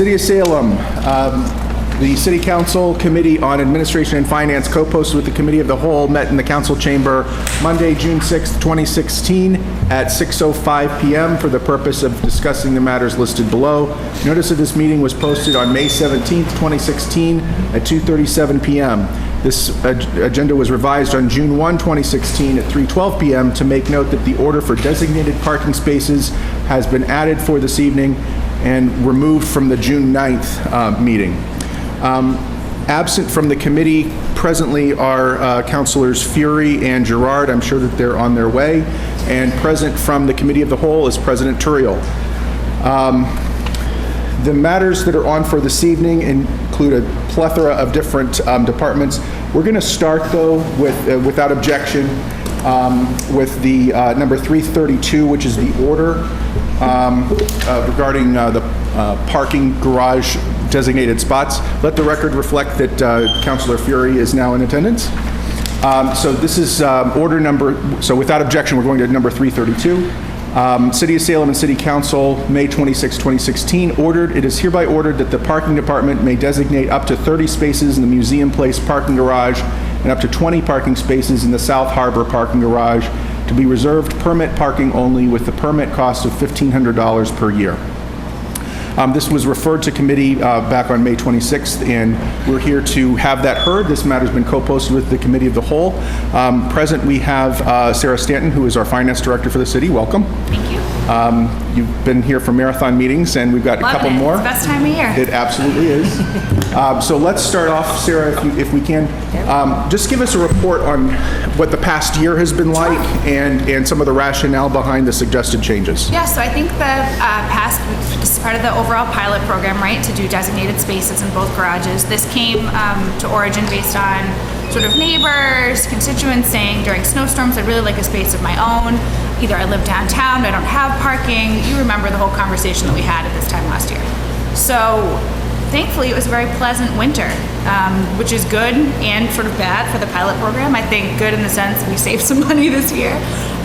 City of Salem, the City Council Committee on Administration and Finance, co-posted with the Committee of the Whole, met in the Council Chamber Monday, June 6th, 2016 at 6:05 p.m. for the purpose of discussing the matters listed below. Notice of this meeting was posted on May 17th, 2016 at 2:37 p.m. This agenda was revised on June 1, 2016 at 3:12 p.m. to make note that the order for designated parking spaces has been added for this evening and removed from the June 9th meeting. Absent from the committee presently are Councilors Fury and Gerard. I'm sure that they're on their way. And present from the Committee of the Whole is President Turiel. The matters that are on for this evening include a plethora of different departments. We're going to start, though, with, without objection, with the number 332, which is the order regarding the parking garage designated spots. Let the record reflect that Councilor Fury is now in attendance. So this is order number, so without objection, we're going to number 332. City of Salem and City Council, May 26, 2016, ordered, it is hereby ordered that the parking department may designate up to 30 spaces in the Museum Place parking garage and up to 20 parking spaces in the South Harbor parking garage to be reserved permit parking only, with the permit cost of $1,500 per year. This was referred to committee back on May 26th, and we're here to have that heard. This matter's been co-posted with the Committee of the Whole. Present, we have Sarah Stanton, who is our Finance Director for the city. Welcome. Thank you. You've been here for marathon meetings, and we've got a couple more. It's the best time of year. It absolutely is. So let's start off, Sarah, if we can. Just give us a report on what the past year has been like, and some of the rationale behind the suggested changes. Yeah, so I think the this is part of the overall pilot program, right, to do designated spaces in both garages. This came to origin based on sort of neighbors, constituents saying during snowstorms, I'd really like a space of my own. Either I live downtown, I don't have parking. You remember the whole conversation that we had at this time last year. So thankfully, it was a very pleasant winter, which is good and sort of bad for the pilot program. I think good in the sense we saved some money this year.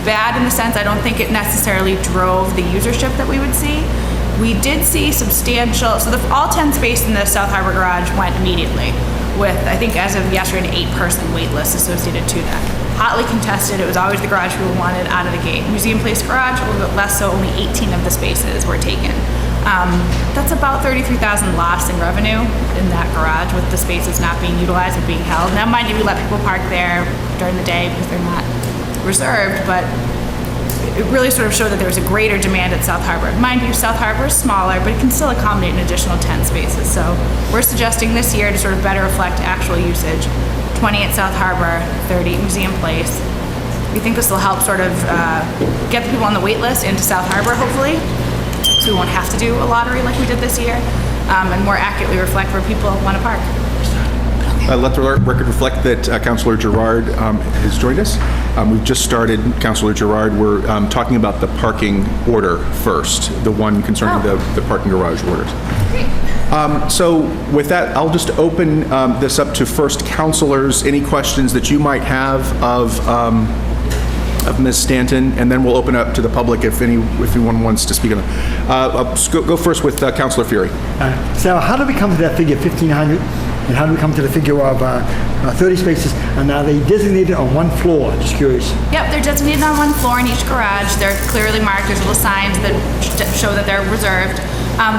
Bad in the sense I don't think it necessarily drove the usership that we would see. We did see substantial, so all 10 spaces in the South Harbor garage went immediately with, I think as of yesterday, an 8-person wait list associated to that. Hotly contested, it was always the garage people wanted out of the gate. Museum Place garage, a little bit less so, only 18 of the spaces were taken. That's about $33,000 lost in revenue in that garage with the spaces not being utilized and being held. Now, mind you, we let people park there during the day because they're not reserved, but it really sort of showed that there was a greater demand at South Harbor. Mind you, South Harbor is smaller, but it can still accommodate an additional 10 spaces. So we're suggesting this year to sort of better reflect actual usage, 20 at South Harbor, 30 at Museum Place. We think this will help sort of get the people on the wait list into South Harbor, hopefully, so we won't have to do a lottery like we did this year, and more accurately reflect where people want to park. Let the record reflect that Councilor Gerard has joined us. We've just started, Councilor Gerard. We're talking about the parking order first, the one concerning the parking garage orders. Great. So with that, I'll just open this up to first councilors. Any questions that you might have of Ms. Stanton, and then we'll open up to the public if anyone wants to speak on it. I'll go first with Councilor Fury. So how do we come to that figure 1,500? And how do we come to the figure of 30 spaces? And are they designated on one floor? Just curious. Yep, they're designated on one floor in each garage. They're clearly marked. There's little signs that show that they're reserved.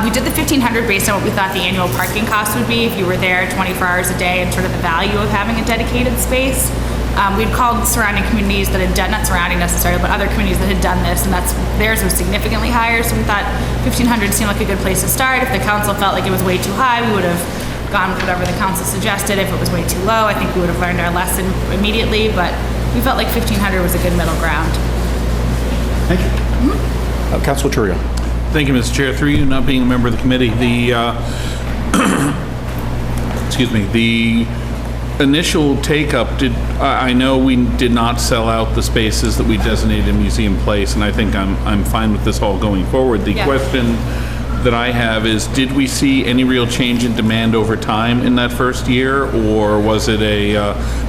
We did the 1,500 based on what we thought the annual parking cost would be if you were there 24 hours a day, and sort of the value of having a dedicated space. We'd called surrounding communities that had done, not surrounding necessarily, but other communities that had done this, and theirs was significantly higher. So we thought 1,500 seemed like a good place to start. If the council felt like it was way too high, we would have gone with whatever the council suggested. If it was way too low, I think we would have learned our lesson immediately, but we felt like 1,500 was a good middle ground. Thank you. Councilor Turiel. Thank you, Mr. Chair. Through you, not being a member of the committee, the initial take-up, I know we did not sell out the spaces that we designated in Museum Place, and I think I'm fine with this all going forward. The question that I have is, did we see any real change in demand over time in that first year, or was it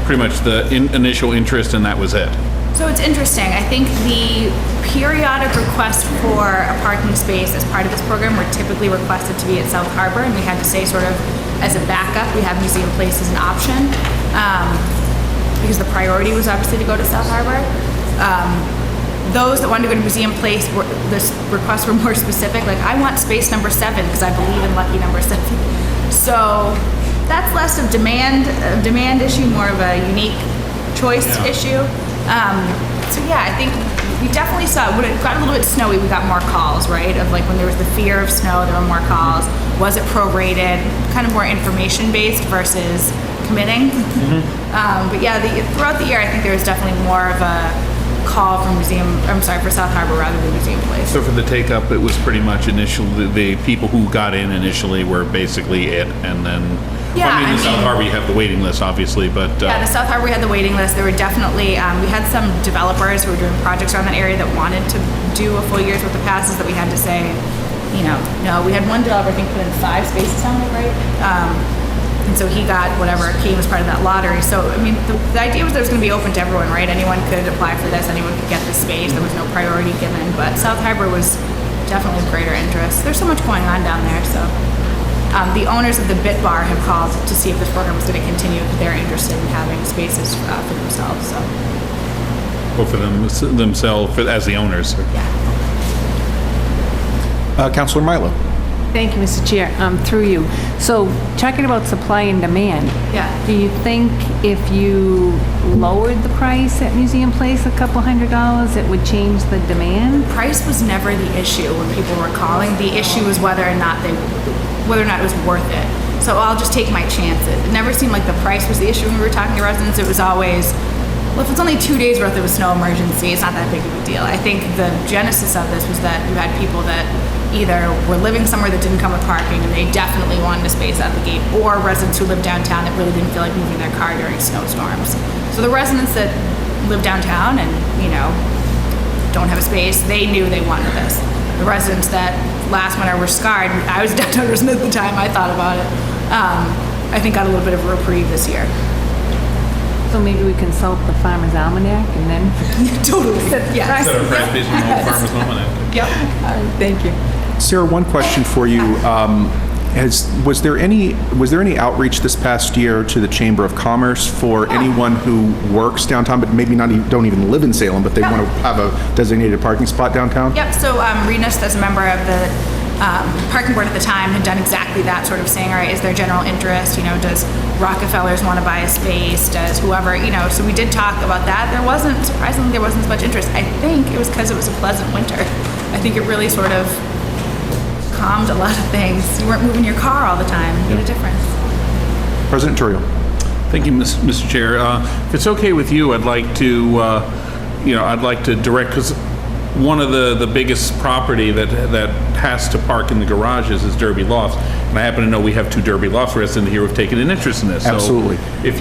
pretty much the initial interest and that was it? So it's interesting. I think the periodic request for a parking space as part of this program were typically requested to be at South Harbor, and we had to say sort of as a backup, we have Museum Place as an option, because the priority was obviously to go to South Harbor. Those that wanted to go to Museum Place, the requests were more specific. Like, I want space number 7 because I believe in lucky number 7. So that's less of a demand issue, more of a unique choice issue. So yeah, I think we definitely saw, when it got a little bit snowy, we got more calls, right? Of like when there was the fear of snow, there were more calls. Was it prorated? Kind of more information-based versus committing. But yeah, throughout the year, I think there was definitely more of a call from for South Harbor rather than Museum Place. So for the take-up, it was pretty much initially, the people who got in initially were basically it, and then, the South Harbor, you have the waiting list, obviously, but... Yeah, the South Harbor, we had the waiting list. There were definitely, we had some developers who were doing projects around that area that wanted to do a full year's worth of passes that we had to say, no. We had one developer, I think, put in 5 spaces on it, right? And so he got whatever came as part of that lottery. So, I mean, the idea was that it was going to be open to everyone, right? Anyone could apply for this. Anyone could get the space. There was no priority given. But South Harbor was definitely of greater interest. There's so much going on down there. So the owners of the Bit Bar have called to see if this program was going to continue because they're interested in having spaces for themselves. So. Or for themselves, as the owners. Yeah. Councilor Milo. Thank you, Mr. Chair. Through you. So, talking about supply and demand. Yeah. Do you think if you lowered the price at Museum Place a couple $100, it would change the demand? Price was never the issue when people were calling. The issue was whether or not it was worth it. So I'll just take my chances. It never seemed like the price was the issue when we were talking to residents. It was always, well, if it's only 2 days worth of a snow emergency, it's not that big of a deal. I think the genesis of this was that you had people that either were living somewhere that didn't come with parking and they definitely wanted a space at the gate, or residents who lived downtown that really didn't feel like moving their car during snowstorms. So the residents that live downtown and, don't have a space, they knew they wanted this. The residents that last winter were scarred, I was a downtown resident at the time, I thought about it, I think got a little bit of a reprieve this year. So maybe we consult the Farmer's Almanac and then... Totally. Yes. Instead of price based on the Farmer's Almanac. Yep. Thank you. Sarah, one question for you. Was there any outreach this past year to the Chamber of Commerce for anyone who works downtown, but maybe don't even live in Salem, but they want to have a designated parking spot downtown? Yep. So Renus, as a member of the parking board at the time, had done exactly that, sort of saying, all right, is there general interest? Does Rockefellers want to buy a space? Does whoever, so we did talk about that. Surprisingly, there wasn't as much interest. I think it was because it was a pleasant winter. I think it really sort of calmed a lot of things. You weren't moving your car all the time. It made a difference. President Turiel. Thank you, Mr. Chair. If it's okay with you, I'd like to direct, because one of the biggest property that has to park in the garages is Derby Lofts, and I happen to know we have 2 Derby Lofts residents here who've taken an interest in this. Absolutely. So if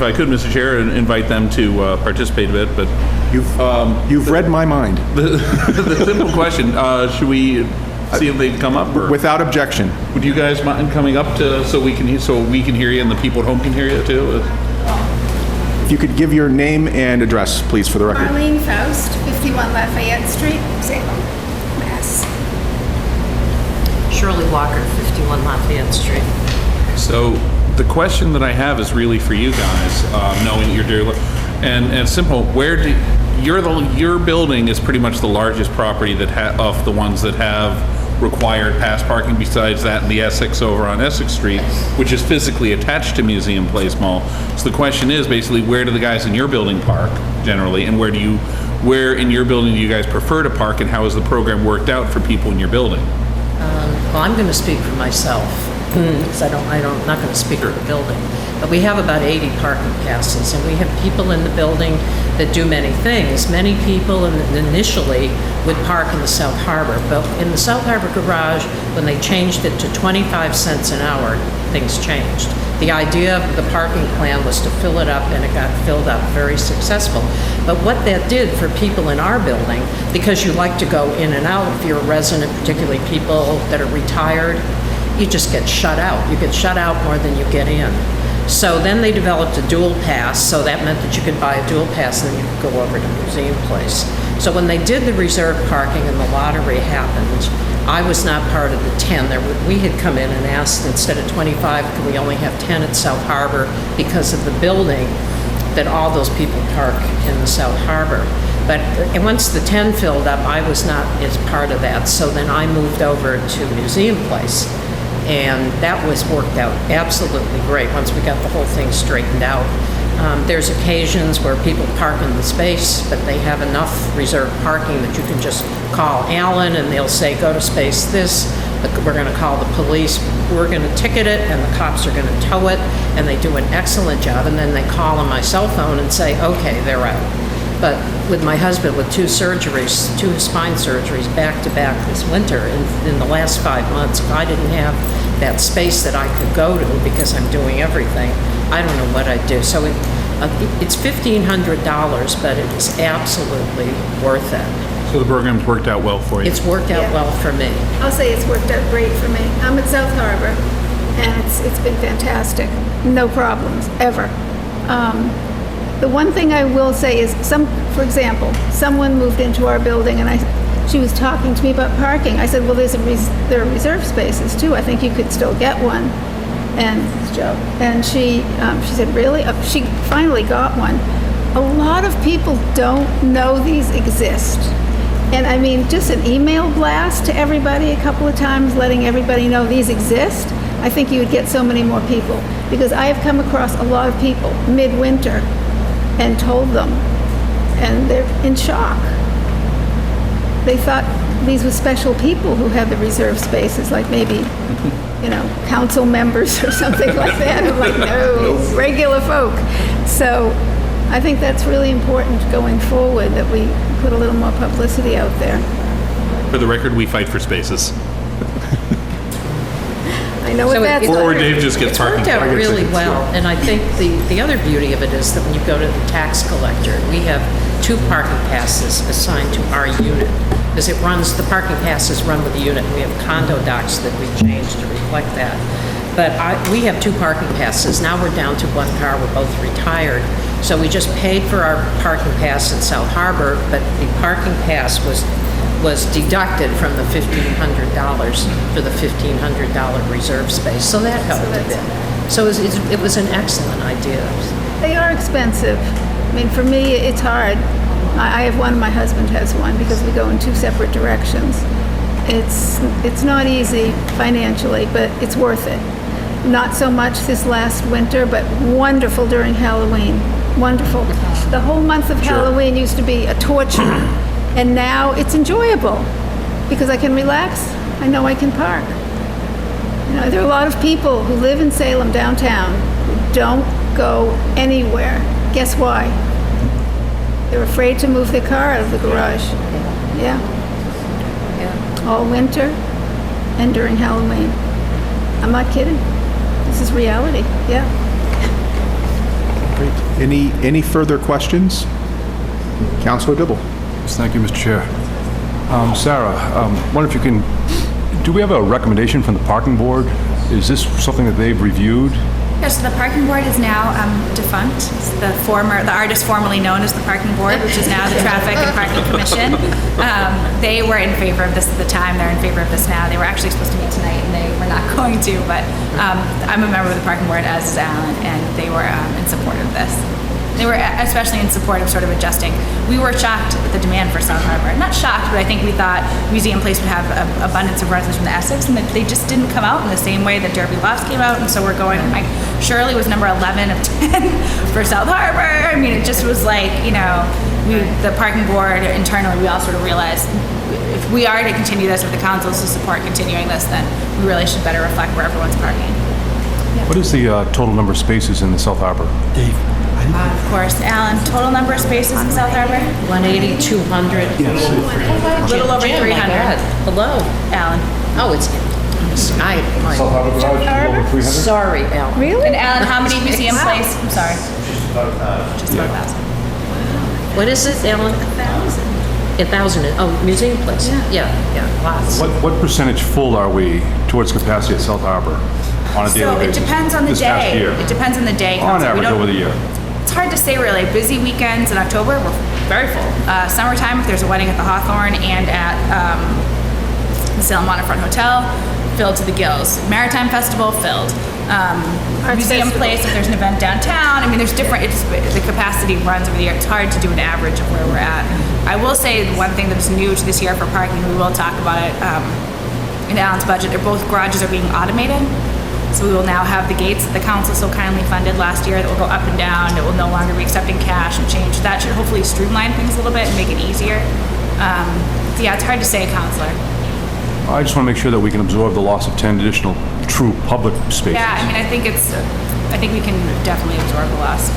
I could, Mr. Chair, and invite them to participate a bit, but You've read my mind. The simple question: should we see if they come up? Or Without objection. would you guys mind coming up so we can hear you and the people at home can hear you too? If you could give your name and address, please, for the record. Marlene Faust, 51 Lafayette Street, Salem, Mass. Shirley Walker, 51 Lafayette Street. So the question that I have is really for you guys, knowing your dear, and it's simple. Your building is pretty much the largest property of the ones that have required pass parking. Besides that, and the Essex over on Essex Street, which is physically attached to Museum Place Mall. So the question is basically, where do the guys in your building park generally, and where in your building do you guys prefer to park, and how has the program worked out for people in your building? Well, I'm going to speak for myself, because I'm not going to speak for the building. But we have about 80 parking passes, and we have people in the building that do many things. Many people initially would park in the South Harbor, but in the South Harbor garage, when they changed it to 25 cents an hour, things changed. The idea of the parking plan was to fill it up, and it got filled up, very successful. But what that did for people in our building, because you like to go in and out, if you're a resident, particularly people that are retired, you just get shut out. You get shut out more than you get in. So then they developed a dual pass, so that meant that you could buy a dual pass and then you could go over to Museum Place. So when they did the reserved parking and the lottery happened, I was not part of the 10. We had come in and asked, instead of 25, could we only have 10 at South Harbor because of the building, that all those people park in the South Harbor. But and once the 10 filled up, I was not as part of that. So then I moved over to Museum Place. And that was worked out absolutely great once we got the whole thing straightened out. There's occasions where people park in the space, but they have enough reserved parking that you can just call Alan and they'll say, go to space this, but we're going to call the police, we're going to ticket it, and the cops are going to tow it, and they do an excellent job. And then they call on my cell phone and say, okay, they're out. But with my husband, with two spine surgeries back to back this winter, in the last 5 months, if I didn't have that space that I could go to because I'm doing everything, I don't know what I'd do. So it's $1,500, but it is absolutely worth it. So the program's worked out well for you? It's worked out Yeah. well for me. I'll say it's worked out great for me. I'm at South Harbor, and it's been fantastic. No problems, ever. The one thing I will say is, for example, someone moved into our building, and she was talking to me about parking. I said, well, there are reserved spaces too. I think you could still get one. And she said, really? She finally got one. A lot of people don't know these exist. And I mean, just an email blast to everybody a couple of times, letting everybody know these exist. I think you would get so many more people, because I have come across a lot of people midwinter and told them, and they're in shock. They thought these were special people who had the reserved spaces, like maybe, council members or something like that. I'm like, no, regular folk. So I think that's really important going forward, that we put a little more publicity out there. For the record, we fight for spaces. I know what So that's Or like. Dave just gets It's parking. worked out really tickets, well, and I think the other beauty of it is that when you go to the tax collector, we have 2 parking passes assigned to our unit, because the parking passes run with the unit, and we have condo docs that we changed to reflect that. But we have 2 parking passes. Now we're down to 1 car. We're both retired. So we just paid for our parking pass in South Harbor, but the parking pass was deducted from the $1,500 for the $1,500 reserve space. So that helped a bit. So it was an excellent idea. They are expensive. I mean, for me, it's hard. I have one, my husband has one, because we go in 2 separate directions. It's not easy financially, but it's worth it. Not so much this last winter, but wonderful during Halloween. Wonderful. The whole month of Halloween used to be a torture, and now it's enjoyable because I can relax. I know I can park. There are a lot of people who live in Salem downtown who don't go anywhere. Guess why? They're afraid to move their car out of the garage. Yeah. All winter and during Halloween. I'm not kidding. This is reality. Yeah. Great. Any further questions? Councilor Dibble. Yes, thank you, Mr. Chair. Sarah, wonder if you can, do we have a recommendation from the parking board? Is this something that they've reviewed? Yes, so the parking board is now defunct. It's the artist formerly known as the parking board, which is now the Traffic and Parking Commission. They were in favor of this at the time. They're in favor of this now. They were actually supposed to meet tonight, and they were not going to. But I'm a member of the parking board, as is Alan, and they were in support of this. They were especially in support of sort of adjusting. We were shocked at the demand for South Harbor. Not shocked, but I think we thought Museum Place would have an abundance of residents from the Essex, and that they just didn't come out in the same way that Derby Lofts came out. And so we're going, Shirley was number 11 of 10 for South Harbor. I mean, it just was like, the parking board internally, we all sort of realized if we are to continue this, if the councils to support continuing this, then we really should better reflect where everyone's parking. What is the total number of spaces in the South Harbor? Dave, Of course, Alan, total number of spaces in South Harbor? 180, 200. A little over Jim, 300. my God. Hello. Alan. Oh, it's, Harbor Garage, over 300? sorry, Al. Really? And Alan, how many Museum Place? I'm sorry. Just about 1,000. What is it, Alan? 1,000. 1,000. Oh, Museum Place. Yeah, lots. What percentage full are we towards capacity at South Harbor? on a daily So it basis? depends on the This past day. year? It depends on the day. On Counselor. We average don't- over the year? It's hard to say really. Busy weekends in October, we're very full. Summertime, if there's a wedding at the Hawthorne and at the Salem Waterfront Hotel, filled to the gills. Maritime Festival, filled. Museum Festival. Place, if there's an event downtown. I mean, there's different, the capacity runs over the year. It's hard to do an average of where we're at. I will say the one thing that's new to this year for parking, we will talk about it in Alan's budget, both garages are being automated. So we will now have the gates that the council so kindly funded last year that will go up and down. It will no longer be accepting cash and change. That should hopefully streamline things a little bit and make it easier. So yeah, it's hard to say, Counselor. I just want to make sure that we can absorb the loss of 10 additional true public spaces. Yeah, I mean, I think we can definitely absorb the loss.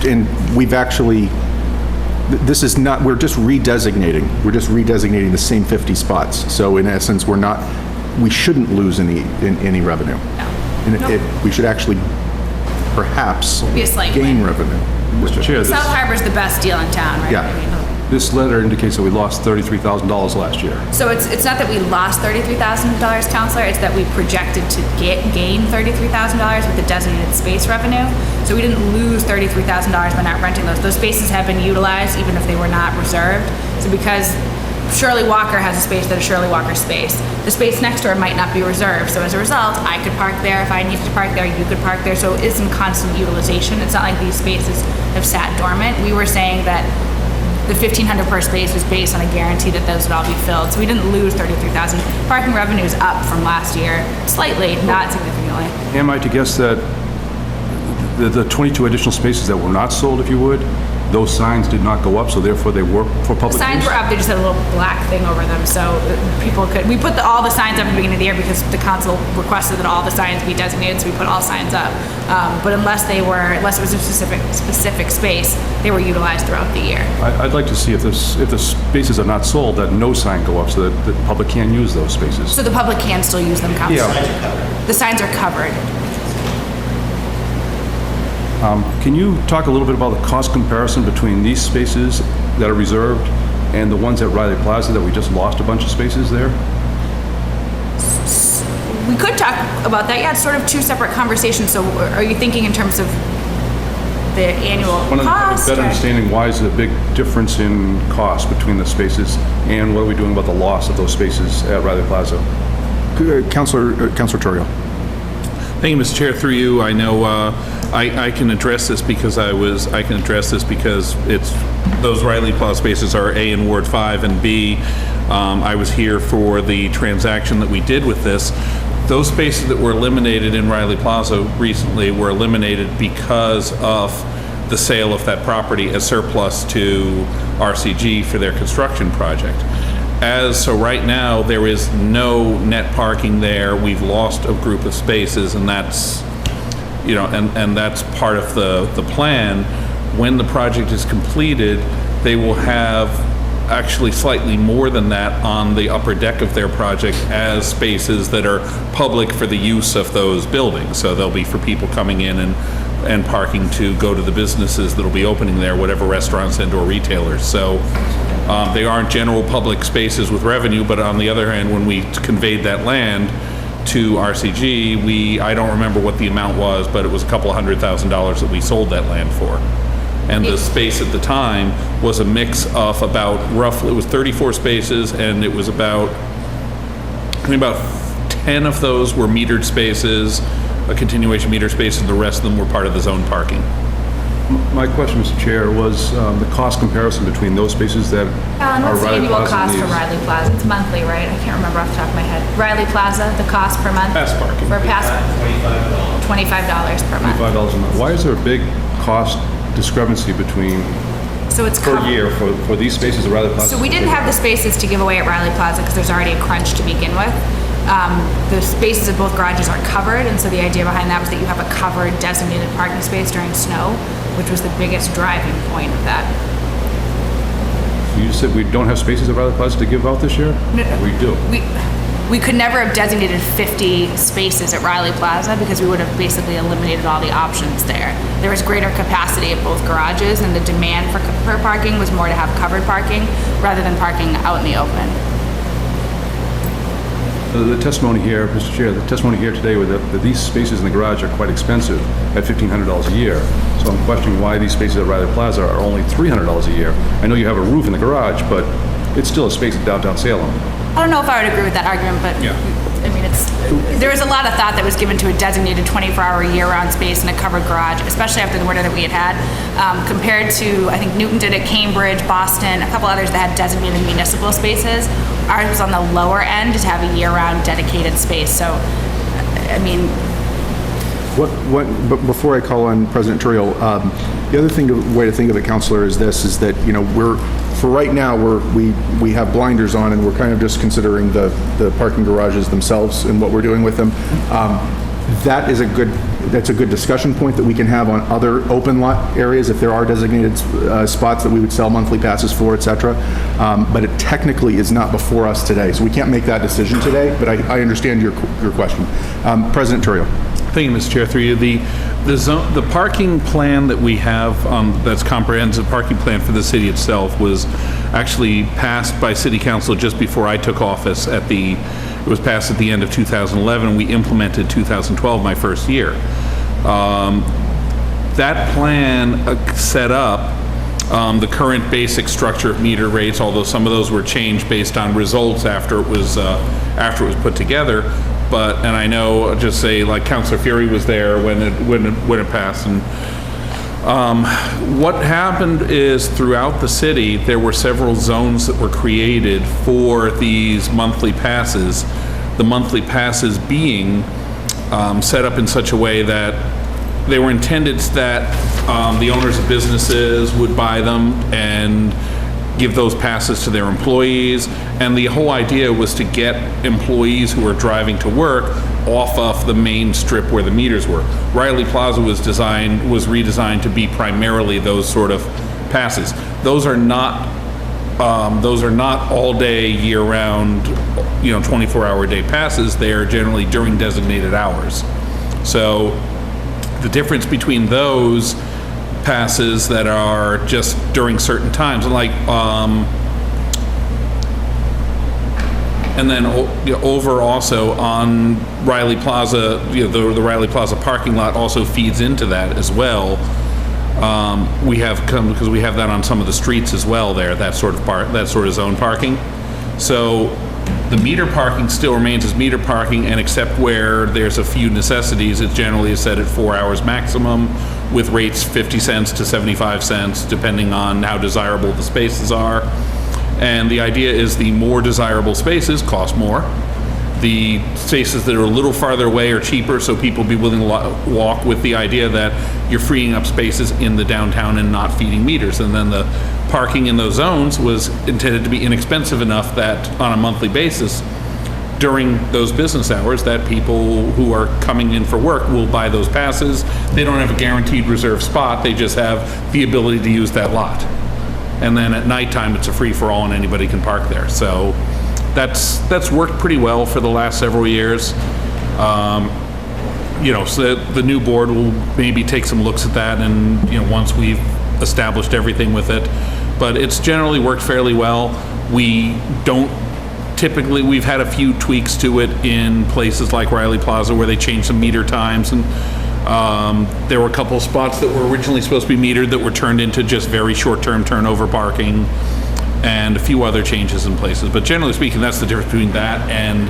And we've actually, this is not, we're just redesignating the same 50 spots. So in essence, we shouldn't lose any revenue. And we should actually perhaps Be a slight gain win. revenue. Mr. Chair, South Harbor's the best deal in town, right? Yeah. I mean, this letter indicates that we lost $33,000 last year. so it's not that we lost $33,000, Counselor, it's that we projected to gain $33,000 with the designated space revenue. So we didn't lose $33,000 by not renting those. Those spaces have been utilized even if they were not reserved. So because Shirley Walker has a space that is Shirley Walker's space, the space next door might not be reserved. So as a result, I could park there if I needed to park there, you could park there. So it is in constant utilization. It's not like these spaces have sat dormant. We were saying that the $1,500 per space was based on a guarantee that those would all be filled. So we didn't lose $33,000. Parking revenue is up from last year, slightly, not significantly. Am I to guess that the 22 additional spaces that were not sold, if you would, those signs did not go up, so therefore they were for public use? Signs were up, they just had a little black thing over them, so people could, we put all the signs up at the beginning of the year because the council requested that all the signs be designated, so we put all signs up. But unless it was a specific space, they were utilized throughout the year. I'd like to see if the spaces are not sold, that no sign go up so that the public can use those spaces. So the public can still use them, Councilor? The signs are covered. Can you talk a little bit about the cost comparison between these spaces that are reserved and the ones at Riley Plaza that we just lost a bunch of spaces there? We could talk about that. Yeah, it's sort of two separate conversations. So are you thinking in terms of the annual Want to have cost? a better or- understanding why is there a big difference in cost between the spaces and what are we doing about the loss of those spaces at Riley Plaza? Councilor Torrio. Thank you, Mr. Chair. Through you, I know I can address this because it's those Riley Plaza spaces are A in Ward 5 and B. I was here for the transaction that we did with this. Those spaces that were eliminated in Riley Plaza recently were eliminated because of the sale of that property as surplus to RCG for their construction project. So right now, there is no net parking there. We've lost a group of spaces, and that's, and that's part of the plan. When the project is completed, they will have actually slightly more than that on the upper deck of their project as spaces that are public for the use of those buildings. So they'll be for people coming in and parking to go to the businesses that'll be opening there, whatever restaurants and or retailers. So they aren't general public spaces with revenue, but on the other hand, when we conveyed that land to RCG, I don't remember what the amount was, but it was a couple $100,000 that we sold that land for. And the space at the time was a mix of roughly, it was 34 spaces, and it was about 10 of those were metered spaces, a continuation meter space, and the rest of them were part of the zone parking. My question, Mr. Chair, was the cost comparison between those spaces that Alan, are what's the Riley annual Plaza and cost for these. Riley Plaza? It's monthly, right? I can't remember off the top of my head. Riley Plaza, the cost per month? Pass parking. For a pass? $25 per month. $5 a month. Why is there a big cost discrepancy between, So it's per covered. year, for these spaces at Riley Plaza? So we didn't have the spaces to give away at Riley Plaza because there's already a crunch to begin with. The spaces at both garages are covered, and so the idea behind that was that you have a covered designated parking space during snow, which was the biggest driving point of that. You said we don't have spaces at Riley Plaza to give out this year? No. We do. We could never have designated 50 spaces at Riley Plaza because we would have basically eliminated all the options there. There was greater capacity at both garages, and the demand for parking was more to have covered parking rather than parking out in the open. The testimony here, Mr. Chair, the testimony here today was that these spaces in the garage are quite expensive at $1,500 a year. So I'm questioning why these spaces at Riley Plaza are only $300 a year. I know you have a roof in the garage, but it's still a space at downtown Salem. I don't know if I would agree with that argument, but Yeah. I mean, there was a lot of thought that was given to a designated 24-hour year-round space in a covered garage, especially after the winter that we had compared to, I think Newton did it, Cambridge, Boston, a couple others that had designated municipal spaces. Ours was on the lower end to have a year-round dedicated space. So, I mean, But before I call on President Turiel, the other way to think of it, Counselor, is this: is that for right now we have blinders on and we're kind of just considering the parking garages themselves and what we're doing with them. That's a good discussion point that we can have on other open lot areas if there are designated spots that we would sell monthly passes for, et cetera. But it technically is not before us today, so we can't make that decision today. But I understand your question, President Turiel. Thank you, Mr. Chair. Through you, the parking plan that we have, that's comprehensive parking plan for the city itself, was actually passed by City Council just before I took office. It was passed at the end of 2011. We implemented 2012, my first year. That plan set up the current basic structure of meter rates, although some of those were changed based on results after it was put together. And I know, just say, like Councilor Fury was there when it passed. And what happened is, throughout the city, there were several zones that were created for these monthly passes. The monthly passes being set up in such a way that they were intended that the owners of businesses would buy them and give those passes to their employees. And the whole idea was to get employees who were driving to work off of the main strip where the meters were. Riley Plaza was redesigned to be primarily those sort of passes. Those are not all day, year round, 24-hour day passes. They are generally during designated hours. So the difference between those passes that are just during certain times, like and then over also on Riley Plaza, the Riley Plaza parking lot also feeds into that as well. Because we have that on some of the streets as well there, that sort of zone parking. So the meter parking still remains as meter parking, and except where there's a few necessities, it generally is set at 4 hours maximum, with rates 50 cents to 75 cents, depending on how desirable the spaces are. And the idea is the more desirable spaces cost more. The spaces that are a little farther away are cheaper, so people be willing to walk, with the idea that you're freeing up spaces in the downtown and not feeding meters. And then the parking in those zones was intended to be inexpensive enough that on a monthly basis during those business hours that people who are coming in for work will buy those passes. They don't have a guaranteed reserved spot, they just have the ability to use that lot. And then at nighttime it's a free-for-all and anybody can park there. So that's worked pretty well for the last several years. So the new board will maybe take some looks at that, and once we've established everything with it. But it's generally worked fairly well. We've had a few tweaks to it in places like Riley Plaza where they changed some meter times, and there were a couple of spots that were originally supposed to be metered that were turned into just very short-term turnover parking, and a few other changes in places. But generally speaking, that's the difference between that and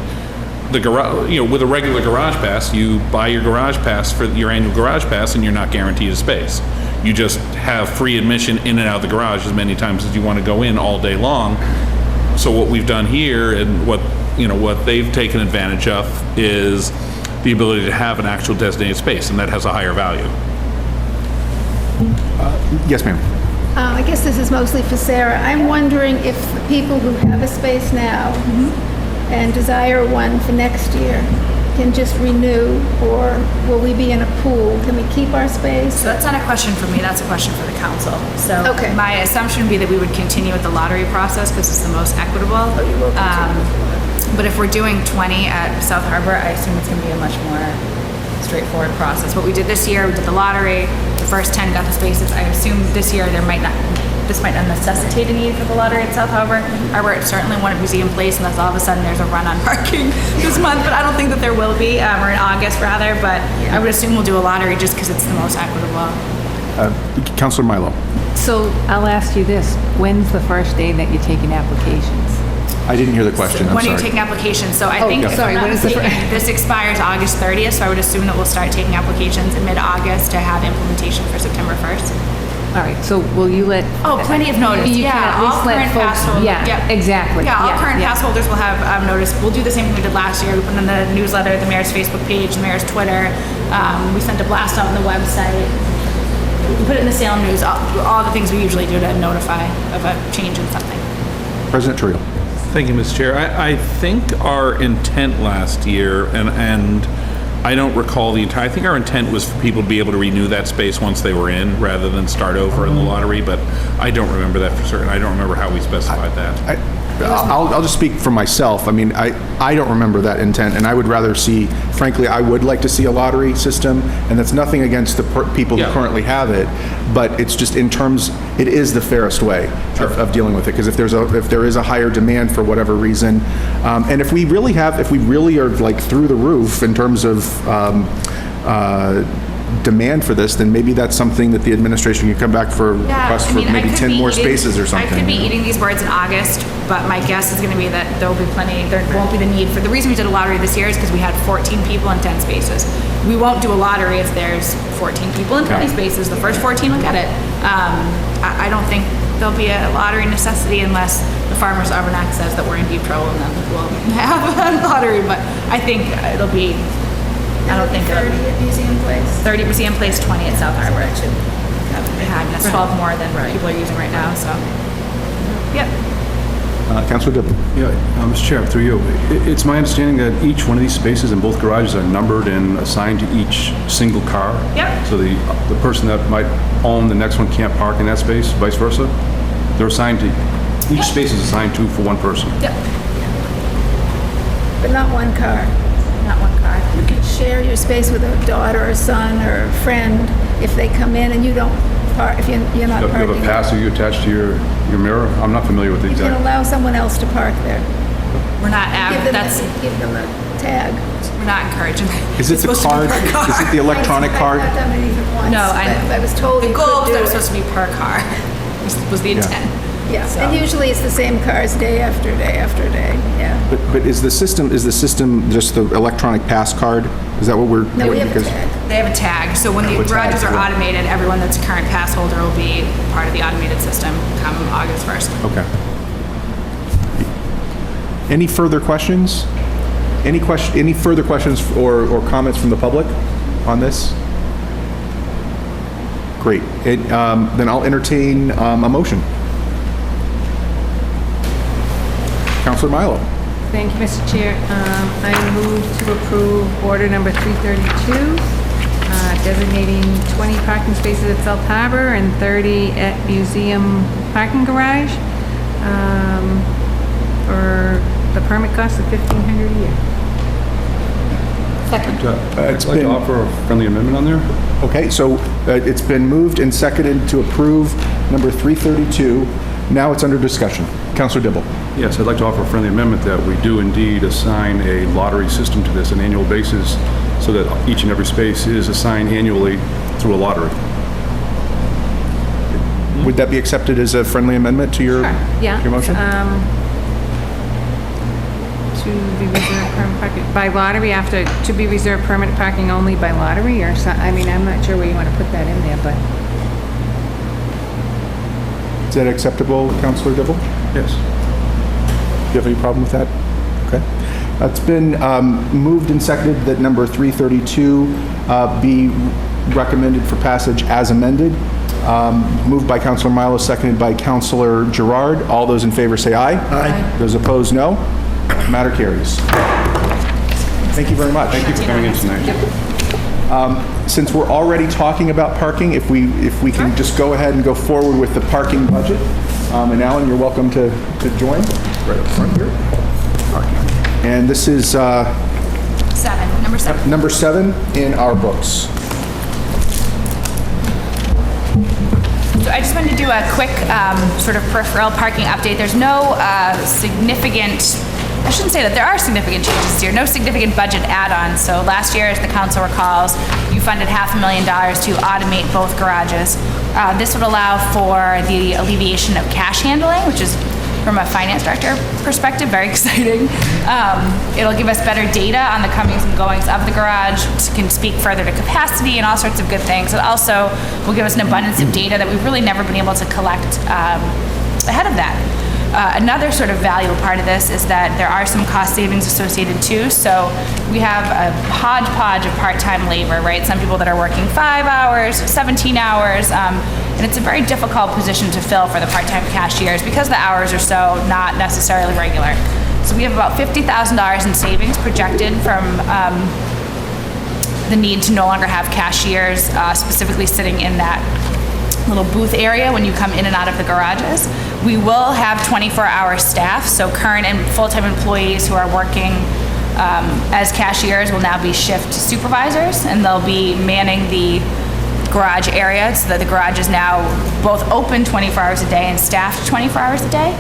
the garage. With a regular garage pass, you buy your garage pass for your annual garage pass, and you're not guaranteed a space. You just have free admission in and out of the garage as many times as you want to go in all day long. So what we've done here, and what they've taken advantage of, is the ability to have an actual designated space, and that has a higher value. Yes, ma'am. I guess this is mostly for Sarah. I'm wondering if the people who have a space now and desire one for next year can just renew, or will we be in a pool? Can we keep our space? So that's not a question for me, that's a question for the council. So Okay. my assumption would be that we would continue with the lottery process because it's the most equitable. you will continue. But if we're doing 20 at South Harbor, I assume it's gonna be a much more straightforward process. What we did this year, we did the lottery, the first 10 got the spaces. I assume this year there might not this might not necessitate a need for the lottery at South Harbor. It's certainly one at Museum Place, unless all of a sudden there's a run on parking this month, but I don't think that there will be, or in August rather, but I would assume we'll do a lottery just because it's the most equitable. Councilor Milo. So I'll ask you this, when's the first day that you're taking applications? I didn't hear the question, I'm When are you sorry. taking applications? So I think, if sorry, I'm not when is the mistaken, this expires August 30th, so I would assume that we'll start taking applications in mid-August to have implementation for September 1st. All right, so will you let? Oh, plenty of notice. You can Yeah, at least all let current folks- pass holders. Yeah, exactly. Yeah, all current yeah. pass holders will have notice. We'll do the same thing we did last year. We put in the newsletter, the mayor's Facebook page, the mayor's Twitter. We sent a blast out on the website. We put it in the Salem News, all the things we usually do to notify of a change in something. President Trio. Thank you, Mr. Chair. I think our intent last year, and I don't recall the entire, I think our intent was for people to be able to renew that space once they were in, rather than start over in the lottery, but I don't remember that for certain. I don't remember how we specified that. I'll just speak for myself. I mean, I don't remember that intent, and I would rather see, frankly, I would like to see a lottery system, and that's nothing against the people who Yeah. currently have it, but it's just in terms, it is the fairest way of dealing with it, because if there is a higher demand for whatever reason, and if we really are like through the roof in terms of demand for this, then maybe that's something that the administration can come back for request for I maybe could 10 be more eating- spaces or something. I could be eating these words in August, but my guess is going to be that there will be plenty, there won't be the need for, the reason we did a lottery this year is because we had 14 people and 10 spaces. We won't do a lottery if there's 14 people and 20 Yeah. spaces. The first 14 will get it. I don't think there'll be a lottery necessity unless the Farmers Almanac says that we're in deep trouble and then we'll have a lottery, but I think it'll be, I don't think it'll 30 be. at Museum Place. 30 Museum Place, 20 at South Harbor. Yeah, that's 12 more than people are using right now, so. Yep. Councilor Dibble. Yeah, Mr. Chair, through you. It's my understanding that each one of these spaces in both garages are numbered and assigned to each single car? Yep. So the person that might own the next one can't park in that space, vice versa? They're assigned to, each space is assigned to for one person? Yep. But not one car. Not one car. You can share your space with a daughter or son or a friend if they come in and you don't park, if you're not You have parking. a pass that you attach to your mirror? I'm not familiar with the You can exact. allow someone else to park there. We're not, Give them a tag. we're not encouraging. Is it It's the supposed to be card, per car. is it the electronic card? I've done it even once. No, but I was told The you goal could was do that it was it. supposed to be per car, was the intent. Yeah, So- and usually it's the same cars day after day after day, yeah. But is the system just the electronic pass card? Is that what we're? No, we have a because- tag. They have a tag, so when the What tag? garages are Yeah. automated, everyone that's a current pass holder will be part of the automated system come August 1st. Okay. Any further questions? Any further questions or comments from the public on this? Great. Then I'll entertain a motion. Councilor Milo. Thank you, Mr. Chair. I move to approve order number 332, designating 20 parking spaces at South Harbor and 30 at Museum Parking Garage, for the permit cost of $1,500 a year. It's I'd like been- to offer a friendly amendment on there. Okay, so it's been moved and seconded to approve number 332. Now it's under discussion. Councilor Dibble. Yes, I'd like to offer a friendly amendment that we do indeed assign a lottery system to this, an annual basis, so that each and every space is assigned annually through a lottery. Would that be accepted as a friendly amendment to your, Yeah. your motion? To be reserved permanent parking, by lottery after, to be reserved permanent parking only by lottery, or so, I mean, I'm not sure where you want to put that in there, but. Is that acceptable, Councilor Dibble? Yes. Do you have any problem with that? Okay. It's been moved and seconded that number 332 be recommended for passage as amended. Moved by Councilor Milo, seconded by Councilor Gerard. All those in favor say aye. Aye. Those opposed, no. Matter carries. Thank you very much. Thank you for coming in tonight. Since we're already talking about parking, if we can just go ahead and go forward with the parking budget. And Alan, you're welcome to join right up front here. And this is Number 7. number 7 in our books. So I just wanted to do do a quick sort of peripheral parking update. There's no significant, I shouldn't say that there are significant changes this year, no significant budget add-ons. So last year, as the council recalls, you funded $500,000 to automate both garages. This would allow for the alleviation of cash handling, which is, from a finance director perspective, very exciting. It'll give us better data on the comings and goings of the garage, can speak further to capacity and all sorts of good things. It also will give us an abundance of data that we've really never been able to collect ahead of that. Another sort of valuable part of this is that there are some cost savings associated too. So we have a hodgepodge of part-time labor, right? Some people that are working 5 hours, 17 hours, and it's a very difficult position to fill for the part-time cashiers because the hours are so not necessarily regular. So we have about $50,000 in savings projected from the need to no longer have cashiers specifically sitting in that little booth area when you come in and out of the garages. We will have 24-hour staff, so current and full-time employees who are working as cashiers will now be shift supervisors, and they'll be manning the garage area, so that the garage is now both open 24 hours a day and staffed 24 hours a day.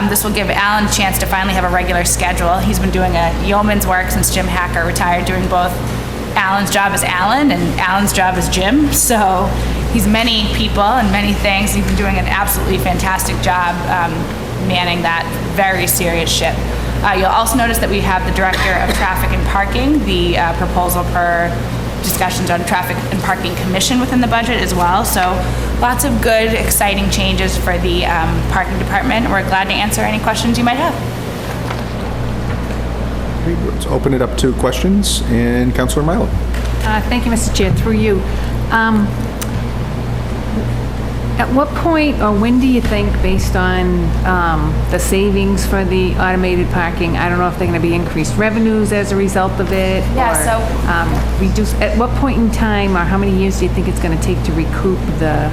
This will give Alan a chance to finally have a regular schedule. He's been doing a yeoman's work since Jim Hacker retired, doing both Alan's job as Alan and Alan's job as Jim. So he's many people and many things. He's been doing an absolutely fantastic job manning that very serious ship. You'll also notice that we have the Director of Traffic and Parking, the proposal per discussions on Traffic and Parking Commission within the budget as well. So lots of good, exciting changes for the parking department. We're glad to answer any questions you might have. Let's open it up to questions, and Councillor Milo. Thank you, Mr. Chair. Through you. At what point or when do you think, based on the savings for the automated parking, I don't know if they're going to be increased revenues as a result of it? Yeah, or reduce, at what point in time or how many years do you think it's going to take to recoup the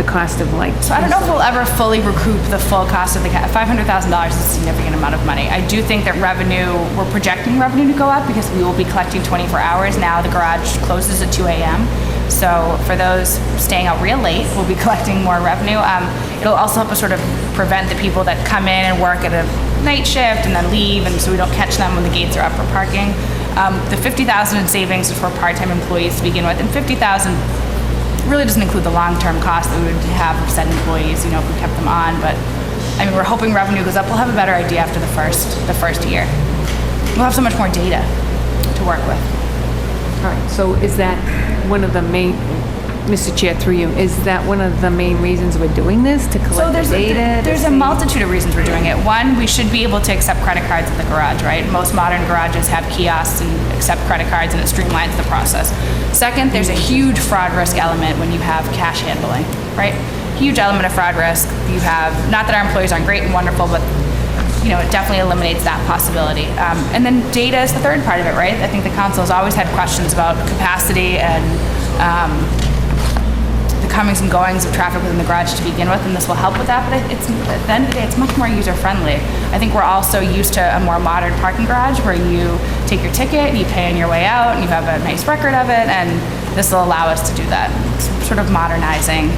cost of like? So I don't know if we'll ever fully recoup the full cost of the $500,000 is a significant amount of money. I do think that revenue, we're projecting revenue to go up because we will be collecting 24 hours. Now the garage closes at 2 a.m. So for those staying out real late, we'll be collecting more revenue. It'll also help us sort of prevent the people that come in and work at a night shift and then leave, and so we don't catch them when the gates are up for parking. The $50,000 in savings is for part-time employees to begin with, and $50,000 really doesn't include the long-term cost that we would have of said employees, you know, if we kept them on. But I mean, we're hoping revenue goes up. We'll have a better idea after the first year. We'll have so much more data to work with. All right, so is that one of the main, Mr. Chair, through you, is that one of the main reasons we're doing this, to collect the data? There's a multitude of reasons we're doing it. One, we should be able to accept credit cards at the garage, right? Most modern garages have kiosks and accept credit cards, and it streamlines the process. Second, there's a huge fraud risk element when you have cash handling, right? Huge element of fraud risk. You have, not that our employees aren't great and wonderful, but you know, it definitely eliminates that possibility. And then data is the third part of it, right? I think the council has always had questions about capacity and the comings and goings of traffic within the garage to begin with, and this will help with that, but it's, at the end of the day, it's much more user-friendly. I think we're also used to a more modern parking garage where you take your ticket, you pay on your way out, and you have a nice record of it, and this will allow us to do that. It's sort of modernizing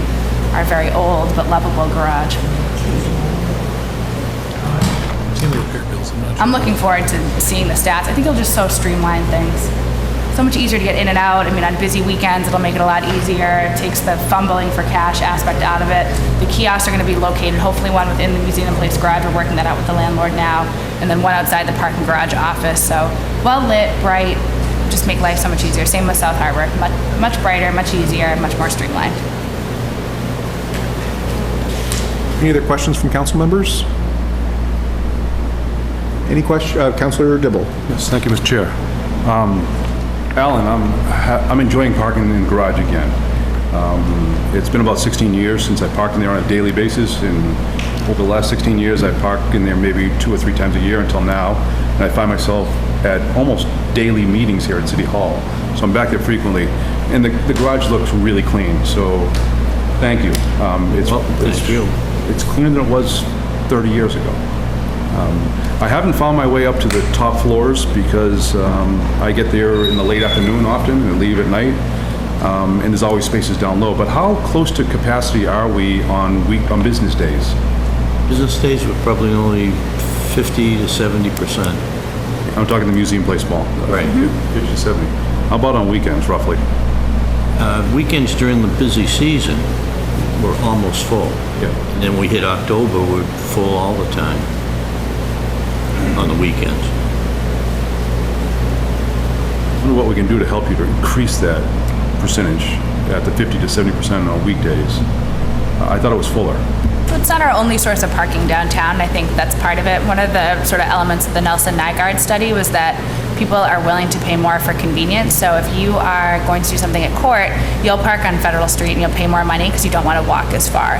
our very old but lovable garage. I'm looking forward to seeing the stats. I think it'll just so streamline things. So much easier to get in and out. I mean, on busy weekends, it'll make it a lot easier. It takes the fumbling for cash aspect out of it. The kiosks are going to be located, hopefully one within the Museum Place garage. We're working that out with the landlord now. And then one outside the parking garage office. So well lit, bright, just make life so much easier. Same with South Harbor. Much brighter, much easier, much more streamlined. Any other questions from council members? Any question? Councillor Dibble. Yes, thank you, Mr. Chair. Alan, I'm enjoying parking in the garage again. It's been about 16 years since I parked in there on a daily basis, and over the last 16 years I park in there maybe 2 or 3 times a year until now, and I find myself at almost daily meetings here at City Hall. So I'm back there frequently, and the garage looks really clean, so thank you. It's cleaner than it was 30 years ago. I haven't found my way up to the top floors because I get there in the late afternoon often and leave at night. and there's always spaces down low, but how close to capacity are we on business days? Business days were probably only 50 to 70%. I'm talking the Museum Place Mall. Right. 50 to 70. How about on weekends, roughly? Weekends during the busy season were almost full. Yeah. And then we hit October, we're full all the time on the weekends. I wonder what we can do to help you to increase that percentage at the 50 to 70% on weekdays. I thought it was fuller. It's not our only source of parking downtown. I think that's part of it. One of the sort of elements of the Nelson Nygaard study was that people are willing to pay more for convenience. So if you are going to do something at Court, you'll park on Federal Street and you'll pay more money because you don't want to walk as far.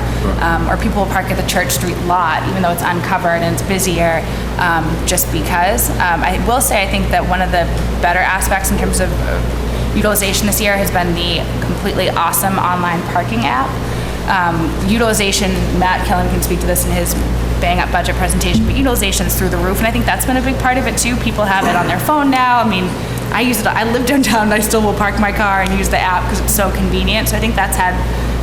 Or people will park at the Church Street lot, even though it's uncovered and it's busier, just because. I will say, I think that one of the better aspects in terms of utilization this year has been the completely awesome online parking app. Utilization, Matt Killen can speak to this in his bang up budget presentation, but utilization is through the roof, and I think that's been a big part of it too. People have it on their phone now. I mean, I use it, I live downtown and I still will park my car and use the app because it's so convenient. So I think that's had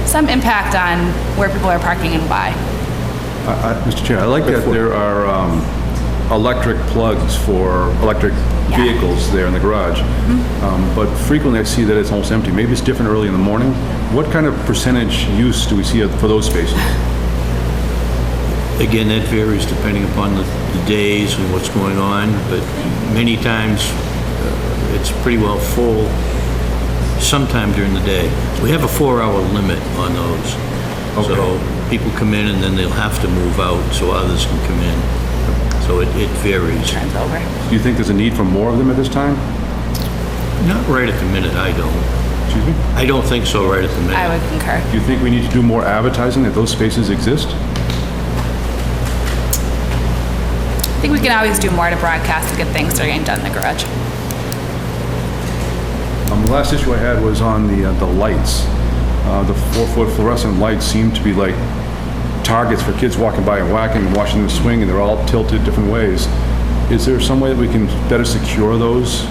some impact on where people are parking and why. Mr. Chair, I like that there are electric plugs for electric vehicles there in the garage, but frequently I see that it's almost empty. Maybe it's different early in the morning. What kind of percentage use do we see for those spaces? Again, that varies depending upon the days and what's going on, but many times it's pretty well full sometime during the day. We have a 4-hour limit on those. Okay. So people come in and then they'll have to move out so others can come in. So it varies. Turns over. Do you think there's a need for more of them at this time? Not right at the minute, I don't. Excuse me? I don't think so right at the minute. I would concur. Do you think we need to do more advertising that those spaces exist? I think we can always do more to broadcast the good things that are getting done in the garage. The last issue I had was on the lights. The 4-foot fluorescent lights seem to be like targets for kids walking by and whacking and watching them swing, and they're all tilted different ways. Is there some way that we can better secure those?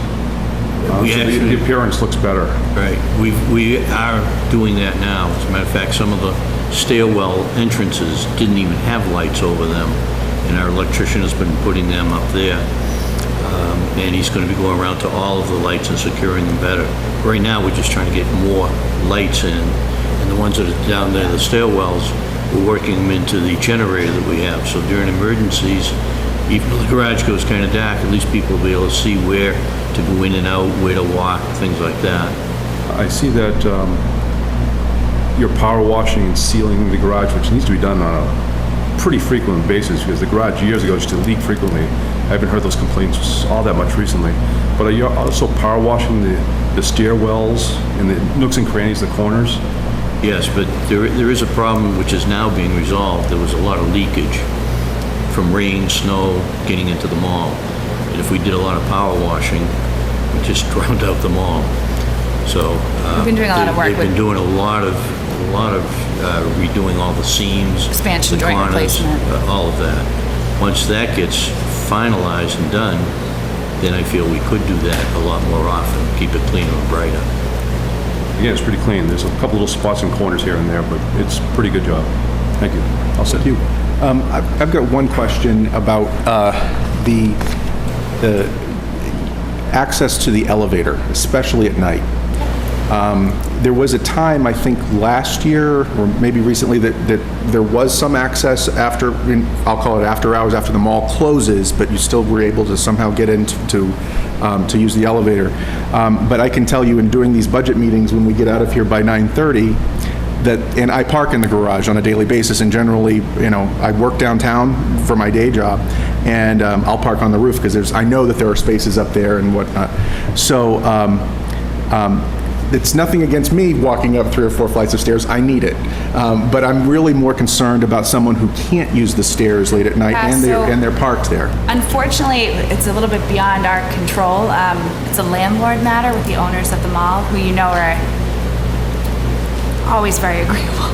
So the appearance looks better. Right. We are doing that now. As a matter of fact, some of the stairwell entrances didn't even have lights over them, and our electrician has been putting them up there. And he's going to be going around to all of the lights and securing them better. Right now, we're just trying to get more lights in, and the ones that are down there, the stairwells, we're working them into the generator that we have. So during emergencies, even though the garage goes kind of dark, at least people will be able to see where to go in and out, where to walk, things like that. I see that you're power washing and sealing the garage, which needs to be done on a pretty frequent basis because the garage years ago used to leak frequently. I haven't heard those complaints all that much recently. But are you also power washing the stairwells and the nooks and crannies, the corners? Yes, but there is a problem which is now being resolved. There was a lot of leakage from rain, snow, getting into the mall. And if we did a lot of power washing, we just drowned out the mall. So we've been doing a lot of work. They've been doing a lot of redoing all the seams, expansion, the joint corners, replacement, all of that. Once that gets finalized and done, then I feel we could do that a lot more often, keep it cleaner and brighter. Again, it's pretty clean. There's a couple little spots and corners here and there, but it's a pretty good job. Thank you. I'll sit. Thank you. I've got one question about the access to the elevator, especially at night. There was a time, I think last year, or maybe recently, that there was some access after, I'll call it after hours, after the mall closes, but you still were able to somehow get in to use the elevator. But I can tell you in doing these budget meetings, when we get out of here by 9:30, and I park in the garage on a daily basis, and generally, I work downtown for my day job, and I'll park on the roof because I know that there are spaces up there and whatnot. So it's nothing against me walking up 3 or 4 flights of stairs. I need it. But I'm really more concerned about someone who can't use the stairs late at night and they're parked there. Unfortunately, it's a little bit beyond our control. It's a landlord matter with the owners of the mall, who are always very agreeable.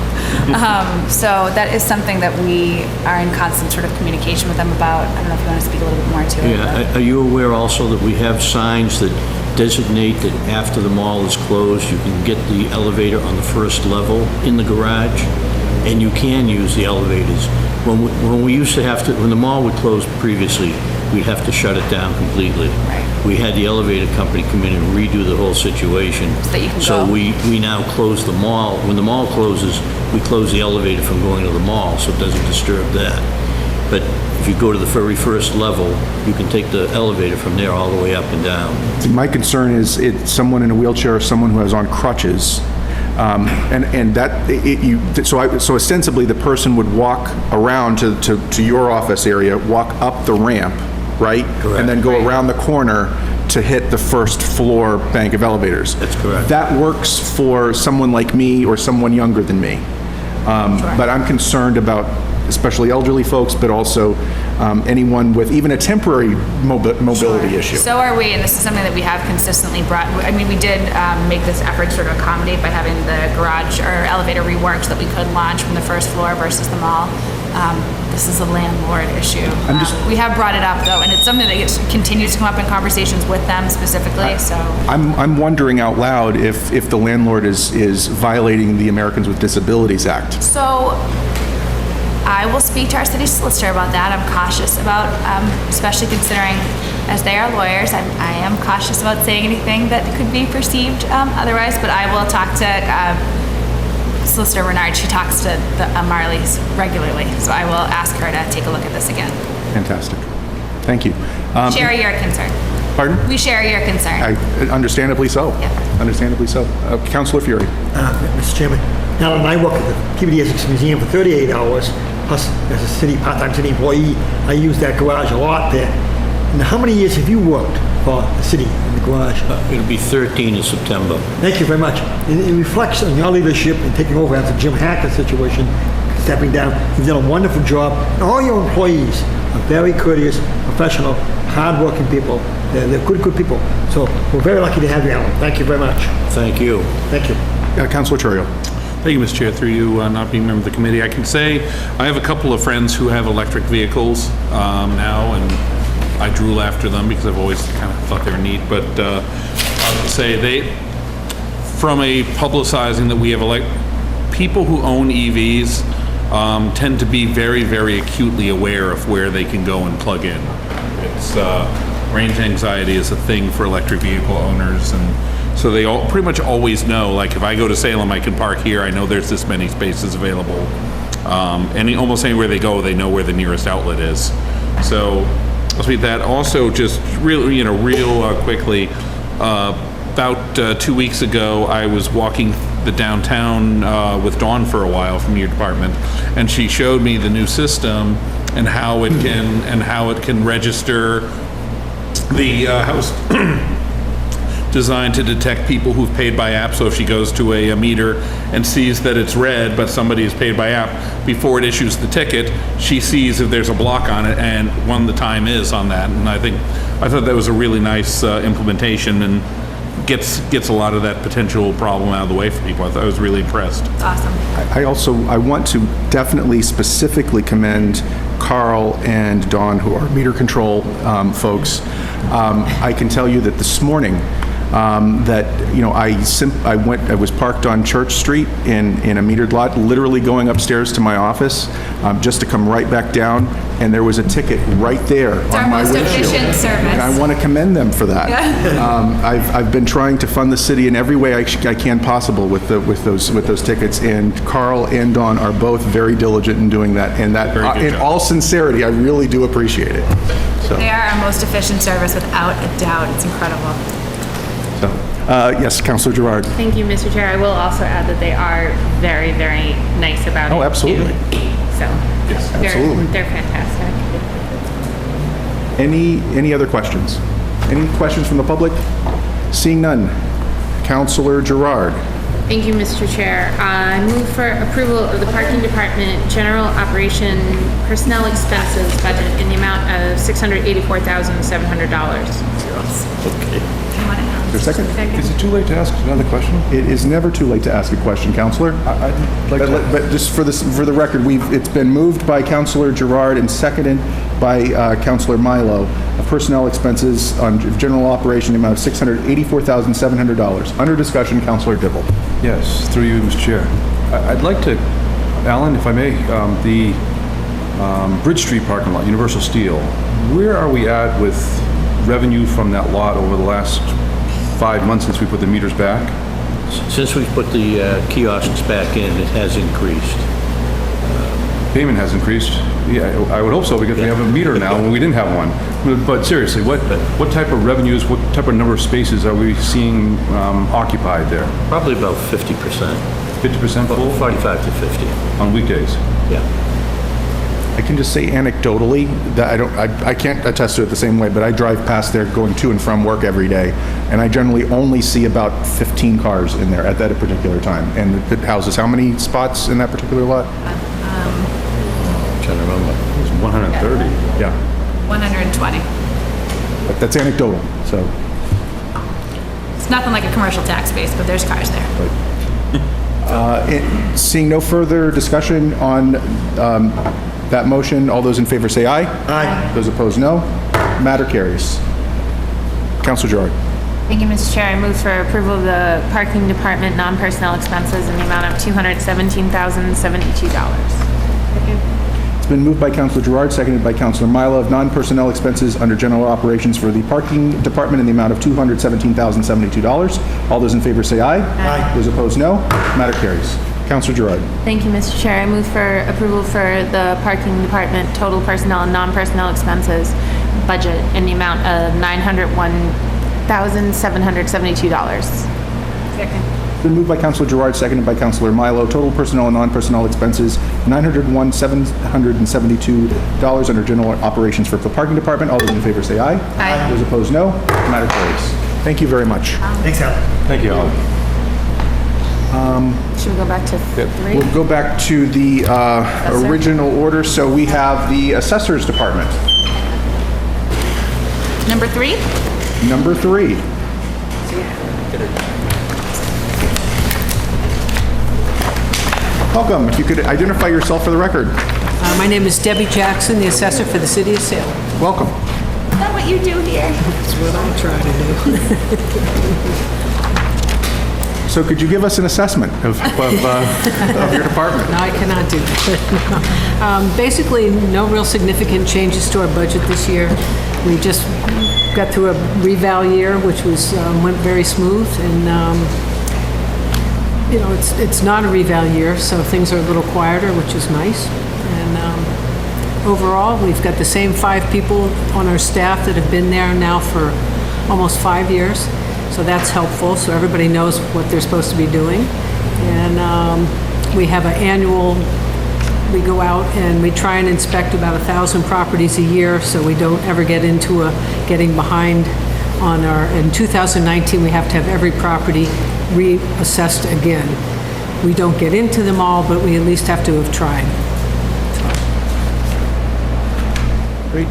So that is something that we are in constant sort of communication with them about. I don't know if you want to speak a little bit more to it. Yeah, are you aware also that we have signs that designate that after the mall is closed, you can get the elevator on the first level in the garage, and you can use the elevators. When we used to have to, when the mall would close previously, we'd have to shut it down completely. Right. We had the elevator company come in and redo the whole situation. So that you can So go. we now close the mall. When the mall closes, we close the elevator from going to the mall, so it doesn't disturb that. But if you go to the very first level, you can take the elevator from there all the way up and down. My concern is it's someone in a wheelchair or someone who is on crutches. So ostensibly, the person would walk around to your office area, walk up the ramp, right? Correct. And then go around the corner to hit the first floor bank of elevators. That's correct. That works for someone like me or someone younger than me. But I'm concerned about especially elderly folks, but also anyone with even a temporary mobility issue. So are we, and this is something that we have consistently brought, I mean, we did make this effort to sort of accommodate by having the garage or elevator reworked so that we could launch from the first floor versus the mall. This is a landlord issue. We have brought it up though, and it's something that continues to come up in conversations with them specifically, so. I'm wondering out loud if the landlord is violating the Americans with Disabilities Act. So I will speak to our city solicitor about that. I'm cautious about, especially considering, as they are lawyers, I am cautious about saying anything that could be perceived otherwise, but I will talk to Solicitor Renard. She talks to the Marleys regularly, so I will ask her to take a look at this again. Fantastic. Thank you. Share your concern. Pardon? We share your concern. Understandably so. Yeah. Understandably so. Councilor Fury. Mr. Chairman, now that I work at the PBD Essex Museum for 38 hours, plus as a part-time city employee, I use that garage a lot there. And how many years have you worked for the city in the garage? It'll be 13 in September. Thank you very much. It reflects on your leadership in taking over after Jim Hackett's situation, stepping down. You've done a wonderful job. And all your employees are very courteous, professional, hard-working people. They're good people. So we're very lucky to have you, Alan. Thank you very much. Thank you. Thank you. Councilor Terrio. Thank you, Mr. Chair. Through you, not being a member of the committee, I can say I have a couple of friends who have electric vehicles now, and I drool after them because I've always kind of thought they were neat. But I would say from a publicizing that we have people who own EVs tend to be very, very acutely aware of where they can go and plug in. It's range anxiety is a thing for electric vehicle owners, and so they all pretty much always know, like, if I go to Salem, I can park here. I know there's this many spaces available. Almost anywhere they go, they know where the nearest outlet is. So I'll speak that. Also, just real quickly, about 2 weeks ago, I was walking the downtown with Dawn for a while from your department, and she showed me the new system and how it can register the house designed to detect people who've paid by app. So if she goes to a meter and sees that it's red, but somebody has paid by app, before it issues the ticket, she sees if there's a block on it and when the time is on that. And I thought that was a really nice implementation and gets a lot of that potential problem out of the way for people. I was really impressed. It's awesome. I want to definitely specifically commend Carl and Dawn, who are meter control folks. I can tell you that this morning, I was parked on Church Street in a metered lot, literally going upstairs to my office just to come right back down, and there was a ticket right there on my windshield. It's our most efficient service. And I want to commend them for that. I've been trying to fund the city in every way I can possible with those tickets, and Carl and Dawn are both very diligent in doing that. And that, in all sincerity, I really do appreciate it. So. They are our most efficient service without a doubt. It's incredible. So, yes, Councilor Gerard. Thank you, Mr. Chair. I will also add that they are very, very nice about it. Oh, absolutely. Too. So, Yes, absolutely. they're fantastic. Any other questions? Any questions from the public? Seeing none. Councilor Gerard. Thank you, Mr. Chair. I move for approval of the Parking Department General Operation Personnel Expenses budget in the amount of $684,700. Is there a second? Is it too late to ask another question? It is never too late to ask a question, Councilor. I'd like to... But just for the record, it's been moved by Councilor Gerard and seconded by Counselor Milo of personnel expenses on general operation, the amount of $684,700. Under discussion, Counselor Dibble. Yes, through you, Mr. Chair. I'd like to, Alan, if I may, the Bridge Street parking lot, Universal Steel, where are we at with revenue from that lot over the last 5 months since we put the meters back? Since we've put the kiosks back in, it has increased. Payment has increased. Yeah, I would hope so, because we have a meter now when we didn't have one. But seriously, what type of revenues, what type of number of spaces are we seeing occupied there? Probably about 50%. 50% full? 45 to 50. On weekdays? Yeah. I can just say anecdotally that I can't attest to it the same way, but I drive past there going to and from work every day, and I generally only see about 15 cars in there at that particular time. And it houses how many spots in that particular lot? I'm trying to remember. It was 130. Yeah, 120. but that's anecdotal, so. It's nothing like a commercial tax base, but there's cars there. Seeing no further discussion on that motion, all those in favor say aye. Aye. Those opposed, no. Matter carries. Councilor Gerard. Thank you, Mr. Chair. I move for approval of the parking department non-personnel expenses in the amount of $217,072. It's been moved by Councilor Gerard, seconded by Councilor Milo, of non-personnel expenses under general operations for the parking department in the amount of $217,072. All those in favor say aye. Aye. Those opposed, no. Matter carries. Councilor Gerard. Thank you, Mr. Chair. I move for approval for the parking department total personnel and non-personnel expenses budget in the amount of $901,772. Second. It's been moved by Councilor Gerard, seconded by Councilor Milo. Total personnel and non-personnel expenses, $901,772 under general operations for the parking department. All those in favor say aye. Aye. Those opposed, no. Matter carries. Thank you very much. Thanks, Alan. Thank you, Alan. Should we go back to 3? We'll go back to the original order. So we have the Assessors Department. Number 3? Number 3. Welcome. If you could identify yourself for the record. My name is Debbie Jackson, the assessor for the city of Salem. Welcome. Is that what you do here? That's what I try to do. So could you give us an assessment of your department? No, I cannot do that. Basically, no real significant changes to our budget this year. We just got through a reval year, which was went very smooth, and you know, it's not a reval year, so things are a little quieter, which is nice. And overall, we've got the same 5 people on our staff that have been there now for almost 5 years. So that's helpful, so everybody knows what they're supposed to be doing. And we have an annual, we go out and we try and inspect about 1,000 properties a year, so we don't ever get into getting behind on in 2019, we have to have every property reassessed again. We don't get into them all, but we at least have to have tried. Great.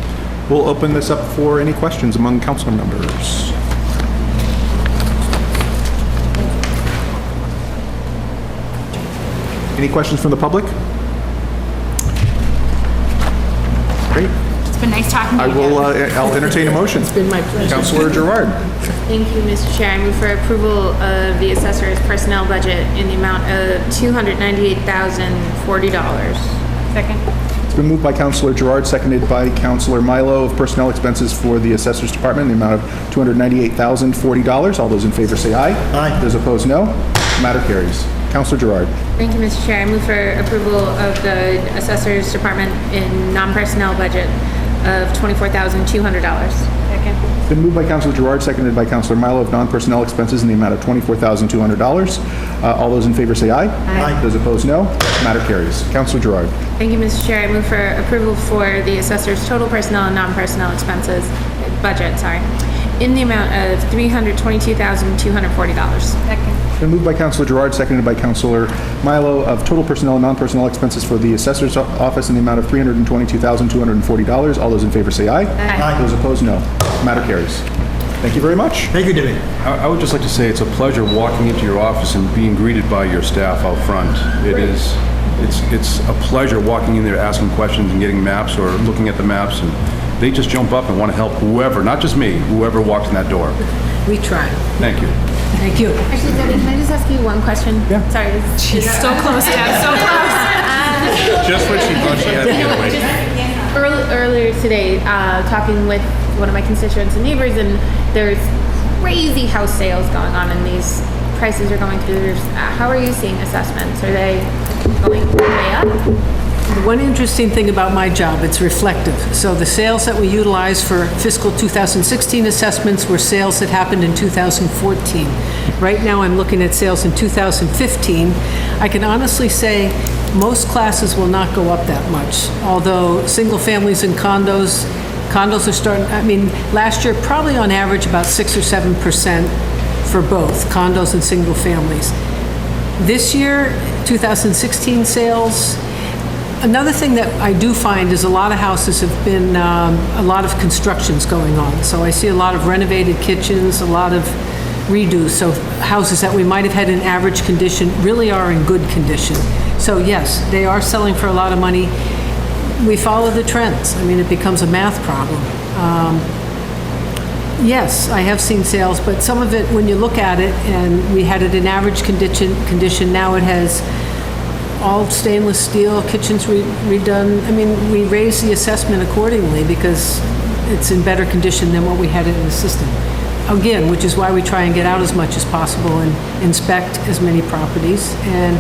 We'll open this up for any questions among council members. Any questions from the public? Great. It's been nice talking to I you will, again. I'll entertain a motion. It's been my pleasure. Councilor Gerard. Thank you, Mr. Chair. I move for approval of the assessor's personnel budget in the amount of $298,040. Second. It's been moved by Councilor Gerard, seconded by Councilor Milo, of personnel expenses for the Assessors Department in the amount of $298,040. All those in favor say aye. Aye. Those opposed, no. Matter carries. Councilor Gerard. Thank you, Mr. Chair. I move for approval of the assessor's department in non-personnel budget of $24,200. Second. It's been moved by Councilor Gerard, seconded by Councilor Milo, of non-personnel expenses in the amount of $24,200. All those in favor say aye. Aye. Those opposed, no. Matter carries. Councilor Gerard. Thank you, Mr. Chair. I move for approval for the assessor's total personnel and non-personnel expenses budget, in the amount of $322,240. Second. It's been moved by Councilor Gerard, seconded by Councilor Milo, of total personnel and non-personnel expenses for the Assessor's Office in the amount of $322,240. All those in favor say aye. Aye. Those opposed, no. Matter carries. Thank you very much. Thank you, David. I would just like to say it's a pleasure walking into your office and being greeted by your staff out front. It's a pleasure walking in there, asking questions and getting maps or looking at the maps, and they just jump up and want to help whoever, not just me, whoever walks in that door. We try. Thank you. Thank you. Actually, Debbie, can I just ask you one question? Yeah. Sorry. She's so close, Deb, so close. Just what she thought she had to get away. Earlier today, talking with one of my constituents and neighbors, and there's crazy house sales going on, and these prices are going through the roof. How are you seeing assessments? Are they going way up? One interesting thing about my job, it's reflective. So the sales that we utilize for fiscal 2016 assessments were sales that happened in 2014. Right now, I'm looking at sales in 2015. I can honestly say most classes will not go up that much, although single families and condos are starting, I mean, last year, probably on average about 6 or 7% for both condos and single families. This year, 2016 sales, another thing that I do find is a lot of houses have been, a lot of constructions going on. So I see a lot of renovated kitchens, a lot of redos. So houses that we might have had in average condition really are in good condition. So yes, they are selling for a lot of money. We follow the trends. I mean, it becomes a math problem. Yes, I have seen sales, but some of it, when you look at it, and we had it in average condition, now it has all stainless steel, kitchens redone. I mean, we raise the assessment accordingly because it's in better condition than what we had it in the system. Again, which is why we try and get out as much as possible and inspect as many properties. And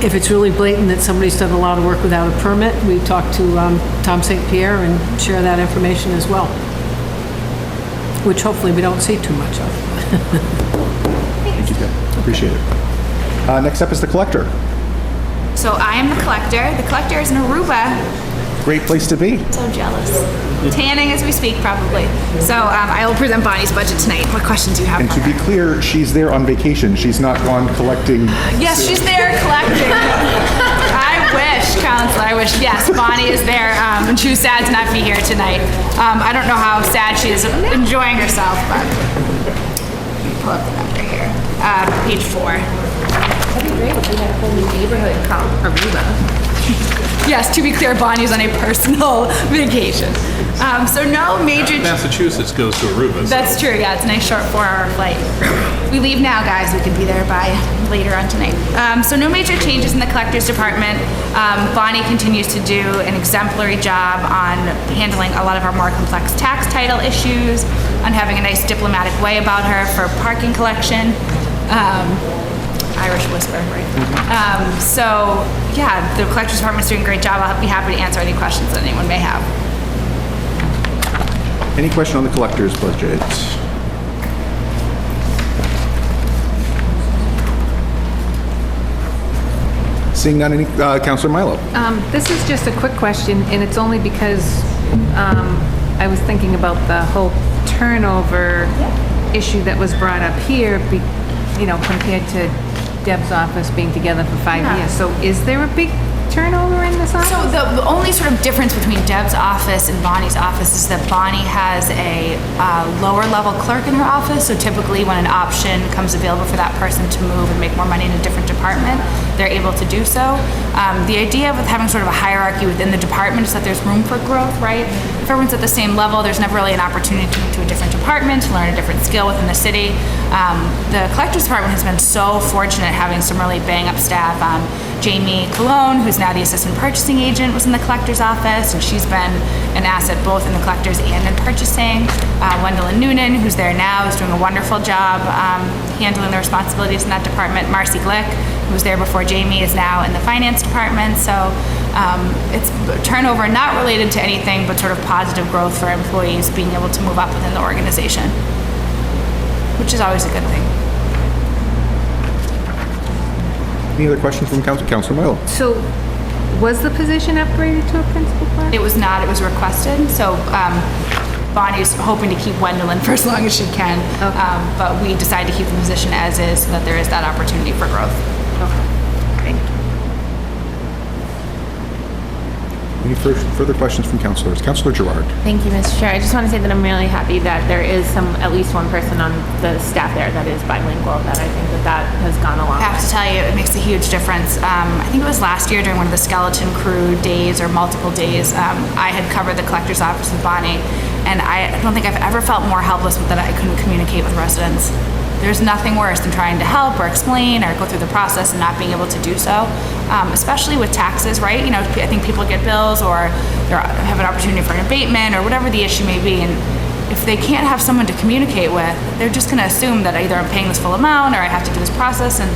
if it's really blatant that somebody's done a lot of work without a permit, we talk to Tom St. Pierre and share that information as well, which hopefully we don't see too much of. Thank you, Deb. Appreciate it. Next up is the collector. So I am the collector. The collector is in Aruba. Great place to be. So jealous. Tanning as we speak, probably. So I will present Bonnie's budget tonight. What questions do you have? And to be clear, she's there on vacation. She's not gone collecting. Yes, she's there collecting. I wish, Counselor, I wish. Yes, Bonnie is there. And she was sad to not be here tonight. I don't know how sad she is enjoying herself, but let me pull up the number here. Page 4. That'd be great if we had a whole new neighborhood called Aruba. Yes, to be clear, Bonnie's on a personal vacation. So no major... Massachusetts goes to Aruba. That's true, yeah. It's a nice short 4-hour flight. We leave now, guys. We could be there by later on tonight. So no major changes in the collector's department. Bonnie continues to do an exemplary job on handling a lot of our more complex tax title issues, on having a nice diplomatic way about her for parking collection. Irish whisper, right? So, yeah, the collector's department's doing a great job. I'll be happy to answer any questions that anyone may have. Any question on the collector's budget? Seeing none, any, Councilor Milo? This is just a quick question, and it's only because I was thinking about the whole turnover issue that was brought up here, compared to Deb's office being together for 5 years. So is there a big turnover in this office? So the only sort of difference between Deb's office and Bonnie's office is that Bonnie has a lower level clerk in her office. So typically when an option comes available for that person to move and make more money in a different department, they're able to do so. The idea with having sort of a hierarchy within the department is that there's room for growth, right? If everyone's at the same level, there's never really an opportunity to move to a different department, to learn a different skill within the city. The collector's department has been so fortunate having some really bang up staff. Jamie Colon, who's now the assistant purchasing agent, was in the collector's office, and she's been an asset both in the collector's and in purchasing. Wendell Noonan, who's there now, is doing a wonderful job handling the responsibilities in that department. Marcy Glick, who was there before Jamie, is now in the finance department. So it's turnover not related to anything, but sort of positive growth for employees being able to move up within the organization, which is always a good thing. Any other questions from Councilor Milo? So was the position upgraded to a principal clerk? It was not, it was requested. So Bonnie's hoping to keep Wendell in for as long as she can. Okay. But we decided to keep the position as is so that there is that opportunity for growth. Okay. Thank Any further questions from councilors? Councilor Gerard. Thank you, Mr. Chair. I just want to say that I'm really happy that there is at least one person on the staff there that is bilingual, that I think that has gone a long I have way. to tell you, it makes a huge difference. I think it was last year during one of the skeleton crew days or multiple days, I had covered the collector's office with Bonnie, and I don't think I've ever felt more helpless that I couldn't communicate with residents. There's nothing worse than trying to help or explain or go through the process and not being able to do so, especially with taxes, right? You know, I think people get bills or they have an opportunity for an abatement or whatever the issue may be, and if they can't have someone to communicate with, they're just going to assume that either I'm paying this full amount or I have to do this process, and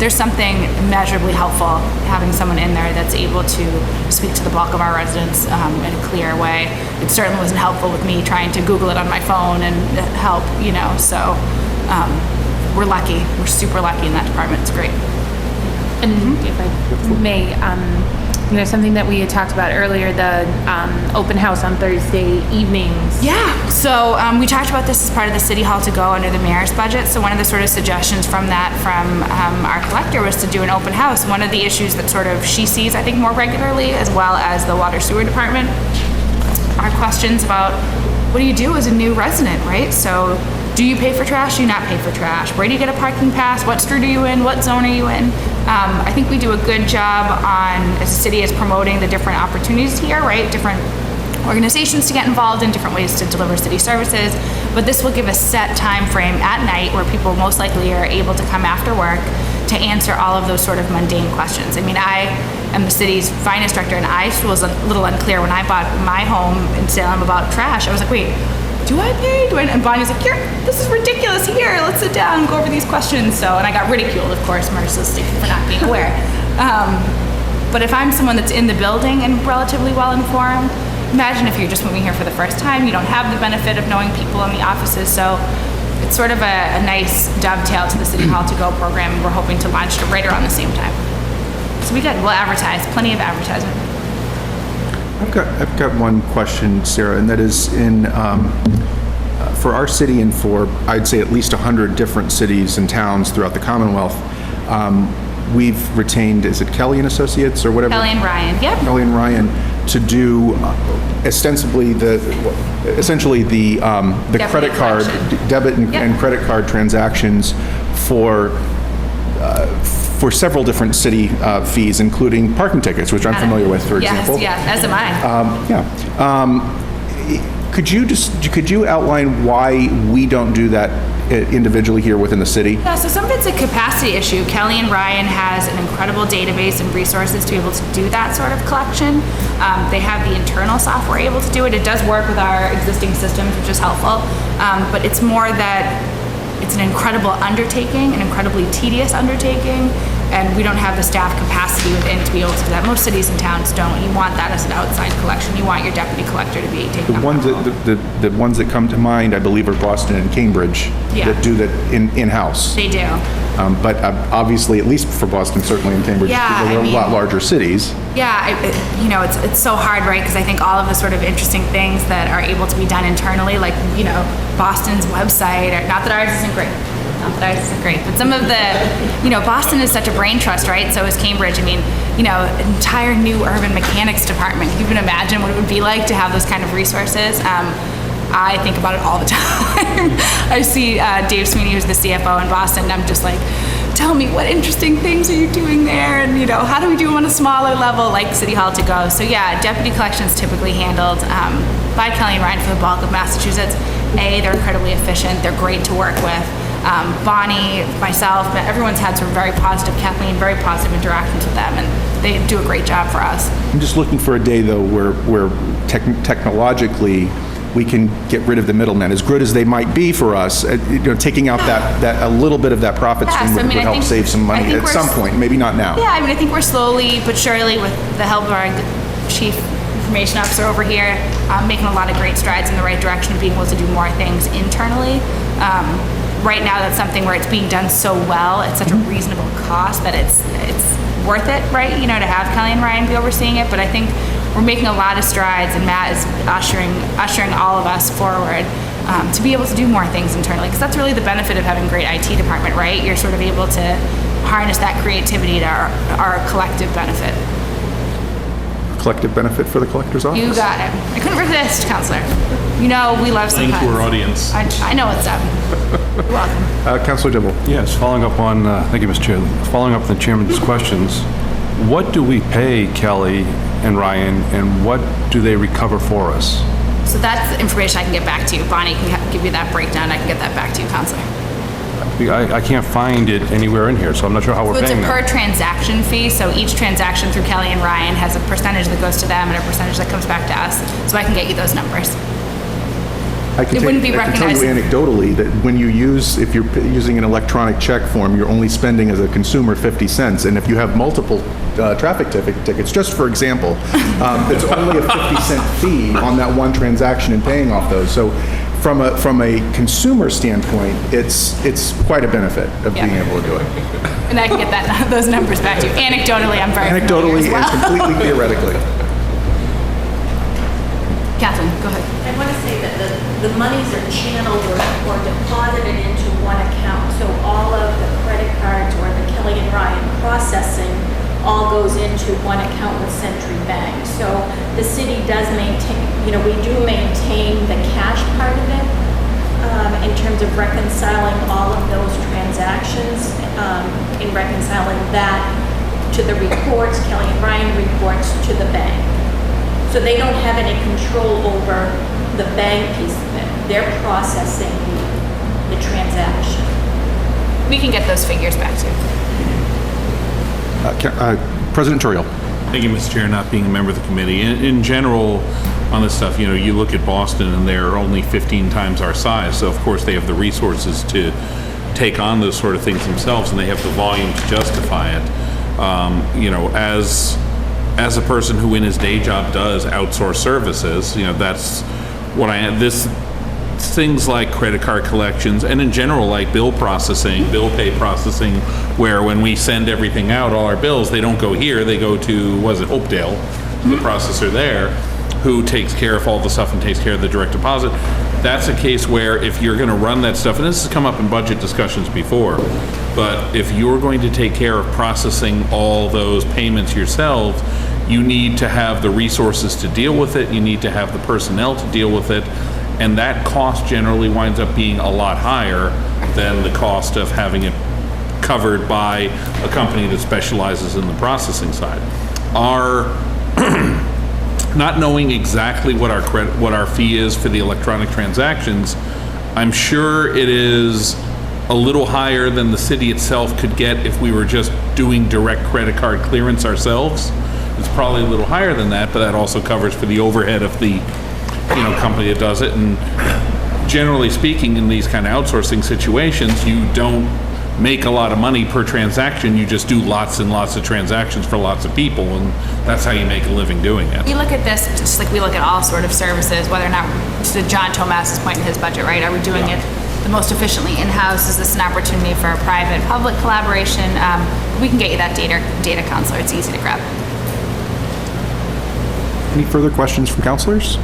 there's something immeasurably helpful having someone in there that's able to speak to the bulk of our residents in a clear way. It certainly wasn't helpful with me trying to Google it on my phone and help, you know, so we're lucky. We're super lucky in that department. It's great. And if I may, you know, something that we had talked about earlier, the open house on Thursday evenings. Yeah, so we talked about this as part of the City Hall to go under the mayor's budget. So one of the sort of suggestions from our collector was to do an open house. One of the issues that sort of she sees, I think, more regularly, as well as the water sewer department, are questions about what do you do as a new resident, right? So do you pay for trash? Do you not pay for trash? Where do you get a parking pass? What street are you in? What zone are you in? I think we do a good job as a city, as promoting the different opportunities here, right? Different organizations to get involved in, different ways to deliver city services. But this will give a set time frame at night where people most likely are able to come after work to answer all of those sort of mundane questions. I mean, I am the city's finance director, and I was a little unclear when I bought my home in Salem about trash. I was like, wait, do I pay? And Bonnie's like, this is ridiculous. Here, let's sit down and go over these questions. So, and I got ridiculed, of course, mercilessly for not being aware. But if I'm someone that's in the building and relatively well informed, imagine if you're just moving here for the first time, you don't have the benefit of knowing people in the offices. So it's sort of a nice dovetail to the City Hall to Go program. We're hoping to launch it right around the same time. So we we'll advertise, plenty of advertisement. I've got one question, Sarah, and that is for our city and for, I'd say, at least 100 different cities and towns throughout the Commonwealth, we've retained, is it Kelly and Associates or whatever? Kelly and Ryan, yep. Kelly and Ryan to do ostensibly essentially the credit card, debit and credit card transactions for several different city fees, including parking tickets, which I'm familiar with, for example. Yes, as am I. Could you outline why we don't do that individually here within the city? Yeah, so some of it's a capacity issue. Kelly and Ryan has an incredible database and resources to be able to do that sort of collection. They have the internal software able to do it. It does work with our existing systems, which is helpful. But it's more that it's an incredible undertaking, an incredibly tedious undertaking, and we don't have the staff capacity within to be able to do that. Most cities and towns don't. You want that as an outside collection. You want your deputy collector to be taking the ones the ones that come to mind, I believe, are Boston and Cambridge that do that in-house. They do. But obviously, at least for Boston, certainly in Cambridge, they're a lot larger cities. Yeah, it's so hard, right? Because I think all of the sort of interesting things that are able to be done internally, like, Boston's website, not that ours isn't great. Not that ours isn't great, but some of the, Boston is such a brain trust, right? So is Cambridge. I mean, an entire new urban mechanics department. You can imagine what it would be like to have those kind of resources. I think about it all the time. I see Dave Sweeney, who's the CFO in Boston, and I'm just like, tell me, what interesting things are you doing there? And, how do we do them on a smaller level, like City Hall to Go? So yeah, deputy collections typically handled by Kelly and Ryan for the bulk of Massachusetts. They're incredibly efficient. They're great to work with. Bonnie, myself, everyone's had sort of very positive, Kathleen, very positive interactions with them, and they do a great job for us. I'm just looking for a day, though, where technologically we can get rid of the middlemen, as good as they might be for us. Taking out that a little bit of that profit stream would help save some money at some point. Maybe not now. Yeah, I think we're slowly but surely, with the help of our chief information officer over here, making a lot of great strides in the right direction of being able to do more things internally. Right now, that's something where it's being done so well at such a reasonable cost that it's worth it, right? To have Kelly and Ryan be overseeing it. But I think we're making a lot of strides, and Matt is ushering all of us forward to be able to do more things internally, because that's really the benefit of having a great IT department, right? You're sort of able to harness that creativity to our collective benefit. collective benefit for the collector's office. You got it. I couldn't resist, Counselor. You know, we love some Playing to our puns. audience. I know what's up. You're welcome. Councilor Dibble. Yes, following up on, thank you, Mr. Chair. Following up on the chairman's questions, what do we pay Kelly and Ryan, and what do they recover for us? So that's the information I can get back to you. Bonnie can give you that breakdown. I can get that back to you, Counselor. I can't find it anywhere in here, so I'm not sure how we're So it's a paying per them. transaction fee, so each transaction through Kelly and Ryan has a percentage that goes to them and a percentage that comes back to us. So I can get you those numbers. It wouldn't be I can tell you recognized. anecdotally that when you if you're using an electronic check form, you're only spending as a consumer 50 cents. And if you have multiple traffic tickets, just for example, it's only a 50-cent fee on that one transaction and paying off those. So from a consumer standpoint, it's quite a benefit of being Yeah. able to do it. And I can get those numbers back to you. Anecdotally, I'm very familiar Anecdotally as well. and completely theoretically. Catherine, go ahead. I want to say that the monies are channeled or deposited into one account. So all of the credit cards or the Kelly and Ryan processing all goes into one account with Century Bank. So the city does maintain, we do maintain the cash part of it in terms of reconciling all of those transactions, in reconciling that to the reports, Kelly and Ryan reports to the bank. So they don't have any control over the bank piece of it. They're processing the transaction. We can get those figures back to you. President Turiel. Thank you, Mr. Chair, not being a member of the committee. In general, on this stuff, you look at Boston and they're only 15 times our size. So of course they have the resources to take on those sort of things themselves, and they have the volume to justify it. As a person who in his day job does outsource services, that's what things like credit card collections, and in general, like bill pay processing, where when we send everything out, all our bills, they don't go here, they go to, Oakdale, the processor there, who takes care of all the stuff and takes care of the direct deposit. That's a case where if you're gonna run that stuff, and this has come up in budget discussions before, but if you're going to take care of processing all those payments yourselves, you need to have the resources to deal with it, you need to have the personnel to deal with it, and that cost generally winds up being a lot higher than the cost of having it covered by a company that specializes in the processing side. Not knowing exactly what our fee is for the electronic transactions, I'm sure it is a little higher than the city itself could get if we were just doing direct credit card clearance ourselves. It's probably a little higher than that, but that also covers for the overhead of the company that does it. And generally speaking, in these kind of outsourcing situations, you don't make a lot of money per transaction. You just do lots and lots of transactions for lots of people, and that's how you make a living doing it. We look at this just like we look at all sort of services, whether or not, to John Tomas's point in his budget, right? Are we doing it the most efficiently in-house? Is this an opportunity for a private-public collaboration? We can get you that data, Counselor. It's easy to grab. Any further questions from councilors?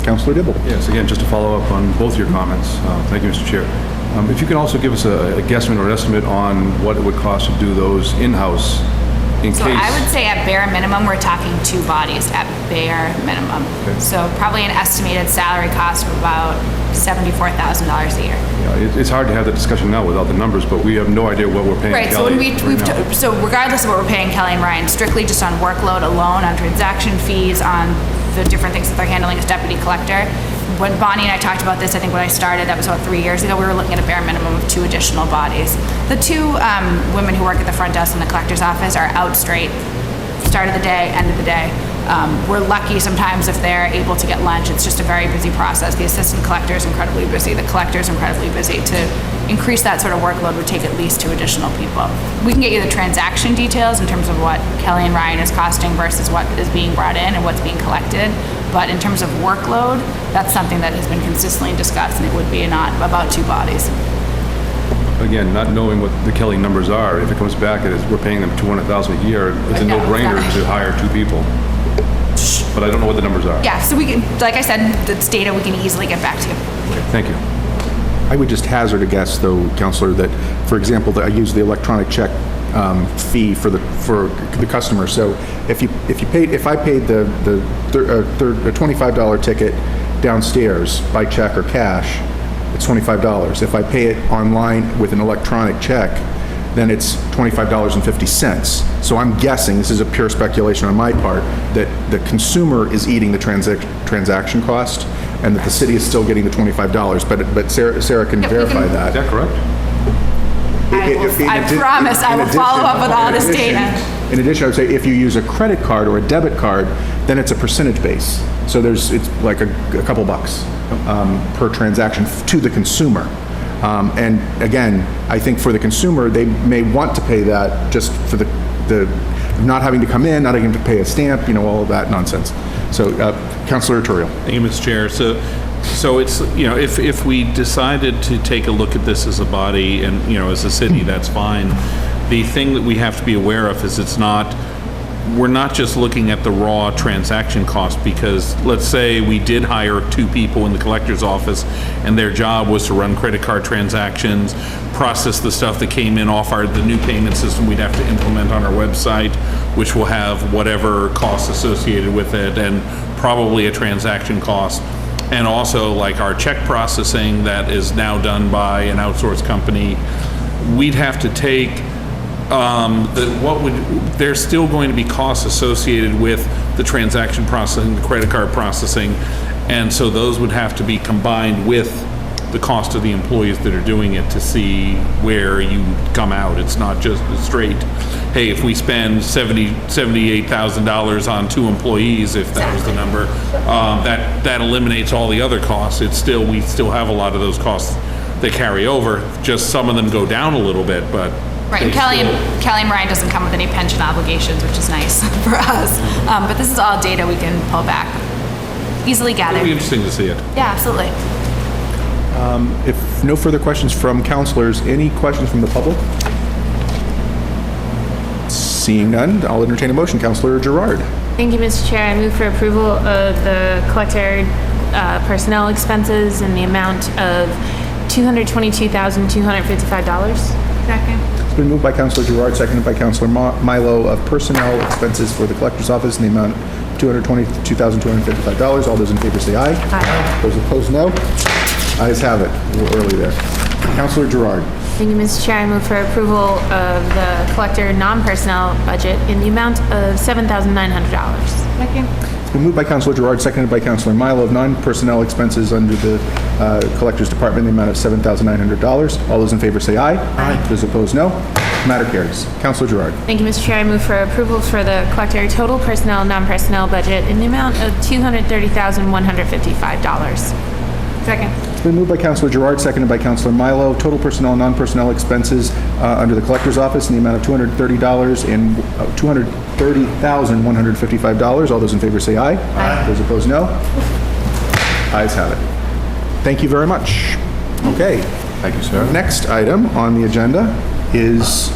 Councilor Dibble. Yes, again, just to follow up on both your comments. Thank you, Mr. Chair. If you can also give us a guesstimate or estimate on what it would cost to do those in-house in So case. I would say at bare minimum, we're talking 2 bodies at bare minimum. Okay. So probably an estimated salary cost of about $74,000 a year. Yeah, it's hard to have that discussion now without the numbers, but we have no idea what we're paying Right, so Kelly when right now. so regardless of what we're paying Kelly and Ryan, strictly just on workload alone, on transaction fees, on the different things that they're handling as deputy collector. When Bonnie and I talked about this, I think when I started, that was about 3 years ago, we were looking at a bare minimum of 2 additional bodies. The 2 women who work at the front desk in the collector's office are out straight, start of the day, end of the day. We're lucky sometimes if they're able to get lunch. It's just a very busy process. The assistant collector is incredibly busy. The collector is incredibly busy. To increase that sort of workload would take at least 2 additional people. We can get you the transaction details in terms of what Kelly and Ryan is costing versus what is being brought in and what's being collected. But in terms of workload, that's something that has been consistently discussed, and it would be about 2 bodies. Again, not knowing what the Kelly numbers are, if it comes back as we're paying them $200,000 a year, it's a Yeah, no-brainer exactly. to hire 2 people. But I don't know what the numbers are. Yeah, so we can, like I said, it's data we can easily get back to you. Thank you. I would just hazard a guess, though, Counselor, that, for example, that I use the electronic check fee for the customer. So if I paid the $25 ticket downstairs by check or cash, it's $25. If I pay it online with an electronic check, then it's $25.50. So I'm guessing, this is a pure speculation on my part, that the consumer is eating the transaction cost and that the city is still getting the $25. But Sarah can verify that. Is that correct? I promise I will follow up with all this data. In addition, I would say if you use a credit card or a debit card, then it's a percentage base. So it's like a couple bucks per transaction to the consumer. And again, I think for the consumer, they may want to pay that just for the not having to come in, not having to pay a stamp, all of that nonsense. So, Councilor Arturo. Thank you, Mr. Chair. So it's, if we decided to take a look at this as a body and, as a city, that's fine. The thing that we have to be aware of is we're not just looking at the raw transaction cost, because let's say we did hire 2 people in the collector's office and their job was to run credit card transactions, process the stuff that came in off the new payment system we'd have to implement on our website, which will have whatever costs associated with it and probably a transaction cost. And also like our check processing that is now done by an outsourced company, we'd have to take there's still going to be costs associated with the transaction processing, the credit card processing, and so those would have to be combined with the cost of the employees that are doing it to see where you come out. It's not just straight, hey, if we spend $78,000 on 2 employees, if that was the number, that eliminates all the other costs. We still have a lot of those costs that carry over. Just some of them go down a little bit, but. Right, and Kelly and Ryan doesn't come with any pension obligations, which is nice for us. But this is all data we can pull back, easily gathered. It'll be interesting to see it. Yeah, absolutely. If no further questions from councilors, any questions from the public? Seeing none, I'll entertain a motion. Councilor Gerard. Thank you, Mr. Chair. I move for approval of the collector personnel expenses in the amount of $222,255. Second. It's been moved by Councilor Gerard, seconded by Councilor Milo, of personnel expenses for the collector's office in the amount of $222,255. All those in favor say aye. Aye. Those opposed, no. Ayes have it. A little early there. Councilor Gerard. Thank you, Mr. Chair. I move for approval of the collector non-personnel budget in the amount of $7,900. Second. It's been moved by Councilor Gerard, seconded by Councilor Milo, of non-personnel expenses under the collector's department in the amount of $7,900. All those in favor say aye. Aye. Those opposed, no. Matter carries. Councilor Gerard. Thank you, Mr. Chair. I move for approval for the collector total personnel, non-personnel budget in the amount of $230,155. Second. It's been moved by Councilor Gerard, seconded by Councilor Milo. Total personnel, non-personnel expenses under the collector's office in the amount of $230,155. All those in favor say aye. Aye. Those opposed, no. Ayes have it. Thank you very much. Okay. Thank you, sir. Next item on the agenda is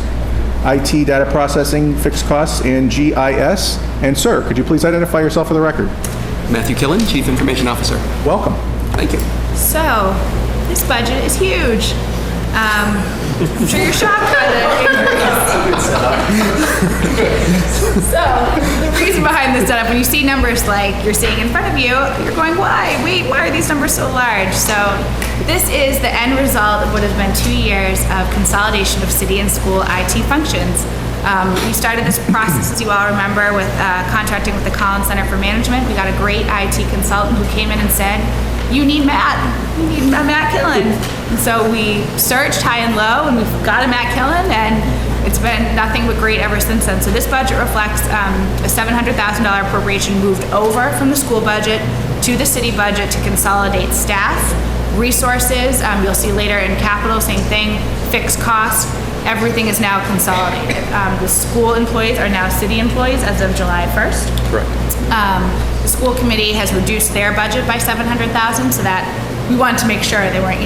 IT data processing, fixed costs, and GIS. And sir, could you please identify yourself for the record? Matthew Killen, Chief Information Officer. Welcome. Thank you. So, this budget is huge. I'm sure you're shocked by the increase. So, the reason behind this setup, when you see numbers like you're seeing in front of you, you're going, why? Wait, why are these numbers so large? So, this is the end result of what has been 2 years of consolidation of city and school IT functions. We started this process, as you all remember, with contracting with the Collins Center for Management. We got a great IT consultant who came in and said, you need Matt Killen. And so we searched high and low, and we've got a Matt Killen, and it's been nothing but great ever since then. So this budget reflects a $700,000 appropriation moved over from the school budget to the city budget to consolidate staff, resources. You'll see later in capital, same thing, fixed costs. Everything is now consolidated. The school employees are now city employees as of July 1st. Correct. The school committee has reduced their budget by $700,000 so that we wanted to make sure they weren't,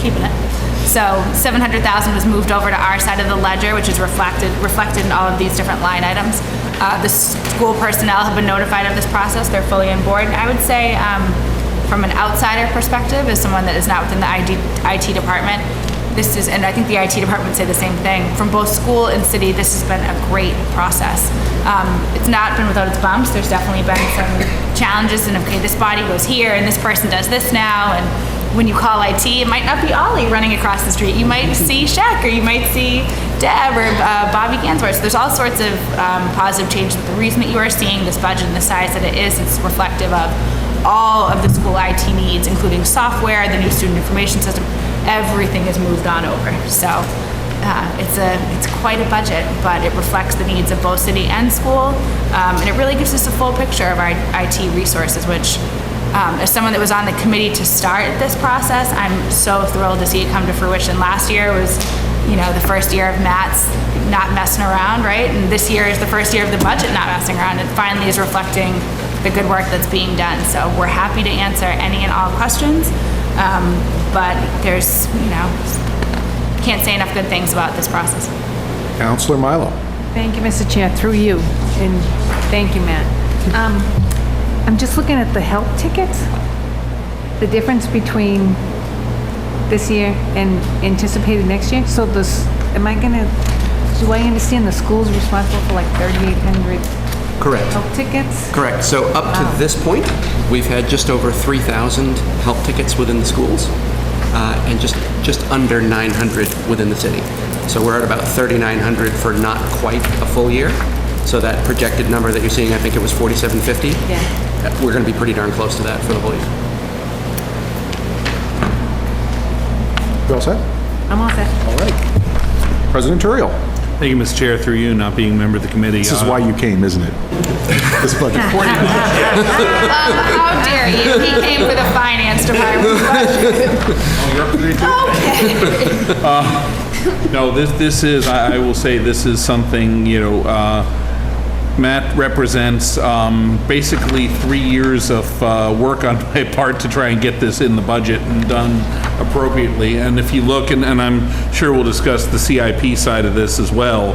keeping it. So $700,000 was moved over to our side of the ledger, which is reflected in all of these different line items. The school personnel have been notified of this process. They're fully on board. And I would say, from an outsider perspective, as someone that is not within the IT department, this is, and I think the IT department would say the same thing, from both school and city, this has been a great process. It's not been without its bumps. There's definitely been some challenges, and okay, this body goes here, and this person does this now, and when you call IT, it might not be Ollie running across the street. You might see Shaq, or you might see Deb, or Bobby Gansworth. So there's all sorts of positive changes. But the reason that you are seeing this budget and the size that it is, it's reflective of all of the school IT needs, including software, the new student information system. Everything is moved on over. So it's quite a budget, but it reflects the needs of both city and school, and it really gives us a full picture of our IT resources, which as someone that was on the committee to start this process, I'm so thrilled to see it come to fruition. Last year was, the first year of Matt's not messing around, right? And this year is the first year of the budget not messing around. It finally is reflecting the good work that's being done. So we're happy to answer any and all questions, but there's, can't say enough good things about this process. Counselor Milo. Thank you, Mr. Chair, through you, and thank you, Matt. I'm just looking at the health tickets, the difference between this year and anticipated next year. So do I understand the school's responsible for like 3,800 Correct. health tickets? Correct. So up to this point, we've had just over 3,000 health tickets within the schools, and just under 900 within the city. So we're at about 3,900 for not quite a full year. So that projected number that you're seeing, I think it was 4,750. Yeah. We're going to be pretty darn close to that for the whole year. You all set? I'm all set. All right. President Turiel. Thank you, Mr. Chair, through you, not being a member of the committee. This is why you came, isn't it? This budget. How dare you? He came for the finance department budget. Okay. No, this is, I will say, this is something, Matt represents basically 3 years of work on my part to try and get this in the budget and done appropriately. And if you look, and I'm sure we'll discuss the CIP side of this as well,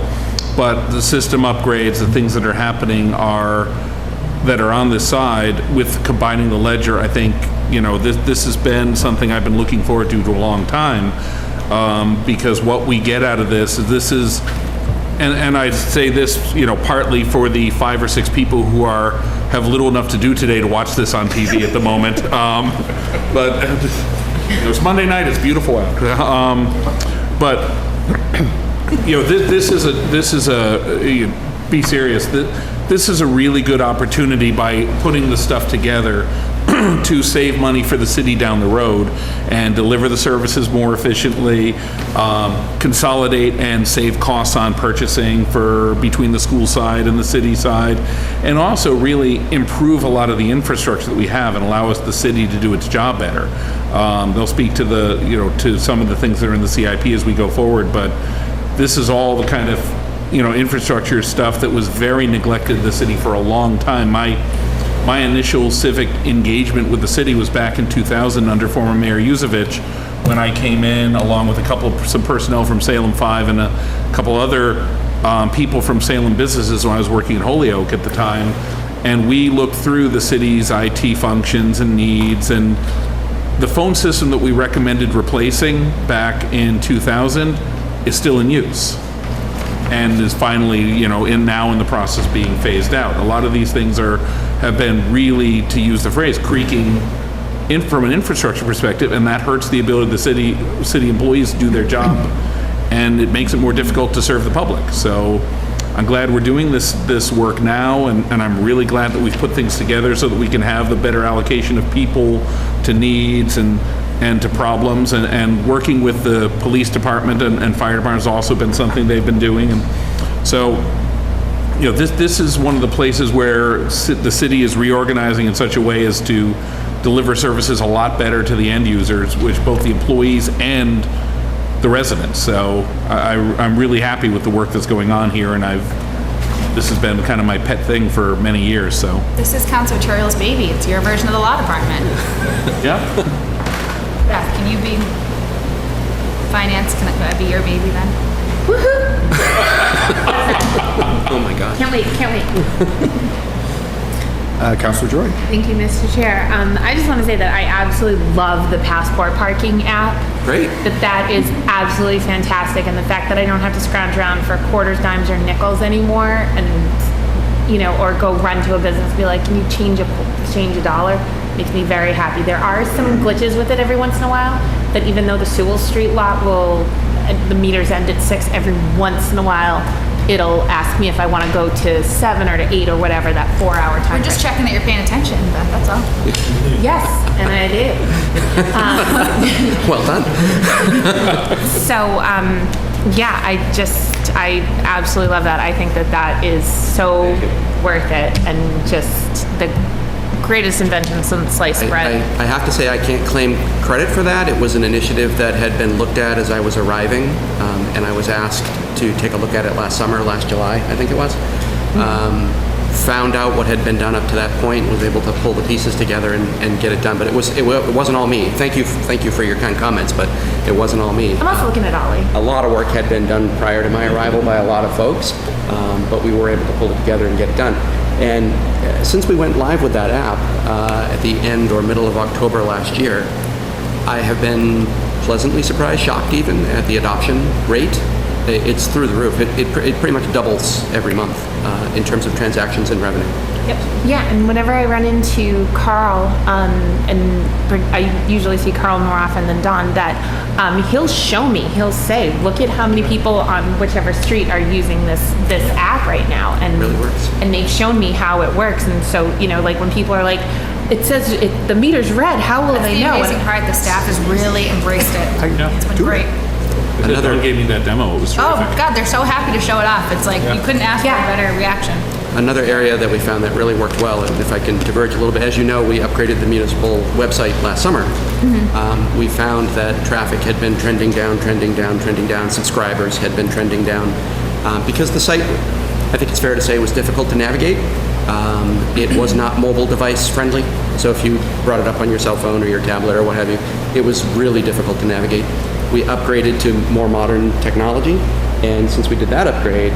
but the system upgrades, the things that are happening that are on this side with combining the ledger, I think, this has been something I've been looking forward to a long time, because what we get out of this is and I say this, partly for the 5 or 6 people who have little enough to do today to watch this on TV at the moment. But it's Monday night; it's beautiful out. But this is a be serious. This is a really good opportunity by putting the stuff together to save money for the city down the road and deliver the services more efficiently, consolidate and save costs on purchasing between the school side and the city side, and also really improve a lot of the infrastructure that we have and allow the city to do its job better. They'll speak to to some of the things that are in the CIP as we go forward, but this is all the kind of infrastructure stuff that was very neglected in the city for a long time. My initial civic engagement with the city was back in 2000 under former Mayor Yuzevich, when I came in along with some personnel from Salem 5 and a couple other people from Salem businesses when I was working at Holyoke at the time. And we looked through the city's IT functions and needs, and the phone system that we recommended replacing back in 2000 is still in use and is finally, now in the process being phased out. A lot of these things have been really, to use the phrase, creaking from an infrastructure perspective, and that hurts the ability of the city employees to do their job, and it makes it more difficult to serve the public. So I'm glad we're doing this work now, and I'm really glad that we've put things together so that we can have the better allocation of people to needs and to problems, and working with the police department and fire department has also been something they've been doing. And so this is one of the places where the city is reorganizing in such a way as to deliver services a lot better to the end users, which both the employees and the residents. So I'm really happy with the work that's going on here, and this has been kind of my pet thing for many years. So This is Councilor Turiel's baby. It's your version of the law department. yeah. Beth, can you be finance? Can I be your baby then? Oh my gosh. Can't wait. Councilor Joy. Thank you, Mr. Chair. I just want to say that I absolutely love the Passport parking app. Great. That is absolutely fantastic, and the fact that I don't have to scrounge around for quarters, dimes, or nickels anymore, and or go run to a business and be like, can you change a dollar, makes me very happy. There are some glitches with it every once in a while, that even though the Sewell Street lot the meters end at 6, every once in a while it'll ask me if I want to go to 7 or to 8 or whatever, that 4-hour time. We're just checking that you're paying attention, Beth, that's all. Yes, and I did. Well done. So, yeah, I absolutely love that. I think that is so worth it, and just the greatest invention since sliced bread. I have to say I can't claim credit for that. It was an initiative that had been looked at as I was arriving, and I was asked to take a look at it last July, I think it was. Found out what had been done up to that point, was able to pull the pieces together and get it done. But it wasn't all me. Thank you for your kind comments, but it wasn't all me. I'm also looking at Ollie. A lot of work had been done prior to my arrival by a lot of folks, but we were able to pull it together and get it done. And since we went live with that app at the end or middle of October last year, I have been pleasantly surprised, shocked even, at the adoption rate. It's through the roof. It pretty much doubles every month in terms of transactions and revenue. Yep. Yeah, and whenever I run into Carl, and I usually see Carl more often than Don, that he'll show me, he'll say, look at how many people on whichever street are using this app right now. And it really works. And they've shown me how it works. And so, like when people are like, it says the meter's red, how will they know? That's the amazing part. The staff has really embraced it. It's been great. Don gave me that demo, it was terrific. Oh, God, they're so happy to show it off. It's like, you couldn't ask for a better reaction. Another area that we found that really worked well, and if I can diverge a little bit, as you know, we upgraded the municipal website last summer. We found that traffic had been trending down, subscribers had been trending down, because the site, I think it's fair to say, was difficult to navigate. It was not mobile device friendly, so if you brought it up on your cell phone or your tablet or what have you, it was really difficult to navigate. We upgraded to more modern technology, and since we did that upgrade,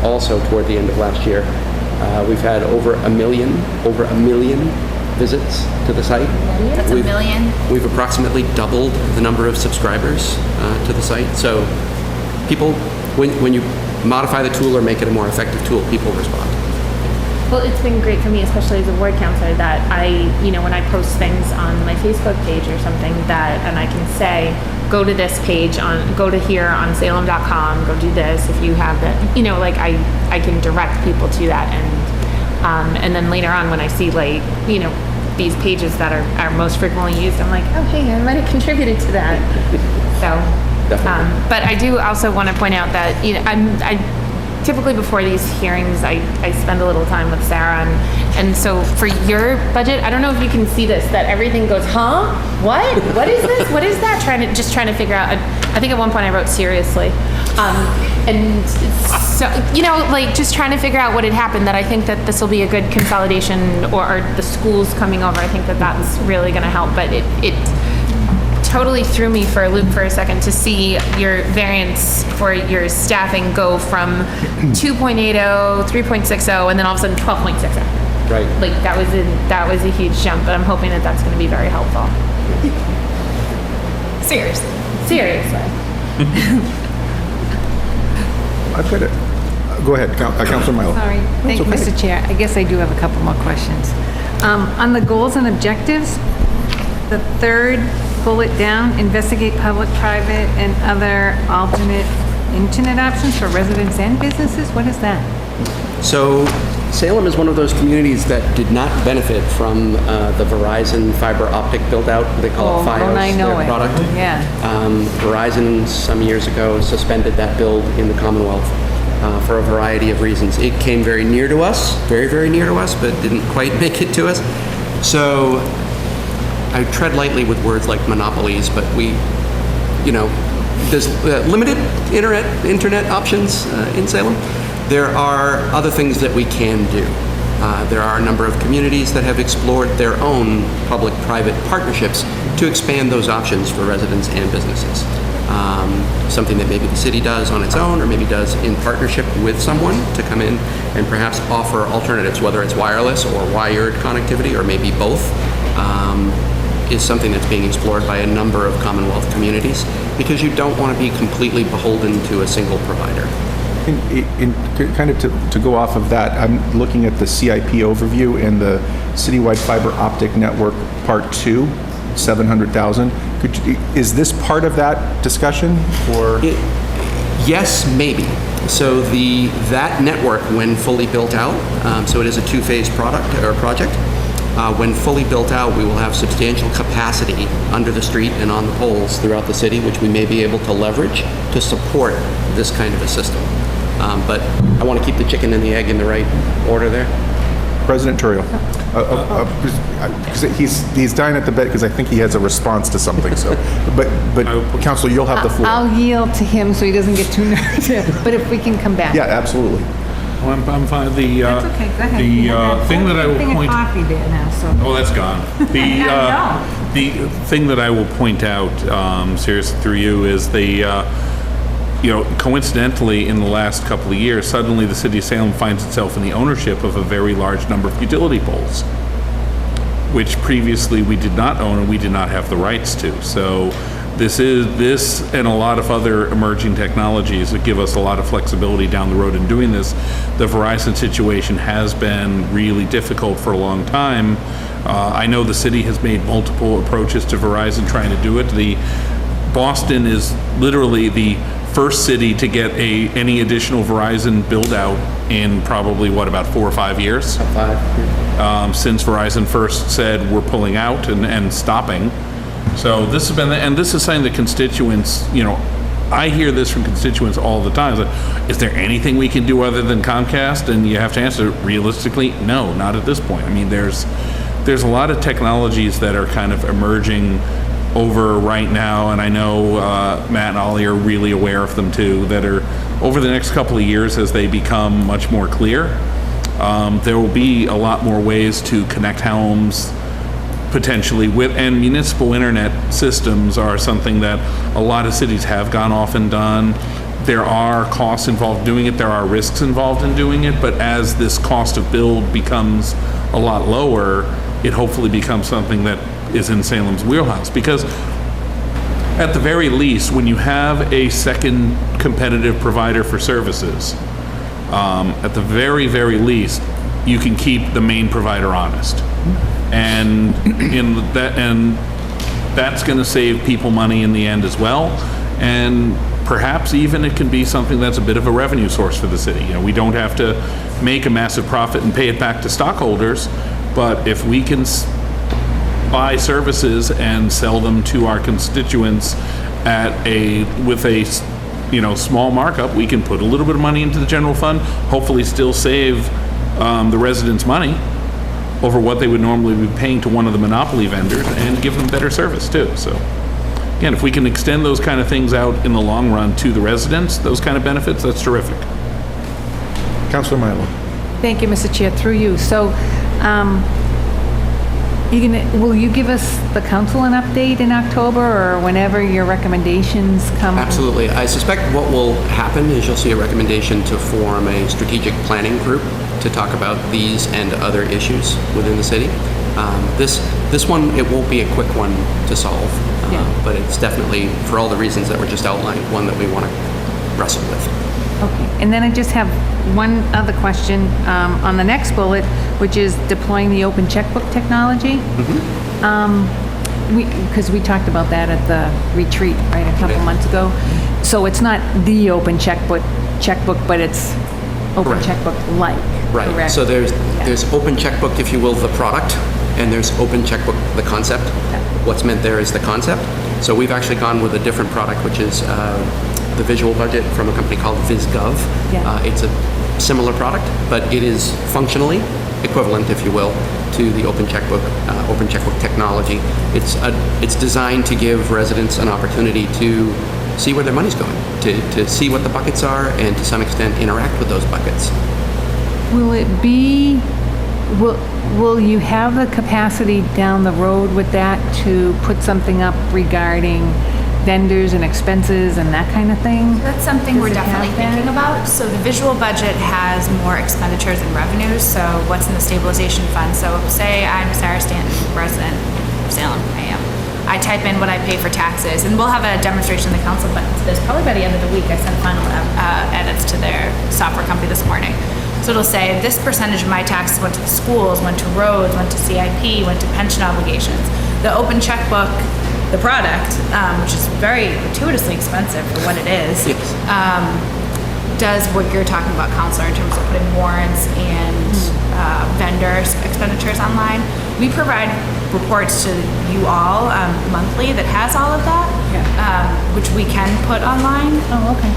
also toward the end of last year, we've had over a million visits to the site. That's a million. We've approximately doubled the number of subscribers to the site. So people, when you modify the tool or make it a more effective tool, people respond. Well, it's been great for me, especially as a ward counselor, that when I post things on my Facebook page or something, and I can say, go to this page, go to here on salem.com, go do this if you have that, I can direct people to that. And then later on when I see these pages that are most frequently used, I'm like, oh, hey, I might have contributed to that. So, but I do also want to point out that, I typically before these hearings, I spend a little time with Sarah, and so for your budget, I don't know if you can see this, that everything goes, huh? What? What is this? What is that? Trying to figure out. I think at one point I wrote seriously, and so just trying to figure out what had happened. That I think that this will be a good consolidation, or the schools coming over. I think that's really going to help. But it totally threw me for a loop for a second to see your variance for your staffing go from 2.80, 3.60, and then all of a sudden 12.60. Right. That was a huge jump, but I'm hoping that that's going to be very helpful. Seriously. I've got it. Go ahead, Councilor Milo. Sorry. Thank you, Mr. Chair. I guess I do have a couple more questions. On the goals and objectives, the third bullet down, investigate public, private, and other alternate internet options for residents and businesses. What is that? So Salem is one of those communities that did not benefit from the Verizon fiber optic build-out. They call it FiOS, I know their it. product. Yeah. Verizon, some years ago, suspended that build in the Commonwealth for a variety of reasons. It came very near to us, very, very near to us, but didn't quite make it to us. So I tread lightly with words like monopolies, but there's limited internet options in Salem. There are other things that we can do. There are a number of communities that have explored their own public-private partnerships to expand those options for residents and businesses. Something that maybe the city does on its own, or maybe does in partnership with someone to come in and perhaps offer alternatives, whether it's wireless or wired connectivity, or maybe both. is something that's being explored by a number of Commonwealth communities because you don't want to be completely beholden to a single provider. Kind of to go off of that, I'm looking at the CIP overview and the citywide fiber optic network part 2, 700,000. Is this part of that discussion, or? Yes, maybe. So that network, when fully built out, so it is a two-phase project. When fully built out, we will have substantial capacity under the street and on the poles throughout the city, which we may be able to leverage to support this kind of a system. But I want to keep the chicken and the egg in the right order there. President Turiel. He's dying at the bit because I think he has a response to something. So, but Councilor, you'll have the floor. I'll yield to him so he doesn't get too nervous. But if we can come back. Yeah, absolutely. Well, I'm fine. That's okay, go ahead. The thing that I will point. Coffee there now, so. Oh, that's gone. The thing that I will point out, seriously through you, is coincidentally, in the last couple of years, suddenly the city of Salem finds itself in the ownership of a very large number of utility poles, which previously we did not own and we did not have the rights to. So this and a lot of other emerging technologies that give us a lot of flexibility down the road in doing this. The Verizon situation has been really difficult for a long time. I know the city has made multiple approaches to Verizon trying to do it. Boston is literally the first city to get any additional Verizon build out in probably about 4 or 5 years. 5. Since Verizon first said we're pulling out and stopping. So this has been, and this is something that constituents, I hear this from constituents all the time. Like, is there anything we can do other than Comcast? And you have to answer realistically, no, not at this point. I mean, there's a lot of technologies that are kind of emerging over right now, and I know Matt and Ollie are really aware of them too, that are over the next couple of years as they become much more clear. There will be a lot more ways to connect homes potentially and municipal internet systems are something that a lot of cities have gone off and done. There are costs involved in doing it, there are risks involved in doing it, but as this cost of build becomes a lot lower, it hopefully becomes something that is in Salem's wheelhouse. Because at the very least, when you have a second competitive provider for services, at the very, very least, you can keep the main provider honest. And that's going to save people money in the end as well. And perhaps even it can be something that's a bit of a revenue source for the city. We don't have to make a massive profit and pay it back to stockholders, but if we can buy services and sell them to our constituents with a small markup, we can put a little bit of money into the general fund, hopefully still save the residents money over what they would normally be paying to one of the monopoly vendors, and give them better service too. So again, if we can extend those kind of things out in the long run to the residents, those kind of benefits, that's terrific. Councilor Milo. Thank you, Mr. Chair, through you. So, will you give us, the council, an update in October or whenever your recommendations come? Absolutely. I suspect what will happen is you'll see a recommendation to form a strategic planning group to talk about these and other issues within the city. This one, it won't be a quick one to solve, but it's definitely, for all the reasons that were just outlined, one that we want to wrestle with. Okay, and then I just have one other question on the next bullet, which is deploying the open checkbook technology. Because we talked about that at the retreat, right, a couple months ago. So it's not the open checkbook, but it's open checkbook-like. Right. Correct? So there's open checkbook, if you will, the product, and there's open checkbook, the concept. What's meant there is the concept. So we've actually gone with a different product, which is the visual budget from a company called VizGov. It's a similar product, but it is functionally equivalent, if you will, to the open checkbook technology. It's designed to give residents an opportunity to see where their money's going, to see what the buckets are, and to some extent interact with those buckets. Will you have the capacity down the road with that to put something up regarding vendors and expenses and that kind of thing? That's something we're definitely thinking about. So the visual budget has more expenditures and revenues, so what's in the stabilization fund. So say I'm Sarah Stanton, resident of Salem, I am. I type in what I pay for taxes, and we'll have a demonstration in the council, but this probably by the end of the week. I sent final edits to their software company this morning. So it'll say this percentage of my taxes went to the schools, went to roads, went to CIP, went to pension obligations. The open checkbook, the product, which is very gratuitously expensive for what it is, does what you're talking about, Counselor, in terms of putting warrants and vendors' expenditures online. We provide reports to you all monthly that has all of that, which we can put online. Oh, okay.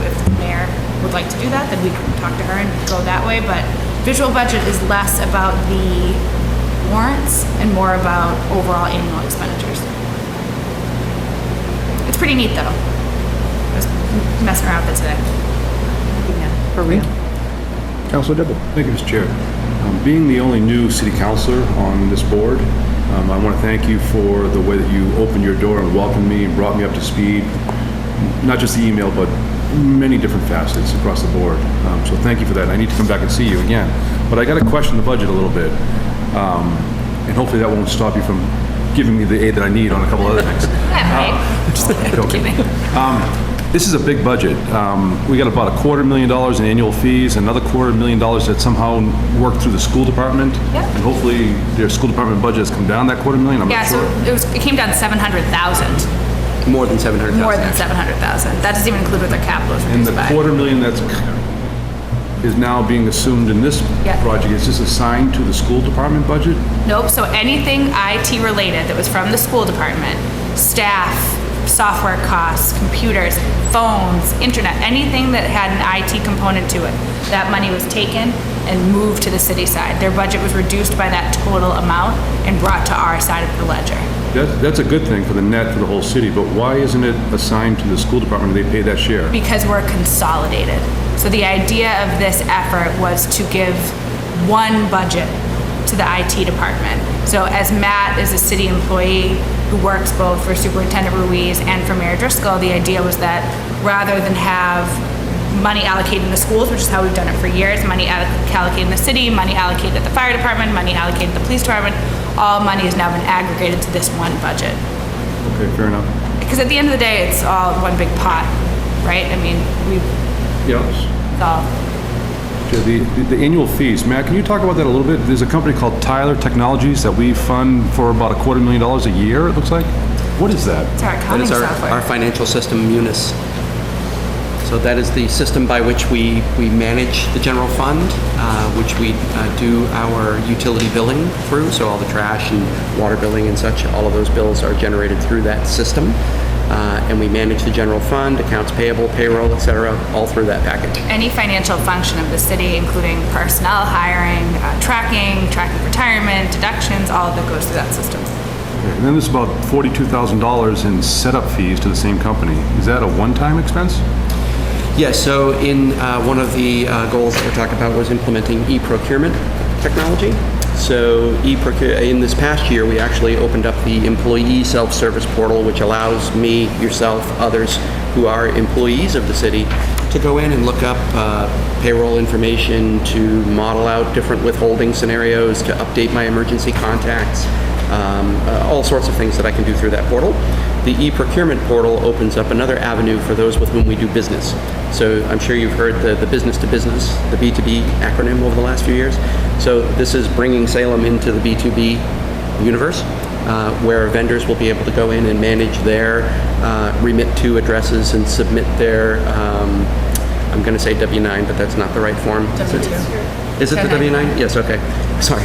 If the mayor would like to do that, then we can talk to her and go that way. But visual budget is less about the warrants and more about overall annual expenditures. It's pretty neat, though. I was messing around with it today. For real. Councilor Dibble. Thank you, Mr. Chair. Being the only new city councilor on this board, I want to thank you for the way that you opened your door and welcomed me and brought me up to speed. Not just the email, but many different facets across the board. So thank you for that. I need to come back and see you again. But I got to question the budget a little bit. And hopefully that won't stop you from giving me the aid that I need on a couple other things. This is a big budget. We got about $250,000 in annual fees, another $250,000 that somehow worked through the school department. Yep. And hopefully their school department budget has come down that $250,000, I'm not sure. So it came down 700,000. More than 700,000. More than 700,000. That doesn't even include what their capital is And reduced the by. $250,000 is now being assumed in this Yeah. project. Is this assigned to the school department budget? Nope, so anything IT related that was from the school department, staff, software costs, computers, phones, internet, anything that had an IT component to it, that money was taken and moved to the city side. Their budget was reduced by that total amount and brought to our side of the ledger. That's a good thing for the net for the whole city, but why isn't it assigned to the school department and they pay that share? Because we're consolidated. So the idea of this effort was to give one budget to the IT department. So as Matt is a city employee who works both for Superintendent Ruiz and for Mayor Driscoll, the idea was that rather than have money allocated in the schools, which is how we've done it for years, money allocated in the city, money allocated at the fire department, money allocated at the police department, all money has now been aggregated to this one budget. Okay, fair enough. Because at the end of the day, it's all one big pot, right? I mean, Yes. it's all. The annual fees, Matt, can you talk about that a little bit? There's a company called Tyler Technologies that we fund for about $250,000 a year, it looks like. What is that? It's our That accounting is software. our financial system, Munis. So that is the system by which we manage the general fund, which we do our utility billing through. So all the trash and water billing and such, all of those bills are generated through that system. And we manage the general fund, accounts payable, payroll, et cetera, all through that package. Any financial function of the city, including personnel hiring, tracking retirement, deductions, all of it goes through that system. And then there's about $42,000 in setup fees to the same company. Is that a one-time expense? Yes, so in one of the goals that we're talking about was implementing e-procurement technology. So in this past year, we actually opened up the employee self-service portal, which allows me, yourself, others who are employees of the city to go in and look up payroll information, to model out different withholding scenarios, to update my emergency contacts, all sorts of things that I can do through that portal. The e-procurement portal opens up another avenue for those with whom we do business. So I'm sure you've heard the business-to-business, the B2B acronym over the last few years. So this is bringing Salem into the B2B universe, where vendors will be able to go in and manage their remit-to addresses and submit their, I'm going to say W-9, but that's not the right form. W-2. Is it the W-9? Yes, okay. Sorry.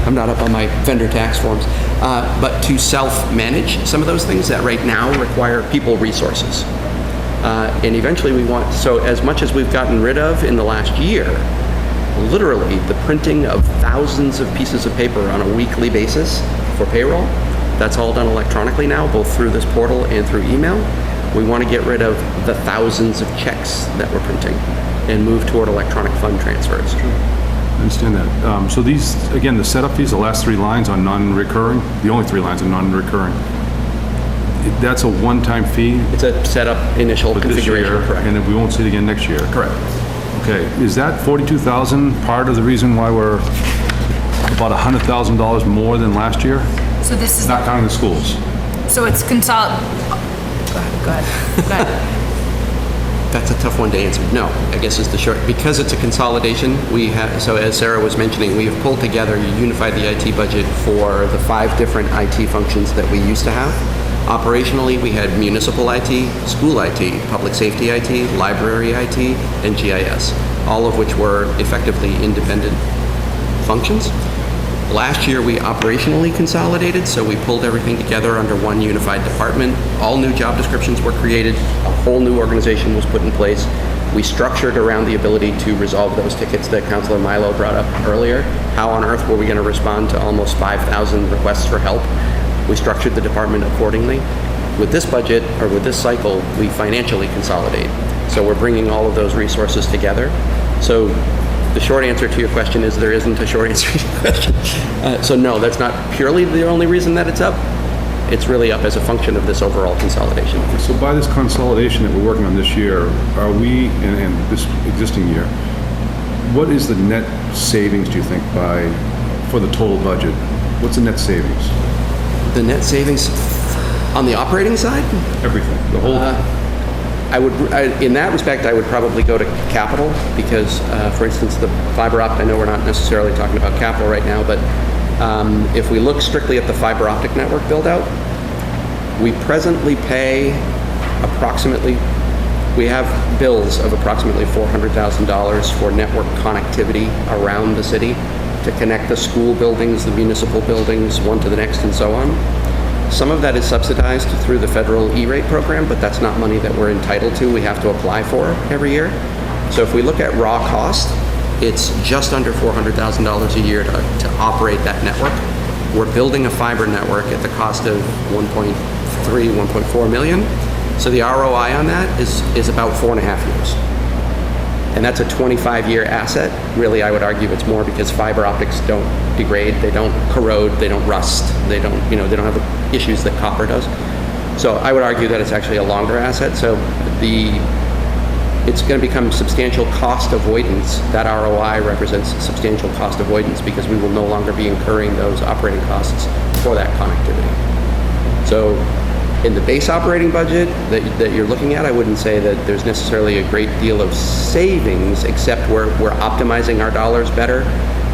I'm not up on my vendor tax forms. But to self-manage some of those things that right now require people resources. And eventually we want, so as much as we've gotten rid of in the last year, literally the printing of thousands of pieces of paper on a weekly basis for payroll, that's all done electronically now, both through this portal and through email. We want to get rid of the thousands of checks that we're printing and move toward electronic fund transfers. I understand that. So these, again, the setup fees, the last 3 lines on non-recurring, the only 3 lines are non-recurring. That's a one-time fee? It's a setup initial for this configuration, year, correct. and then we won't see it again next year? Correct. Okay, is that 42,000 part of the reason why we're about $100,000 more than last year? So this is Not counting the schools. So it's Go ahead. That's a tough one to answer. No, I guess is the short. Because it's a consolidation, we have, so as Sarah was mentioning, we have pulled together, unified the IT budget for the 5 different IT functions that we used to have. Operationally, we had municipal IT, school IT, public safety IT, library IT, and GIS, all of which were effectively independent functions. Last year, we operationally consolidated, so we pulled everything together under one unified department. All new job descriptions were created, a whole new organization was put in place. We structured around the ability to resolve those tickets that Councilor Milo brought up earlier. How on earth were we going to respond to almost 5,000 requests for help? We structured the department accordingly. With this budget, or with this cycle, we financially consolidate. So we're bringing all of those resources together. So the short answer to your question is there isn't a short answer to your question. So no, that's not purely the only reason that it's up. It's really up as a function of this overall consolidation. So by this consolidation that we're working on this year, are we, and this existing year, what is the net savings, do you think, for the total budget? What's the net savings? The net savings on the operating side? Everything, the whole... in that respect, I would probably go to capital because, for instance, the fiber optic, I know we're not necessarily talking about capital right now, but if we look strictly at the fiber optic network build-out, we presently pay we have bills of approximately $400,000 for network connectivity around the city to connect the school buildings, the municipal buildings, one to the next, and so on. Some of that is subsidized through the federal E-rate program, but that's not money that we're entitled to. We have to apply for every year. So if we look at raw cost, it's just under $400,000 a year to operate that network. We're building a fiber network at the cost of $1.4 million. So the ROI on that is about 4.5 years. And that's a 25-year asset. Really, I would argue it's more because fiber optics don't degrade, they don't corrode, they don't rust, they don't have the issues that copper does. So I would argue that it's actually a longer asset. So it's going to become substantial cost avoidance. That ROI represents substantial cost avoidance because we will no longer be incurring those operating costs for that connectivity. So in the base operating budget that you're looking at, I wouldn't say that there's necessarily a great deal of savings, except we're optimizing our dollars better.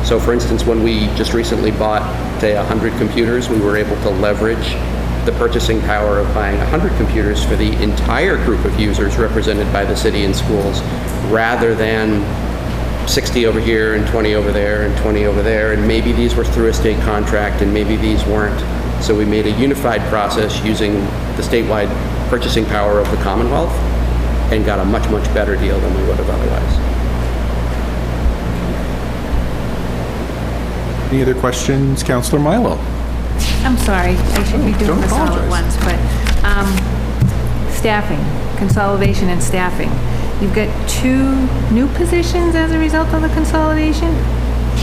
So for instance, when we just recently bought, say, 100 computers, we were able to leverage the purchasing power of buying 100 computers for the entire group of users represented by the city and schools, rather than 60 over here and 20 over there and 20 over there, and maybe these were through a state contract and maybe these weren't. So we made a unified process using the statewide purchasing power of the Commonwealth and got a much, much better deal than we would have otherwise. Any other questions, Councilor Milo? I'm sorry, I should be doing Don't this all at apologize. once, but staffing, consolidation and staffing. You've got 2 new positions as a result of the consolidation?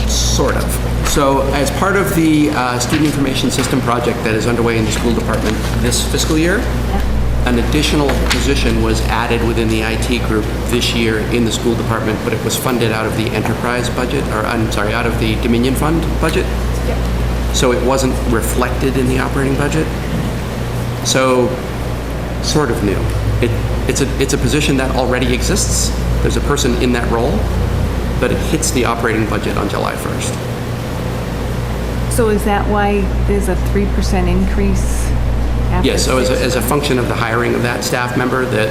Sort of. So as part of the student information system project that is underway in the school department this fiscal year, an additional position was added within the IT group this year in the school department, but it was funded out of the enterprise budget, out of the Dominion Fund budget. So it wasn't reflected in the operating budget. So sort of new. It's a position that already exists. There's a person in that role, but it hits the operating budget on July 1st. So is that why there's a 3% increase? Yes, so as a function of the hiring of that staff member, that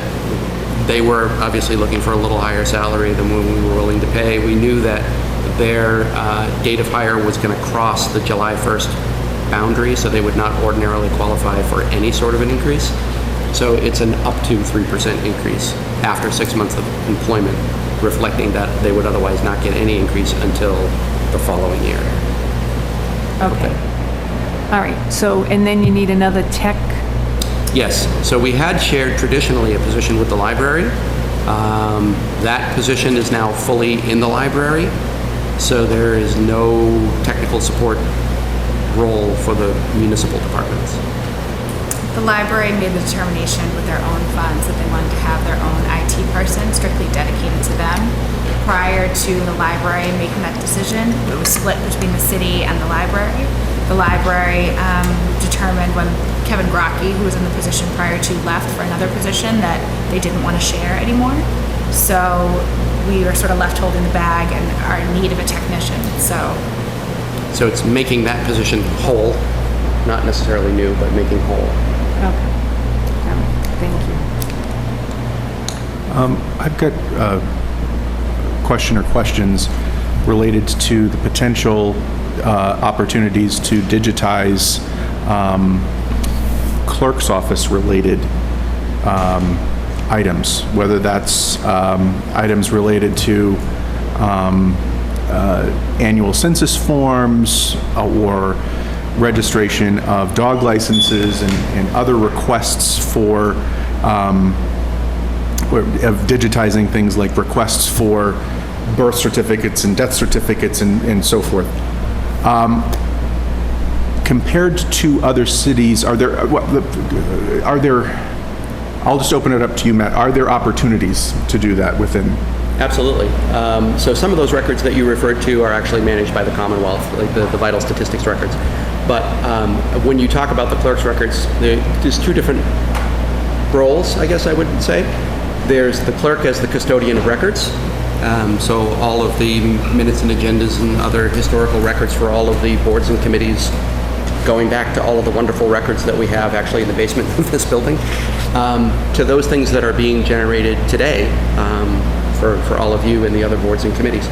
they were obviously looking for a little higher salary than what we were willing to pay. We knew that their date of hire was going to cross the July 1st boundary, so they would not ordinarily qualify for any sort of an increase. So it's an up to 3% increase after 6 months of employment, reflecting that they would otherwise not get any increase until the following year. Okay. All right, so, and then you need another tech? Yes, so we had shared traditionally a position with the library. That position is now fully in the library, so there is no technical support role for the municipal departments. The library made the determination with their own funds that they wanted to have their own IT person strictly dedicated to them. Prior to the library making that decision, it was split between the city and the library. the library determined when Kevin Grocke, who was in the position prior to, left for another position, that they didn't want to share anymore. So we were sort of left holding the bag and are in need of a technician. So it's making that position whole, not necessarily new, but making whole. Okay. Thank you. I've got a question or questions related to the potential opportunities to digitize clerk's office related items, whether that's items related to annual census forms or registration of dog licenses and other requests for of digitizing things like requests for birth certificates and death certificates and so forth. Compared to other cities, are there, I'll just open it up to you, Matt, are there opportunities to do that within? Absolutely. So some of those records that you referred to are actually managed by the Commonwealth, like the vital statistics records. But when you talk about the clerk's records, there's two different roles, I guess I would say. There's the clerk as the custodian of records. So all of the minutes and agendas and other historical records for all of the boards and committees, going back to all of the wonderful records that we have actually in the basement of this building, to those things that are being generated today for all of you and the other boards and committees.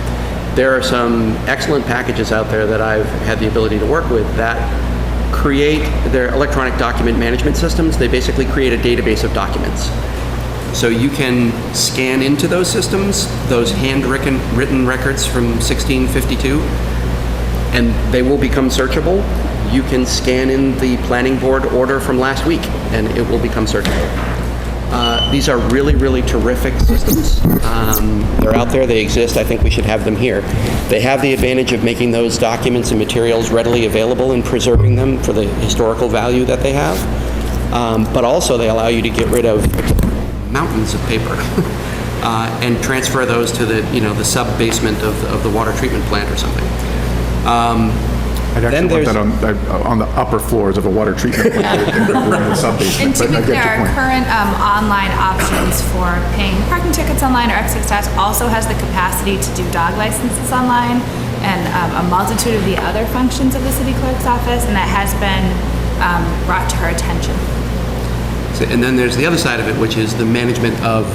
There are some excellent packages out there that I've had the ability to work with that create their electronic document management systems. They basically create a database of documents. So you can scan into those systems, those handwritten records from 1652, and they will become searchable. You can scan in the planning board order from last week, and it will become searchable. These are really, really terrific systems. They're out there, they exist, I think we should have them here. They have the advantage of making those documents and materials readily available and preserving them for the historical value that they have. But also they allow you to get rid of mountains of paper and transfer those to the sub-basement of the water treatment plant or something. I'd actually want that on the upper floors of a water treatment plant in the sub-basement. And typically our current online options for paying parking tickets online or exit stats also has the capacity to do dog licenses online and a multitude of the other functions of the city clerk's office, and that has been brought to her attention. And then there's the other side of it, which is the management of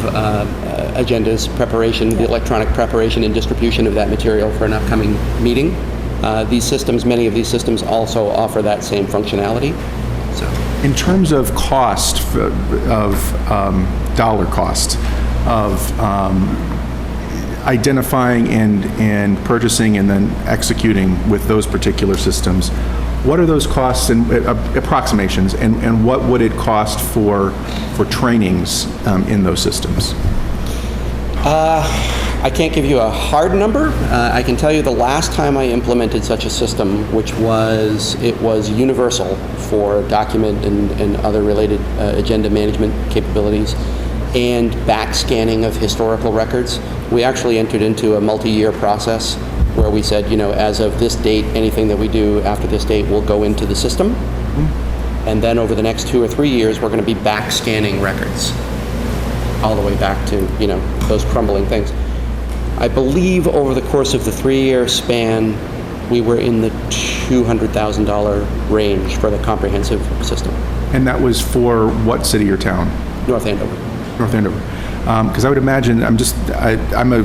agendas, preparation, the electronic preparation and distribution of that material for an upcoming meeting. These systems, many of these systems also offer that same functionality. So, in terms of cost, dollar cost, of identifying and purchasing and then executing with those particular systems, what are those costs and approximations, and what would it cost for trainings in those systems? I can't give you a hard number. I can tell you the last time I implemented such a system, it was universal for document and other related agenda management capabilities and back scanning of historical records. We actually entered into a multi-year process where we said, as of this date, anything that we do after this date will go into the system. Mm-hmm. And then over the next 2 or 3 years, we're going to be back scanning records all the way back to, those crumbling things. I believe over the course of the 3-year span, we were in the $200,000 range for the comprehensive system. And that was for what city or town? North Andover. North Andover. Because I would imagine, I'm a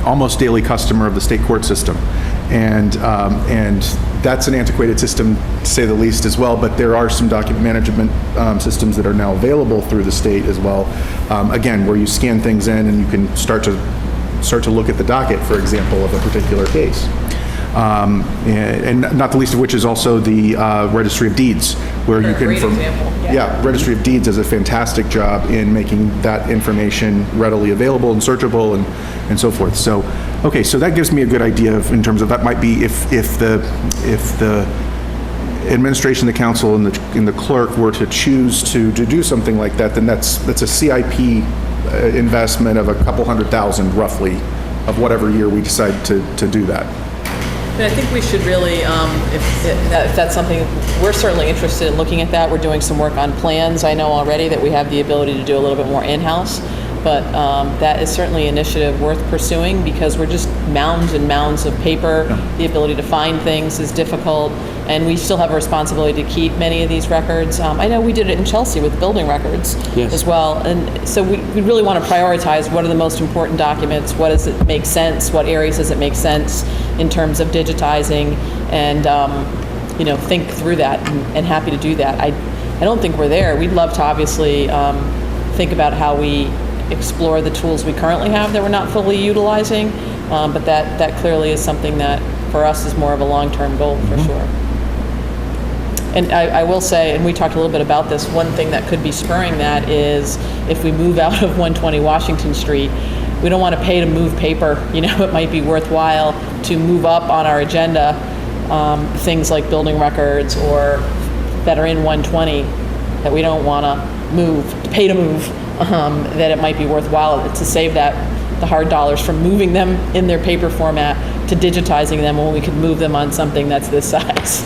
almost daily customer of the state court system, and that's an antiquated system to say the least as well, but there are some document management systems that are now available through the state as well, again, where you scan things in and you can start to look at the docket, for example, of a particular case. And not the least of which is also the Registry of Deeds, where you can, Registry of Deeds does a fantastic job in making that information readily available and searchable and so forth. So, okay, so that gives me a good idea in terms of that might be if the administration, the council, and the clerk were to choose to do something like that, then that's a CIP investment of a couple $100,000 roughly of whatever year we decide to do that. I think we should really, if that's something, we're certainly interested in looking at that. We're doing some work on plans. I know already that we have the ability to do a little bit more in-house, but that is certainly an initiative worth pursuing because we're just mounds and mounds of paper. The ability to find things is difficult, and we still have a responsibility to keep many of these records. I know we did it in Chelsea with building records as well, and so we really want to prioritize what are the most important documents, what does it make sense, what areas does it make sense in terms of digitizing, and think through that, and happy to do that. I don't think we're there. We'd love to obviously think about how we explore the tools we currently have that we're not fully utilizing, but that clearly is something that for us is more of a long-term goal for sure. And I will say, and we talked a little bit about this, one thing that could be spurring that is if we move out of 120 Washington Street, we don't want to pay to move paper. It might be worthwhile to move up on our agenda things like building records or that are in 120 that we don't want to pay to move, that it might be worthwhile to save the hard dollars from moving them in their paper format to digitizing them when we could move them on something that's this size.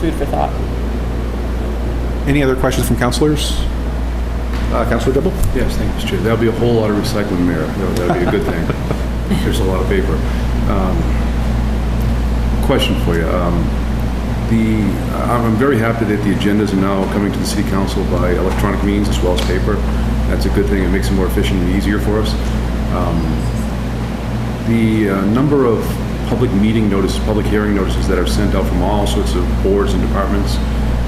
Food for thought. Any other questions from councilors? Councilor Dibble? Yes, thank you, Mr. Chair. That'll be a whole lot of recycling there. That'll be a good thing. There's a lot of paper. Question for you. I'm very happy that the agendas are now coming to the City Council by electronic means as well as paper. That's a good thing. It makes it more efficient and easier for us. The number of public meeting notices, public hearing notices that are sent out from all sorts of boards and departments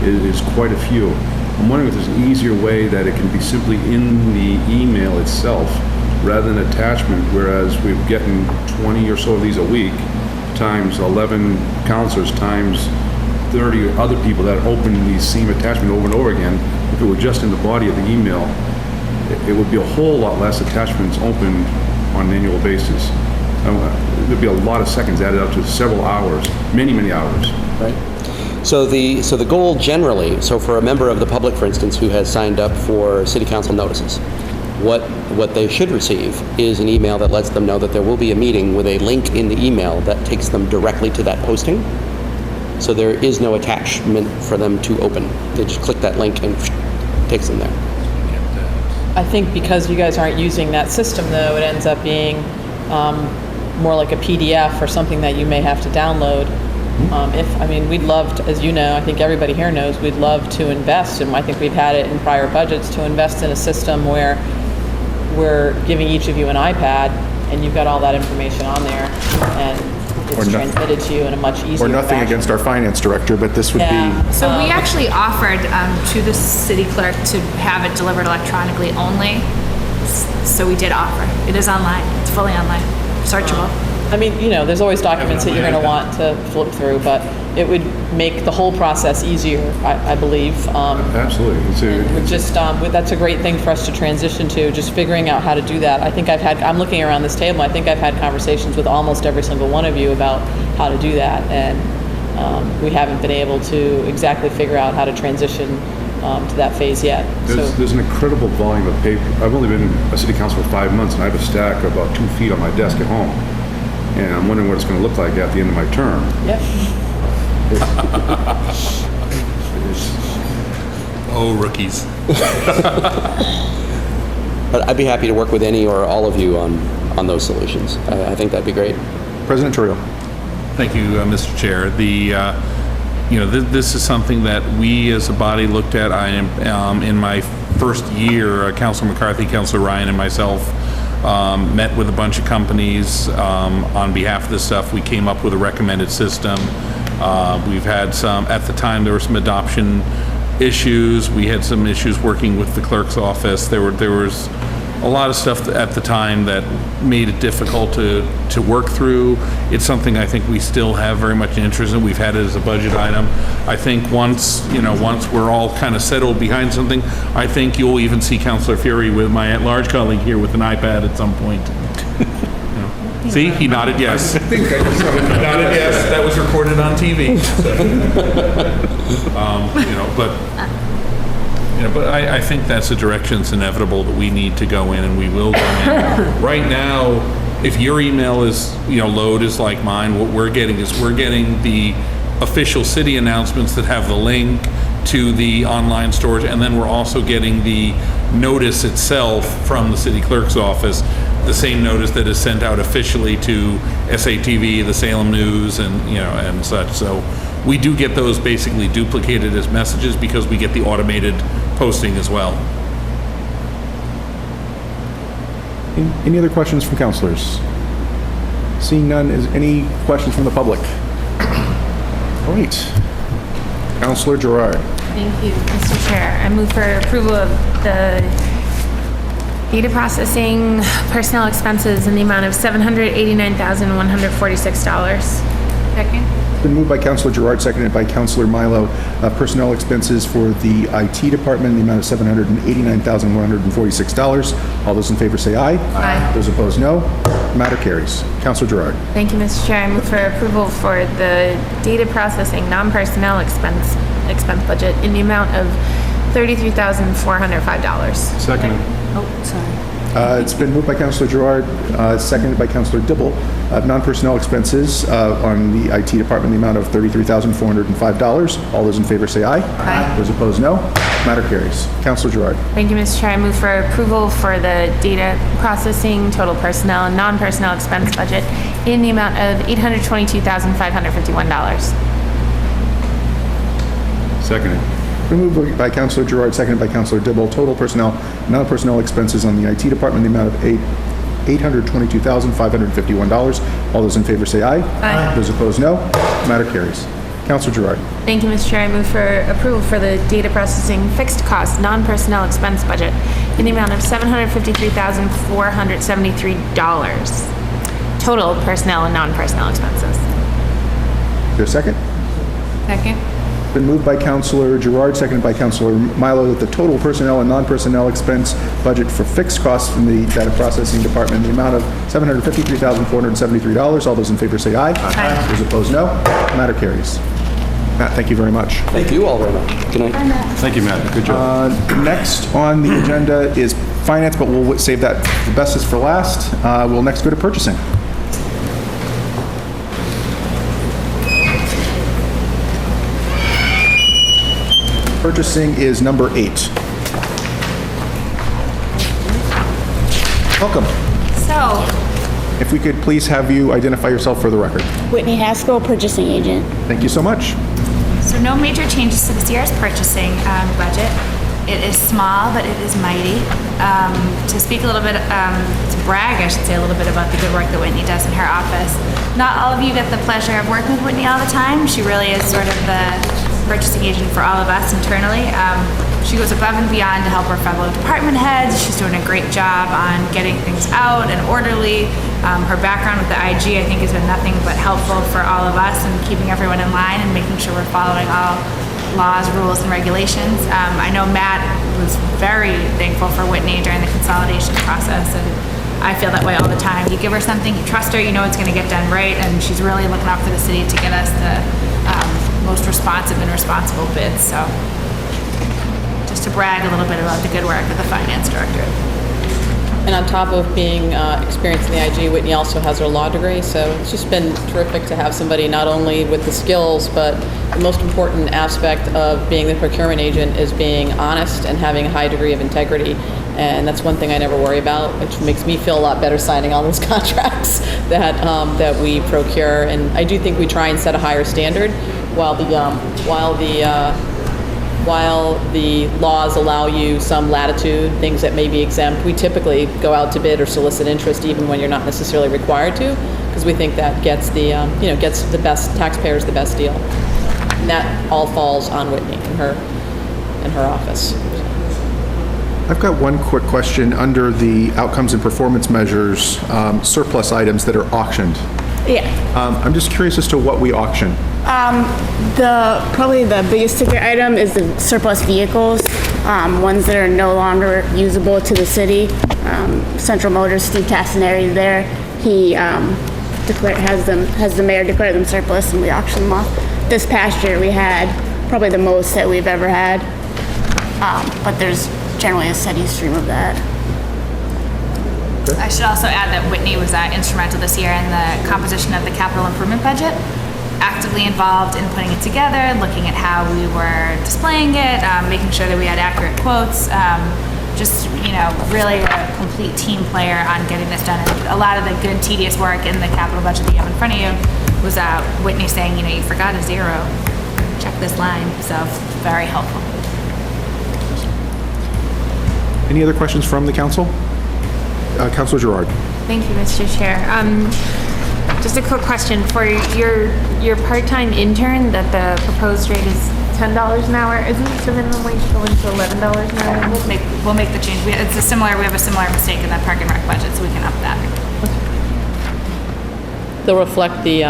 is quite a few. I'm wondering if there's an easier way that it can be simply in the email itself rather than attachment, whereas we're getting 20 or so of these a week, times 11 counselors, times 30 other people that open the same attachment over and over again. If it were just in the body of the email, it would be a whole lot less attachments opened on an annual basis. There'd be a lot of seconds added up to several hours, many hours. Right. So the goal generally, so for a member of the public, for instance, who has signed up for City Council notices, what they should receive is an email that lets them know that there will be a meeting with a link in the email that takes them directly to that posting. So there is no attachment for them to open. They just click that link and it takes them there. I think because you guys aren't using that system, though, it ends up being more like a PDF or something that you may have to download. We'd love to, as you know, I think everybody here knows, we'd love to invest, and I think we've had it in prior budgets, to invest in a system where we're giving each of you an iPad and you've got all that information on there and it's transmitted to you in a much easier Or nothing fashion. Against our finance director, but this would be... So we actually offered to the city clerk to have it delivered electronically only. So we did offer. It is online. It's fully online. Searchable. There's always documents that you're going to want to flip through, but it would make the whole process easier, I believe. Absolutely. That's a great thing for us to transition to, just figuring out how to do that. I think I'm looking around this table, I think I've had conversations with almost every single one of you about how to do that, and we haven't been able to exactly figure out how to transition to that phase yet. There's an incredible volume of paper. I've only been a city councilor for 5 months, and I have a stack about 2 feet on my desk at home. And I'm wondering what it's going to look like at the end of my term. Yep. Oh, rookies. But I'd be happy to work with any or all of you on those solutions. I think that'd be great. President Torrio. Thank you, Mr. Chair. This is something that we as a body looked at. I am in my first year, Councilor McCarthy, Councilor Ryan, and myself met with a bunch of companies on behalf of this stuff. We came up with a recommended system. We've had at the time there were some adoption issues. We had some issues working with the clerk's office. There was a lot of stuff at the time that made it difficult to work through. It's something I think we still have very much interest in. We've had it as a budget item. I think once we're all kind of settled behind something, I think you'll even see Councilor Fury with my at-large colleague here with an iPad at some point. See, he nodded yes. He nodded yes. That was recorded on TV. But I think that's a direction that's inevitable that we need to go in, and we will go in. Right now, if your email is, load is like mine, what we're getting is the official city announcements that have the link to the online storage, and then we're also getting the notice itself from the city clerk's office, the same notice that is sent out officially to SATV, the Salem News, and and such. So we do get those basically duplicated as messages because we get the automated posting as well. Any other questions from councilors? Seeing none, is any questions from the public? Great. Councilor Gerard. Thank you, Mr. Chair. I move for approval of the data processing personnel expenses in the amount of $789,146. Second. It's been moved by Councilor Gerard, seconded by Councilor Milo. Personnel expenses for the IT department in the amount of $789,146. All those in favor say aye. Aye. Those opposed, no. Matter carries. Councilor Gerard. Thank you, Mr. Chair. I move for approval for the data processing non-personnel expense budget in the amount of $33,405. Second. Oh, sorry. It's been moved by Councilor Gerard, seconded by Councilor Dibble. Non-personnel expenses on the IT department in the amount of $33,405. All those in favor say aye. Aye. Those opposed, no. Matter carries. Councilor Gerard. Thank you, Mr. Chair. I move for approval for the data processing, total personnel, and non-personnel expense budget in the amount of $822,551. Seconded. Been moved by Councilor Gerard, seconded by Councilor Dibble. Total personnel, non-personnel expenses on the IT department in the amount of $822,551. All those in favor say aye. Aye. Those opposed, no. Matter carries. Councilor Gerard. Thank you, Mr. Chair. I move for approval for the data processing fixed cost, non-personnel expense budget in the amount of $753,473. Total personnel and non-personnel expenses. Is there a second? Second. Been moved by Councilor Gerard, seconded by Councilor Milo, that the total personnel and non-personnel expense budget for fixed costs in the data processing department in the amount of $753,473. All those in favor say aye. Aye. Those opposed, no. Matter carries. Matt, thank you very much. Thank you all very much. Good night. Thank you, Matt. Good job. Next on the agenda is finance, but we'll save that, the best is for last. We'll next go to purchasing. Purchasing is number 8. Welcome. So, If we could please have you identify yourself for the record. Whitney Haskell, purchasing agent. Thank you so much. So no major changes to this year's purchasing budget. It is small, but it is mighty. To speak a little bit, to brag, I should say, a little bit about the good work that Whitney does in her office. Not all of you get the pleasure of working with Whitney all the time. She really is sort of the purchasing agent for all of us internally. She goes above and beyond to help her fellow department heads. She's doing a great job on getting things out and orderly. Her background with the IG, I think, has been nothing but helpful for all of us and keeping everyone in line and making sure we're following all laws, rules, and regulations. I know Matt was very thankful for Whitney during the consolidation process, and I feel that way all the time. You give her something, you trust her, you know it's going to get done right, and she's really looking out for the city to get us the most responsive and responsible bids. So just to brag a little bit about the good work of the finance director. And on top of being experienced in the IG, Whitney also has her law degree, so it's just been terrific to have somebody not only with the skills, but the most important aspect of being the procurement agent is being honest and having a high degree of integrity. And that's one thing I never worry about, which makes me feel a lot better signing all those contracts that we procure. And I do think we try and set a higher standard while the laws allow you some latitude, things that may be exempt. We typically go out to bid or solicit interest even when you're not necessarily required to, because we think that gets gets the best taxpayers the best deal. And that all falls on Whitney in her office. I've got one quick question under the outcomes and performance measures, surplus items that are auctioned. Yeah. I'm just curious as to what we auction. Probably the biggest ticket item is the surplus vehicles, ones that are no longer usable to the city. Central Motors, Steve Tassinari there, he has the mayor declare them surplus, and we auction them off. This past year we had probably the most that we've ever had, but there's generally a steady stream of that. I should also add that Whitney was instrumental this year in the composition of the capital improvement budget, actively involved in putting it together, looking at how we were displaying it, making sure that we had accurate quotes, just, really a complete team player on getting this done. And a lot of the good, tedious work in the capital budget that you have in front of you was Whitney saying, you forgot a zero, check this line, so very helpful. Any other questions from the council? Councilor Gerard. Thank you, Mr. Chair. Just a quick question for your part-time intern. That the proposed rate is $10 an hour. Isn't the minimum wage going to $11 an hour? We'll make the change. We have a similar mistake in the Park and Rec budget, so we can up that. They'll reflect the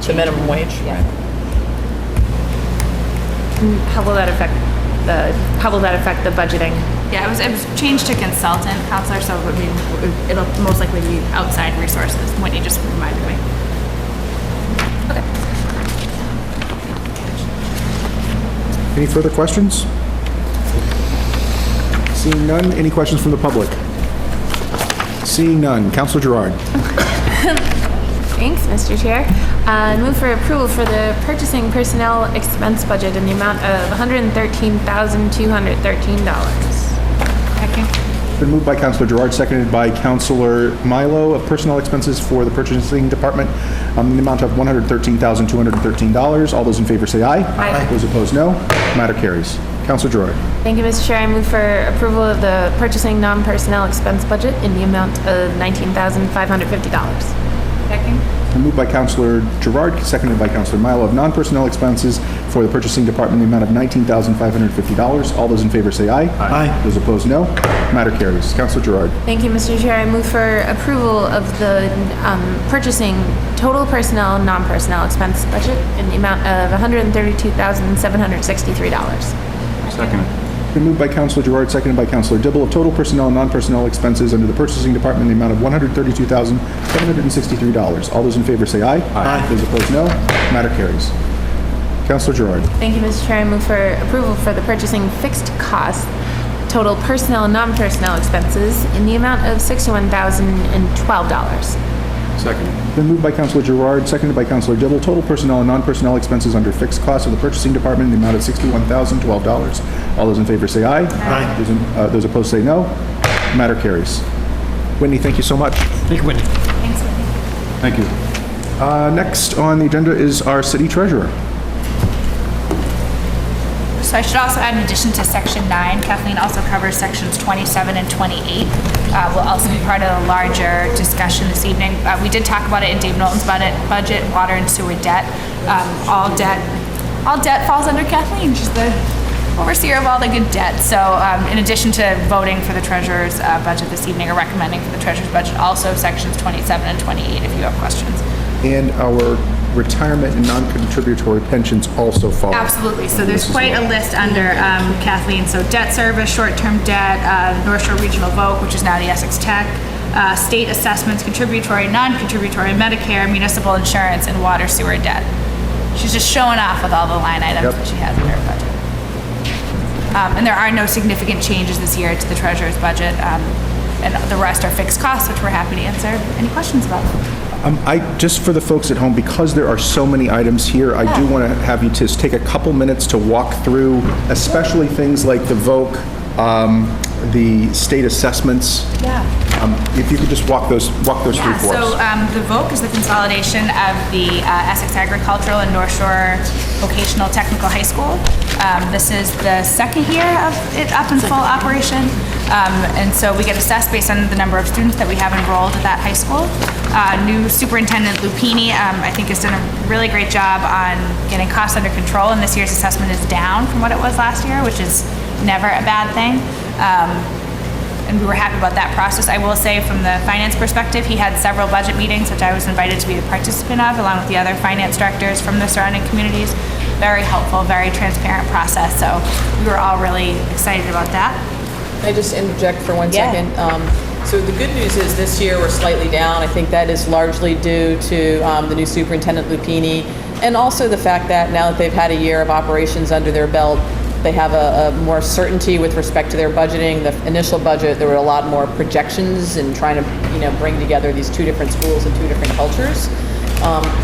minimum wage. Yeah. How will that affect the budgeting? Yeah, it was changed to consultant, counselor, so it'll most likely be outside resources. Whitney just reminded me. Okay. Any further questions? Seeing none, any questions from the public? Seeing none, Councilor Gerard. Thanks, Mr. Chair. Move for approval for the purchasing personnel expense budget in the amount of $113,213. Been moved by Councilor Gerard, seconded by Councilor Milo, of personnel expenses for the purchasing department in the amount of $113,213. All those in favor say aye. Aye. Those opposed, no. Matter carries. Councilor Gerard. Thank you, Mr. Chair. I move for approval of the purchasing non-personnel expense budget in the amount of $19,550. Second. Been moved by Councilor Gerard, seconded by Councilor Milo, of non-personnel expenses for the purchasing department in the amount of $19,550. All those in favor say aye. Aye. Those opposed, no. Matter carries. Councilor Gerard. Thank you, Mr. Chair. I move for approval of the purchasing total personnel, non-personnel expense budget in the amount of $132,763. Second. Been moved by Councilor Gerard, seconded by Councilor Dibble, of total personnel and non-personnel expenses under the purchasing department in the amount of $132,763. All those in favor say aye. Aye. Those opposed, no. Matter carries. Councilor Gerard. Thank you, Mr. Chair. I move for approval for the purchasing fixed cost total personnel and non-personnel expenses in the amount of $61,012. Second. Been moved by Councilor Gerard, seconded by Councilor Dibble, total personnel and non-personnel expenses under fixed costs of the purchasing department in the amount of $61,012. All those in favor say aye. Aye. Those opposed say no. Matter carries. Whitney, thank you so much. Thank you, Whitney. Thanks, Whitney. Thank you. Next on the agenda is our city treasurer. So I should also add, in addition to section 9, Kathleen also covers sections 27 and 28. Will also be part of a larger discussion this evening. We did talk about it in Dave Knowlton's budget, water and sewer debt. All debt falls under Kathleen. She's the overseer of all the good debt. So in addition to voting for the treasurer's budget this evening, or recommending for the treasurer's budget, also sections 27 and 28 if you have questions. And our retirement and non-contributory pensions also fall. Absolutely. So there's quite a list under Kathleen. So debt service, short-term debt, North Shore Regional Voc, which is now the Essex Tech, state assessments, contributory, non-contributory, Medicare, municipal insurance, and water sewer debt. She's just showing off with all the line items that she has in her budget. And there are no significant changes this year to the treasurer's budget. And the rest are fixed costs, which we're happy to answer any questions about. Just for the folks at home, because there are so many items here, I do want to have you just take a couple minutes to walk through, especially things like the VOC, the state assessments. Yeah. If you could just walk those through for us. So the VOC is the consolidation of the Essex Agricultural and North Shore Vocational Technical High School. This is the second year of it up in full operation. And so we get assessed based on the number of students that we have enrolled at that high school. New Superintendent Lupini, I think, has done a really great job on getting costs under control, and this year's assessment is down from what it was last year, which is never a bad thing. And we were happy about that process. I will say, from the finance perspective, he had several budget meetings, which I was invited to be a participant of, along with the other finance directors from the surrounding communities. Very helpful, very transparent process, so we were all really excited about that. Can I just interject for 1 second? So the good news is this year we're slightly down. I think that is largely due to the new superintendent Lupini, and also the fact that now that they've had a year of operations under their belt, They have a more certainty with respect to their budgeting. The initial budget, there were a lot more projections and trying to, bring together these two different schools and two different cultures.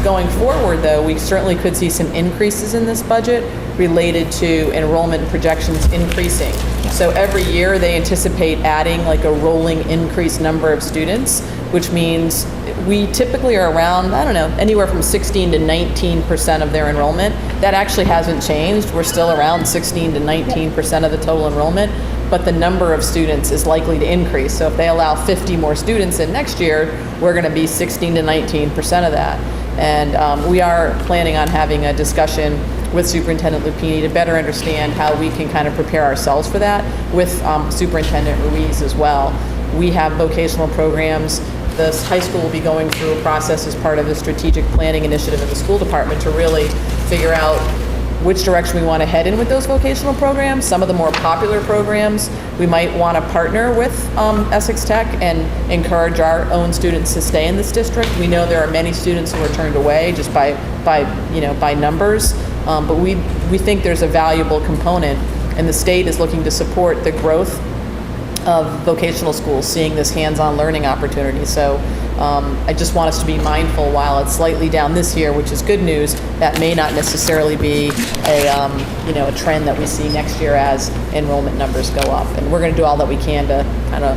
Going forward, though, we certainly could see some increases in this budget related to enrollment projections increasing. So every year, they anticipate adding like a rolling increased number of students, which means we typically are around, anywhere from 16 to 19% of their enrollment. That actually hasn't changed. We're still around 16 to 19% of the total enrollment, but the number of students is likely to increase. So if they allow 50 more students in next year, we're going to be 16 to 19% of that. And we are planning on having a discussion with Superintendent Lupini to better understand how we can kind of prepare ourselves for that with Superintendent Ruiz as well. We have vocational programs. The high school will be going through a process as part of the strategic planning initiative in the school department to really figure out which direction we want to head in with those vocational programs. Some of the more popular programs, we might want to partner with Essex Tech and encourage our own students to stay in this district. We know there are many students who are turned away just by numbers, but we think there's a valuable component, and the state is looking to support the growth of vocational schools, seeing this hands-on learning opportunity. So I just want us to be mindful while it's slightly down this year, which is good news, that may not necessarily be a trend that we see next year as enrollment numbers go up. And we're going to do all that we can to kind of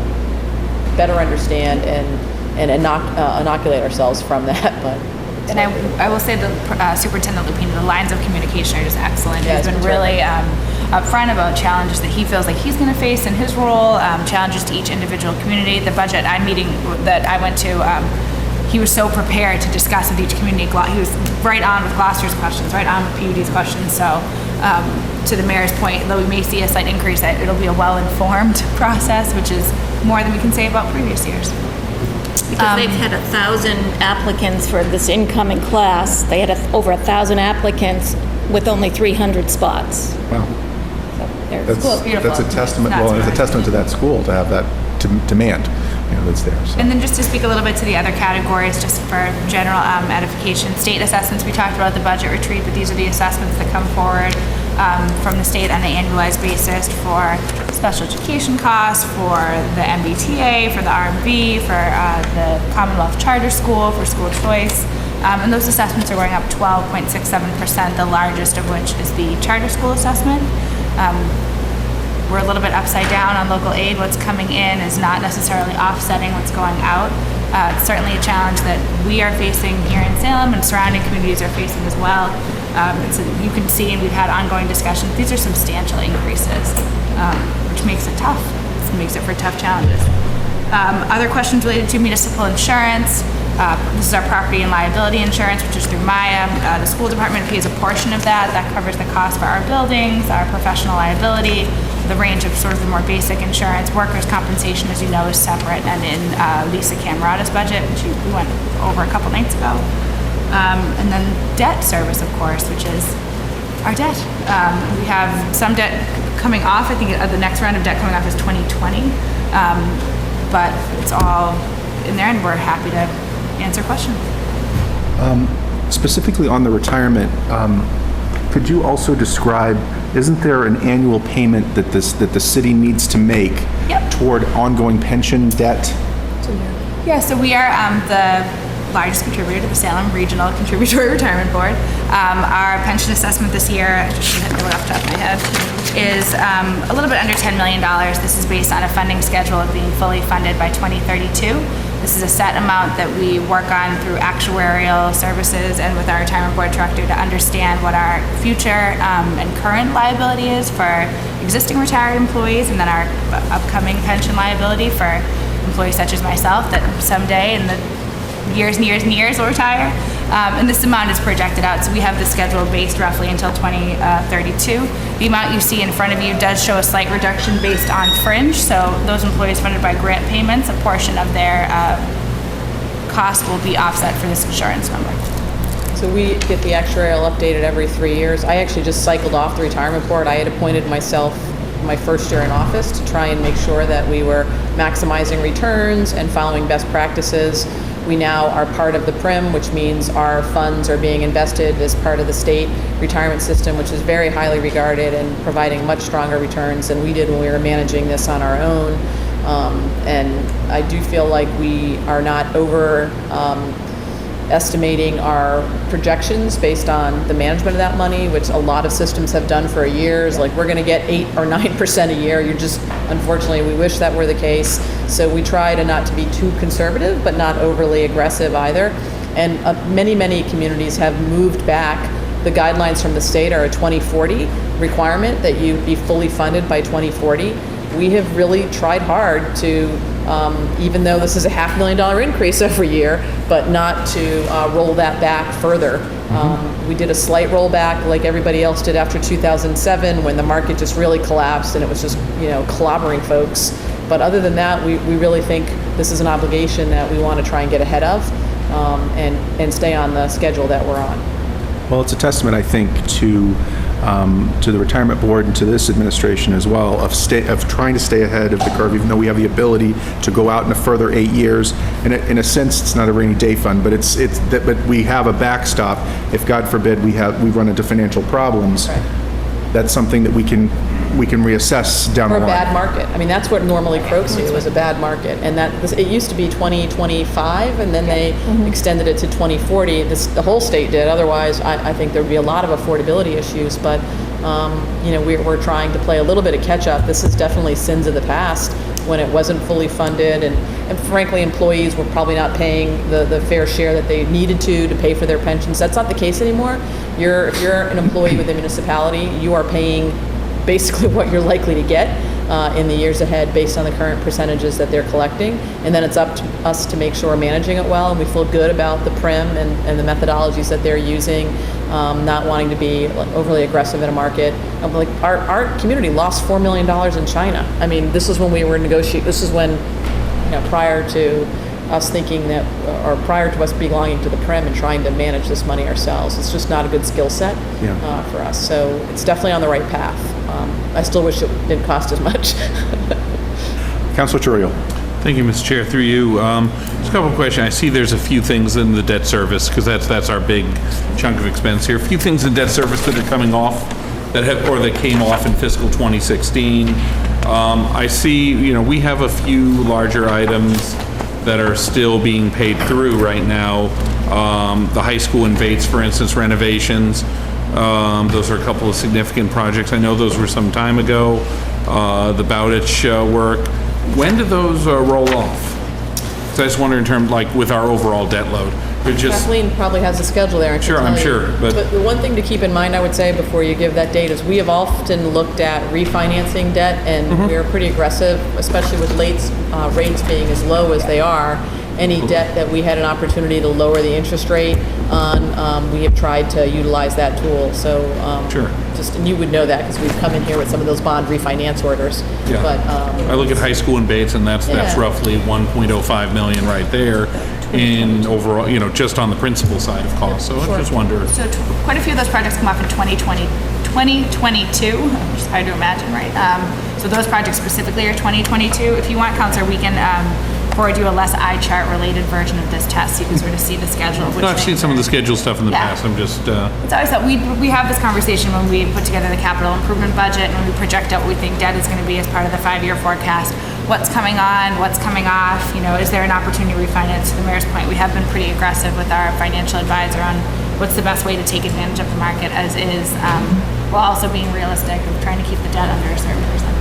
better understand and inoculate ourselves from that. But and I will say that Superintendent Lupini, the lines of communication are just excellent. Yeah, He's been really upfront about challenges that he feels like he's going to face in his role, challenges to each individual community. The budget meeting that I went to, he was so prepared to discuss with each community. He was right on with Gloucester's questions, right on with PUD's questions. So to the mayor's point, though we may see a slight increase, that it'll be a well-informed process, which is more than we can say about previous years. Because they've had 1,000 applicants for this incoming class. They had over 1,000 applicants with only 300 spots. Wow. So That's a testament. Well, it's a testament to that school to have that demand, that's there. So. And then just to speak a little bit to the other categories, just for general edification, state assessments. We talked about the budget retreat, but these are the assessments that come forward from the state on an annualized basis for special education costs, for the MBTA, for the RMV, for the Commonwealth Charter School, for school choice. And those assessments are going up 12.67%, the largest of which is the charter school assessment. We're a little bit upside down on local aid. What's coming in is not necessarily offsetting what's going out. It's certainly a challenge that we are facing here in Salem and surrounding communities are facing as well. So you can see, and we've had ongoing discussions, these are substantial increases, which makes it tough. It makes it for tough challenges. Other questions related to municipal insurance. This is our property and liability insurance, which is through Maya. The school department pays a portion of that. That covers the cost for our buildings, our professional liability, the range of sort of the more basic insurance. Workers' compensation, as you know, is separate and in Lisa Camerata's budget, which we went over a couple nights ago. And then debt service, of course, which is our debt. We have some debt coming off. I think the next round of debt coming off is 2020. But it's all in there, and we're happy to answer questions. Specifically on the retirement, could you also describe, isn't there an annual payment that the city needs to make toward ongoing pension debt? Yeah, so we are the largest contributor to the Salem Regional Contributory Retirement Board. Our pension assessment this year, I just hit it off the top of my head, is a little bit under $10 million. This is based on a funding schedule of being fully funded by 2032. This is a set amount that we work on through actuarial services and with our retirement board director to understand what our future and current liability is for existing retired employees, and then our upcoming pension liability for employees such as myself that someday in the years and years and years will retire. And this amount is projected out, so we have the schedule based roughly until 2032. The amount you see in front of you does show a slight reduction based on fringe, so those employees funded by grant payments, a portion of their cost will be offset for this insurance number. So we get the actuarial updated every 3 years. I actually just cycled off the retirement board. I had appointed myself my first year in office to try and make sure that we were maximizing returns and following best practices. We now are part of the PRIM, which means our funds are being invested as part of the state retirement system, which is very highly regarded and providing much stronger returns than we did when we were managing this on our own. And I do feel like we are not estimating our projections based on the management of that money, which a lot of systems have done for years. Like, we're going to get 8 or 9% a year. Unfortunately, we wish that were the case. So we try to not to be too conservative, but not overly aggressive either. And many communities have moved back. The guidelines from the state are a 2040 requirement that you be fully funded by 2040. We have really tried hard to, even though this is a $500,000 increase every year, but not to roll that back further. We did a slight rollback like everybody else did after 2007 when the market just really collapsed and it was just, clobbering folks. But other than that, we really think this is an obligation that we want to try and get ahead of and stay on the schedule that we're on. Well, it's a testament, I think, to the retirement board and to this administration as well of trying to stay ahead of the curve, even though we have the ability to go out in a further 8 years. And in a sense, it's not a rainy day fund, but but we have a backstop. If God forbid we run into financial problems, Right. That's something that we can reassess down the Or line. a bad market. I mean, that's what normally croaks you, was a bad market. And it used to be 2025, and then they extended it to 2040. The whole state did. Otherwise, I think there'd be a lot of affordability issues. But, we're trying to play a little bit of catch up. This is definitely sins of the past when it wasn't fully funded. And frankly, employees were probably not paying the fair share that they needed to pay for their pensions. That's not the case anymore. If you're an employee with a municipality, you are paying basically what you're likely to get in the years ahead based on the current percentages that they're collecting. And then it's up to us to make sure we're managing it well, and we feel good about the PRIM and the methodologies that they're using, not wanting to be overly aggressive in a market. Our community lost $4 million in China. I mean, this is when we were negotiating, this is when, prior to us thinking that, or prior to us belonging to the PRIM and trying to manage this money ourselves. It's just not a good skill set for us. So it's definitely on the right path. I still wish it didn't cost as much. Councilor Churiel. Thank you, Mr. Chair. Through you, just a couple of questions. I see there's a few things in the debt service, because that's our big chunk of expense here. A few things in debt service that are coming off that came off in fiscal 2016. I see, we have a few larger items that are still being paid through right now. The high school in Bates, for instance, renovations. Those are a couple of significant projects. I know those were some time ago. The Bowditch work. When do those roll off? So I just wonder in terms, with our overall debt load. Kathleen probably has a schedule there. Sure, I'm sure. But the one thing to keep in mind, I would say, before you give that date, is we have often looked at refinancing debt, and we are pretty aggressive, especially with rates being as low as they are. Any debt that we had an opportunity to lower the interest rate on, we have tried to utilize that tool. So Sure. and you would know that because we've come in here with some of those bond refinance orders. Yeah. But I look at high school in Bates, and that's roughly 1.05 million right there in overall, just on the principal side of costs. So I just wonder. So quite a few of those projects come off in 2022, which is hard to imagine, right? So those projects specifically are 2022. If you want, Counselor, we can forward you a less eye chart related version of this test. You can sort of see the schedule. No, I've seen some of the schedule stuff in the past. I'm just. It's always that we have this conversation when we put together the capital improvement budget and when we project out what we think debt is going to be as part of the 5-year forecast. What's coming on? What's coming off? Is there an opportunity to refinance? To the mayor's point, we have been pretty aggressive with our financial advisor on what's the best way to take advantage of the market as is, while also being realistic of trying to keep the debt under a certain percent.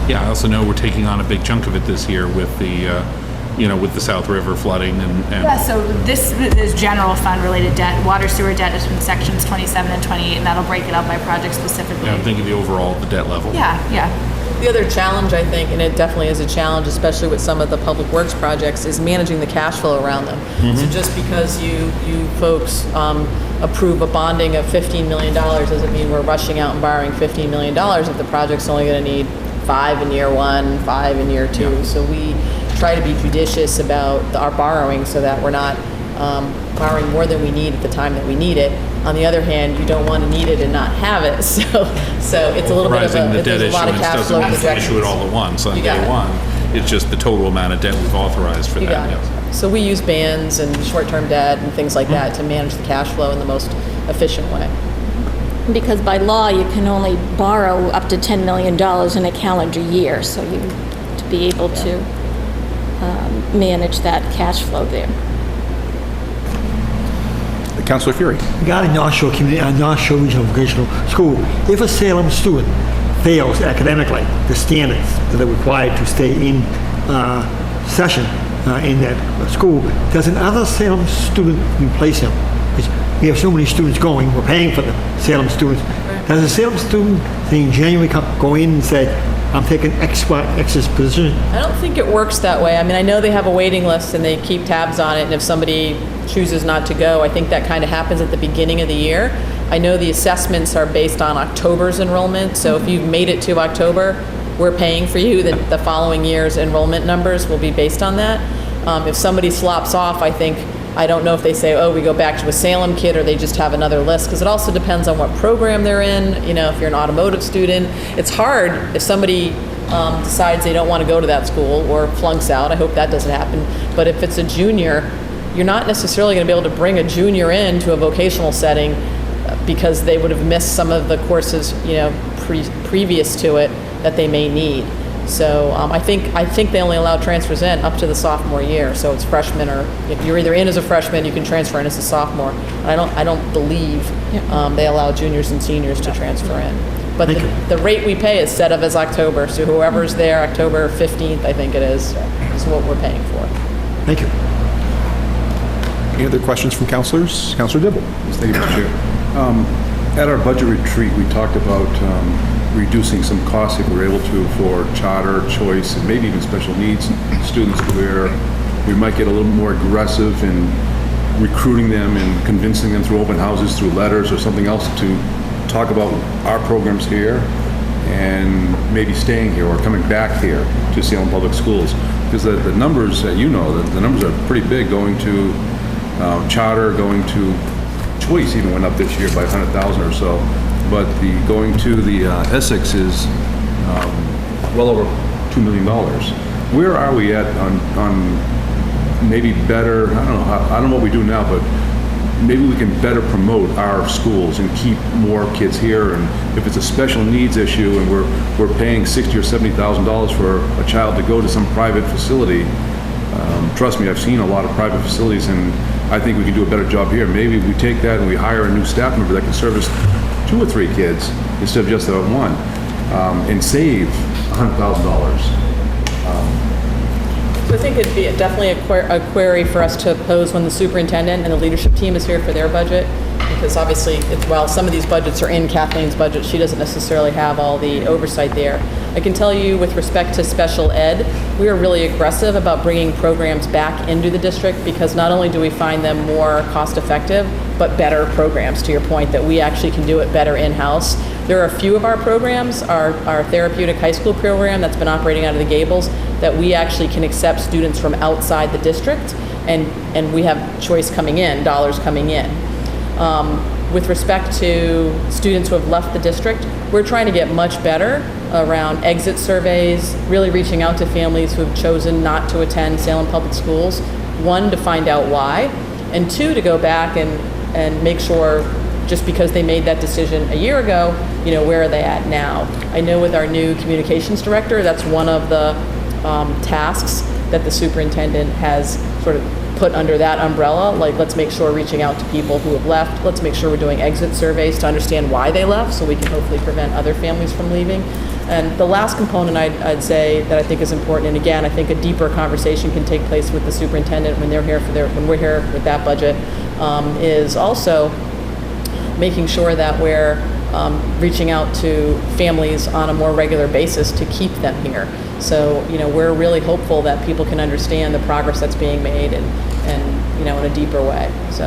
Yeah, I also know we're taking on a big chunk of it this year with the. With the South River flooding and... Yeah, so this is general fund related debt. Water sewer debt is from sections 27 and 28, and that'll break it out by project specifically. Yeah, I'm thinking the debt level. Yeah. the other challenge, I think, and it definitely is a challenge, especially with some of the public works projects, is managing the cash flow around them. Mm-hmm. So just because you folks approve a bonding of $15 million doesn't mean we're rushing out and borrowing $15 million if the project's only going to need 5 in year 1, 5 in year 2. Yeah. So we try to be judicious about our borrowing so that we're not borrowing more than we need at the time that we need it. On the other hand, you don't want to need it and not have it. So it's a little bit of a, there's a lot of cash flow doesn't mean projections. issue it all at once on You day got it. one. It's just the total amount of debt we've authorized for You that. got it. Yeah. So we use bands and short-term debt and things like that to manage the cash flow in the most efficient way. Because by law, you can only borrow up to $10 million in a calendar year, so you, to be able to manage that cash flow there. Councilor Fury. Regarding North Shore Regional Vocational School, if a Salem student fails academically the standards that are required to stay in session in that school, does another Salem student replace him? Because we have so many students going, we're paying for the Salem students. Does a Salem student, say in January, go in and say, I'm taking X's position? I don't think it works that way. I mean, I know they have a waiting list and they keep tabs on it, and if somebody chooses not to go, I think that kind of happens at the beginning of the year. I know the assessments are based on October's enrollment, so if you've made it to October, we're paying for you. The following year's enrollment numbers will be based on that. If somebody slops off, I don't know if they say, oh, we go back to a Salem kid, or they just have another list, because it also depends on what program they're in. You know, if you're an automotive student, it's hard if somebody decides they don't want to go to that school or flunks out. I hope that doesn't happen. But if it's a junior, you're not necessarily going to be able to bring a junior into a vocational setting because they would have missed some of the courses, you know, previous to it that they may need. So I think they only allow transfers in up to the sophomore year. So it's freshman, or if you're either in as a freshman, you can transfer in as a sophomore. And I don't believe they allow juniors and seniors to transfer in. But the rate we pay is set up as October. So whoever's there, October 15th, I think it is what we're paying for. Thank you. Any other questions from councilors? Councilor Dibble. Yes, thank you, Mr. Chair. At our budget retreat, we talked about reducing some costs if we're able to for charter, choice, and maybe even special needs students, where we might get a little more aggressive in recruiting them and convincing them through open houses, through letters or something else, to talk about our programs here and maybe staying here or coming back here to Salem Public Schools. Because the numbers, the numbers are pretty big going to charter, going to choice even went up this year by 100,000 or so. But the going to the Essex is well over $2 million. Where are we at on maybe better, I don't know what we do now, but maybe we can better promote our schools and keep more kids here. And if it's a special needs issue and we're paying $60,000 or $70,000 for a child to go to some private facility, trust me, I've seen a lot of private facilities, and I think we can do a better job here. Maybe we take that and we hire a new staff member that can service 2 or 3 kids instead of just that one, and save $100,000. So I think it'd be definitely a query for us to pose when the superintendent and the leadership team is here for their budget, because obviously, while some of these budgets are in Kathleen's budget, she doesn't necessarily have all the oversight there. I can tell you with respect to special ed, we are really aggressive about bringing programs back into the district, because not only do we find them more cost effective, but better programs, to your point, that we actually can do it better in-house. There are a few of our programs, our therapeutic high school program that's been operating out of the Gables, that we actually can accept students from outside the district, and we have choice coming in, dollars coming in. With respect to students who have left the district, we're trying to get much better around exit surveys, really reaching out to families who have chosen not to attend Salem Public Schools. 1, to find out why, and 2, to go back and make sure, just because they made that decision a year ago, where are they at now? I know with our new communications director, that's one of the tasks that the superintendent has sort of put under that umbrella. Like, let's make sure we're reaching out to people who have left. Let's make sure we're doing exit surveys to understand why they left, so we can hopefully prevent other families from leaving. And the last component I'd say that I think is important, and again, I think a deeper conversation can take place with the superintendent when they're here when we're here with that budget, is also making sure that we're reaching out to families on a more regular basis to keep them here. So, we're really hopeful that people can understand the progress that's being made and in a deeper way. So,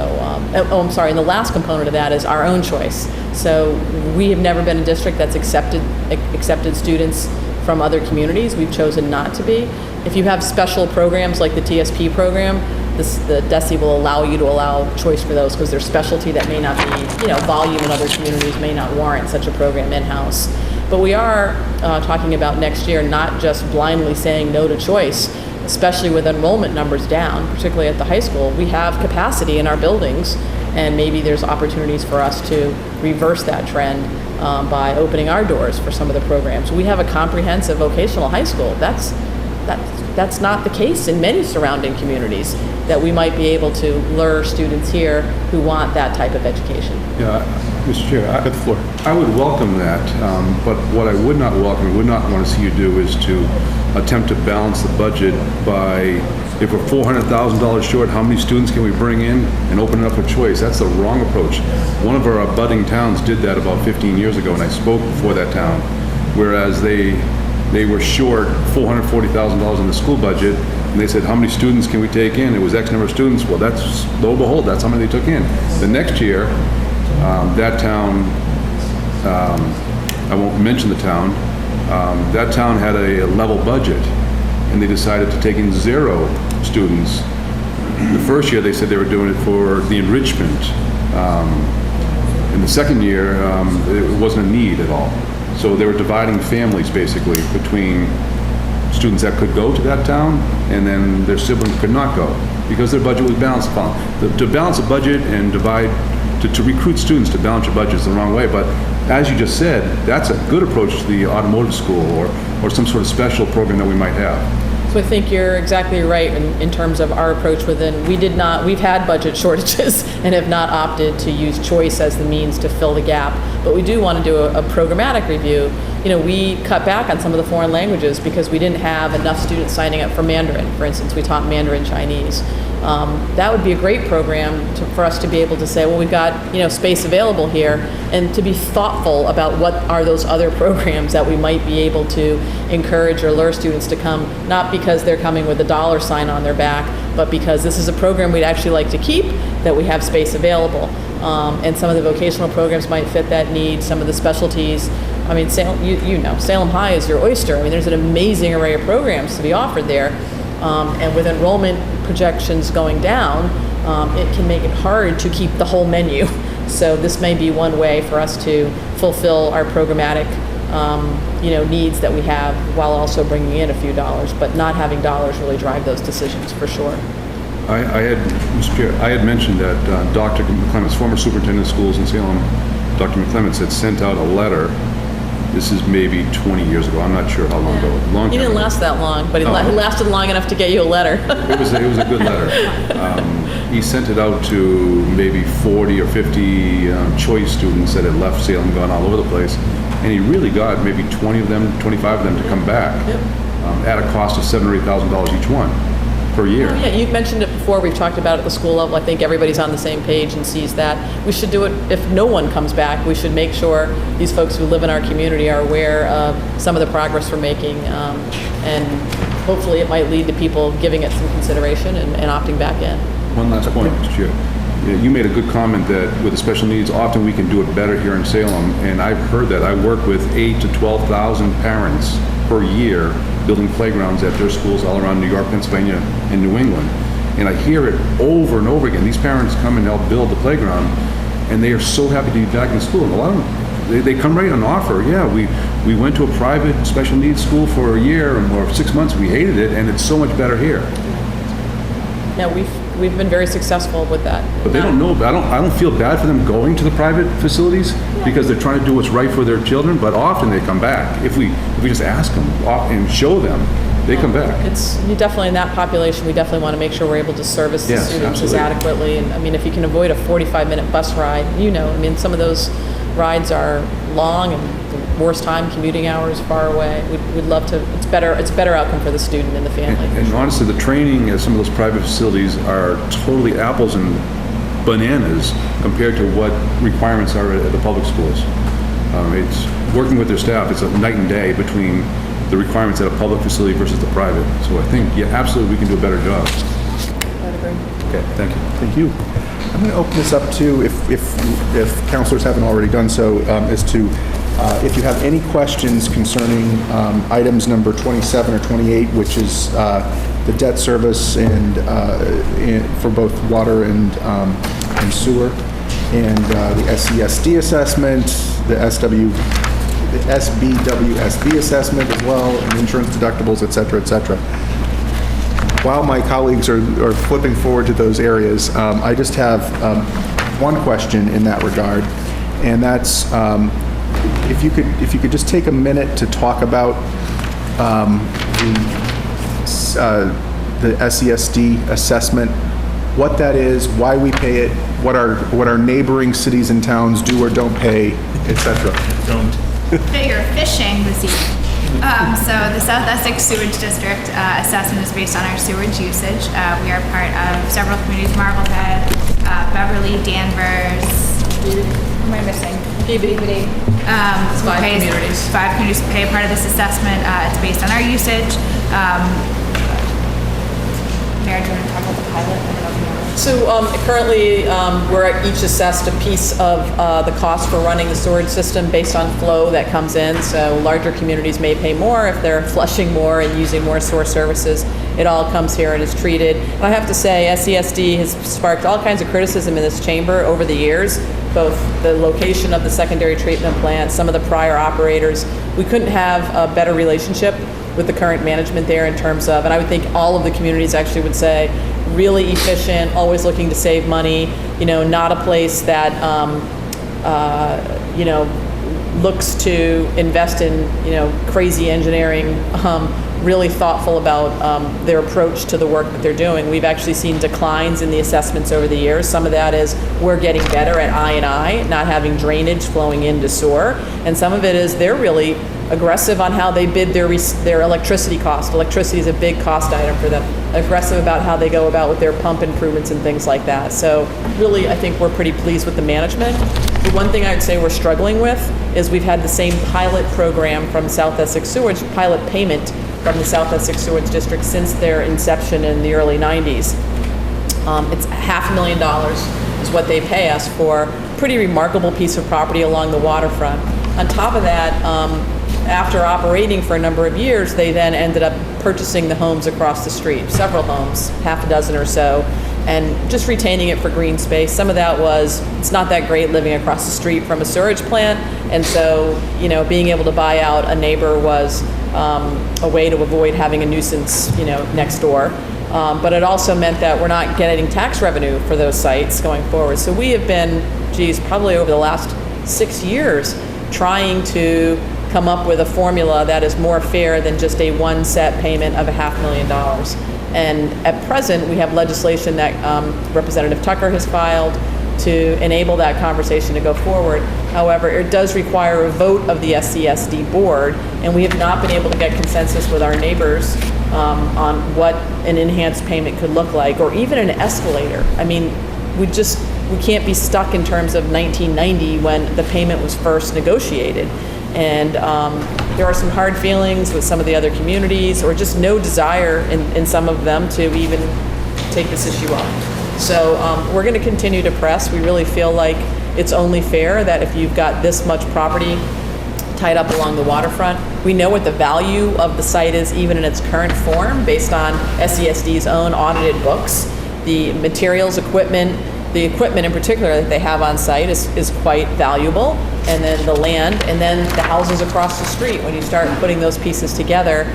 I'm sorry, and the last component of that is our own choice. So we have never been a district that's accepted students from other communities. We've chosen not to be. If you have special programs like the TSP program, the DESE will allow you to allow choice for those, because their specialty that may not be, volume in other communities may not warrant such a program in-house. But we are talking about next year not just blindly saying no to choice. especially with enrollment numbers down, particularly at the high school, we have capacity in our buildings, and maybe there's opportunities for us to reverse that trend by opening our doors for some of the programs. We have a comprehensive vocational high school. That's not the case in many surrounding communities, that we might be able to lure students here who want that type of education. Yeah, Mr. Chair, I would welcome that, but what I would not welcome, would not want to see you do is to attempt to balance the budget by, if we're $400,000 short, how many students can we bring in and open it up for choice? That's the wrong approach. One of our budding towns did that about 15 years ago, and I spoke before that town, whereas they were short $440,000 in the school budget, and they said, how many students can we take in? It was X number of students. Well, that's, lo and behold, that's how many they took in. The next year, that town, I won't mention the town, that town had a level budget, and they decided to take in 0 students. The first year, they said they were doing it for the enrichment. In the second year, it wasn't a need at all. So they were dividing families, basically, between students that could go to that town and then their siblings could not go, because their budget was balanced upon. To balance a budget and divide, to recruit students to balance your budget is the wrong way, but as you just said, that's a good approach to the automotive school or some sort of special program that we might have. So I think you're exactly right in terms of our approach within. We've had budget shortages and have not opted to use choice as the means to fill the gap. But we do want to do a programmatic review. We cut back on some of the foreign languages because we didn't have enough students signing up for Mandarin. For instance, we taught Mandarin Chinese. That would be a great program for us to be able to say, well, we've got space available here, and to be thoughtful about what are those other programs that we might be able to encourage or lure students to come, not because they're coming with a dollar sign on their back, but because this is a program we'd actually like to keep, that we have space available. And some of the vocational programs might fit that need, some of the specialties. I mean, Salem High is your oyster. I mean, there's an amazing array of programs to be offered there. And with enrollment projections going down, it can make it hard to keep the whole menu. So this may be one way for us to fulfill our programmatic, needs that we have, while also bringing in a few dollars, but not having dollars really drive those decisions for sure. Mr. Chair, I had mentioned that Dr. McClements, former superintendent of schools in Salem, Dr. McClements had sent out a letter. This is maybe 20 years ago. I'm not sure how long ago. He didn't last that long, but he lasted long enough to get you a letter. It was a good letter. He sent it out to maybe 40 or 50 choice students that had left Salem, gone all over the place, and he really got maybe 20 of them, 25 of them to come back at a cost of $7,000 or $8,000 each one per year. Yeah, you've mentioned it before. We've talked about it at the school level. I think everybody's on the same page and sees that. We should do it if no one comes back. We should make sure these folks who live in our community are aware of some of the progress we're making, and hopefully it might lead to people giving it some consideration and opting back in. One last point, Mr. Chair. You made a good comment that with the special needs, often we can do it better here in Salem, and I've heard that. I work with 8,000 to 12,000 parents per year building playgrounds at their schools all around New York, Pennsylvania, and New England. And I hear it over and over again. These parents come and help build the playground, and they are so happy to be back in school. And a lot of them, they come right on offer. Yeah, we went to a private special needs school for a year or 6 months. We hated it, and it's so much better here. Yeah, we've been very successful with that. But they don't know. I don't feel bad for them going to the private facilities because they're trying to do what's right for their children. But often they come back if we just ask them and show them. They come back. It's definitely in that population. We definitely want to make sure we're able to service the students as adequately. And I mean, if you can avoid a 45-minute bus ride, some of those rides are long and the worst time, commuting hours, far away. We'd love to. It's a better outcome for the student and the family. And honestly, the training at some of those private facilities are totally apples and bananas compared to what requirements are at the public schools. It's working with their staff. It's a night and day between the requirements at a public facility versus the private. So I think, absolutely, we can do a better job. I'd agree. Okay, thank you. Thank you. I'm going to open this up to, if counselors haven't already done so, as to if you have any questions concerning items number 27 or 28, which is the debt service and for both water and sewer, and the SESD assessment, the SBWSB assessment as well, and insurance deductibles, et cetera, et cetera. while my colleagues are flipping forward to those areas, I just have one question in that regard, and that's if you could just take a minute to talk about the SESD assessment, what that is, why we pay it, what our neighboring cities and towns do or don't pay, etc. Don't. That you're fishing this evening. So the South Essex Sewage District assessment is based on our sewage usage. We are part of several communities: Marblehead, Beverly, Danvers. Who am I missing? Peabody. It's 5 communities. 5 communities pay part of this assessment. It's based on our usage. Mary, do you want to talk about the pilot? I don't know if you know. So currently, we're each assessed a piece of the cost for running the storage system based on flow that comes in. So larger communities may pay more if they're flushing more and using more source services. It all comes here and is treated. And I have to say, SESD has sparked all kinds of criticism in this chamber over the years, both the location of the secondary treatment plant, some of the prior operators. We couldn't have a better relationship with the current management there in terms of, and I would think all of the communities actually would say, really efficient, always looking to save money, not a place that, looks to invest in, crazy engineering, really thoughtful about their approach to the work that they're doing. We've actually seen declines in the assessments over the years. Some of that is we're getting better at I&I, not having drainage flowing into sewer, and some of it is they're really aggressive on how they bid their electricity cost. Electricity is a big cost item for them. Aggressive about how they go about with their pump improvements and things like that. So really, I think we're pretty pleased with the management. The one thing I'd say we're struggling with is we've had the same pilot program from South Essex Sewage, pilot payment from the South Essex Sewage District since their inception in the early 90s. It's $500,000 is what they pay us for a pretty remarkable piece of property along the waterfront. On top of that, after operating for a number of years, they then ended up purchasing the homes across the street, several homes, half a dozen or so, and just retaining it for green space. Some of that was, it's not that great living across the street from a sewage plant, and so, being able to buy out a neighbor was a way to avoid having a nuisance, next door. But it also meant that we're not getting tax revenue for those sites going forward. So we have been, probably over the last 6 years, trying to come up with a formula that is more fair than just a one set payment of $500,000. And at present, we have legislation that Representative Tucker has filed to enable that conversation to go forward. However, it does require a vote of the SCSD board, and we have not been able to get consensus with our neighbors on what an enhanced payment could look like, or even an escalator. I mean, we can't be stuck in terms of 1990 when the payment was first negotiated. And there are some hard feelings with some of the other communities, or just no desire in some of them to even take this issue up. So we're going to continue to press. We really feel like it's only fair that if you've got this much property tied up along the waterfront, we know what the value of the site is even in its current form based on SESD's own audited books. The materials, the equipment in particular that they have on site is quite valuable, and then the land, and then the houses across the street. When you start putting those pieces together,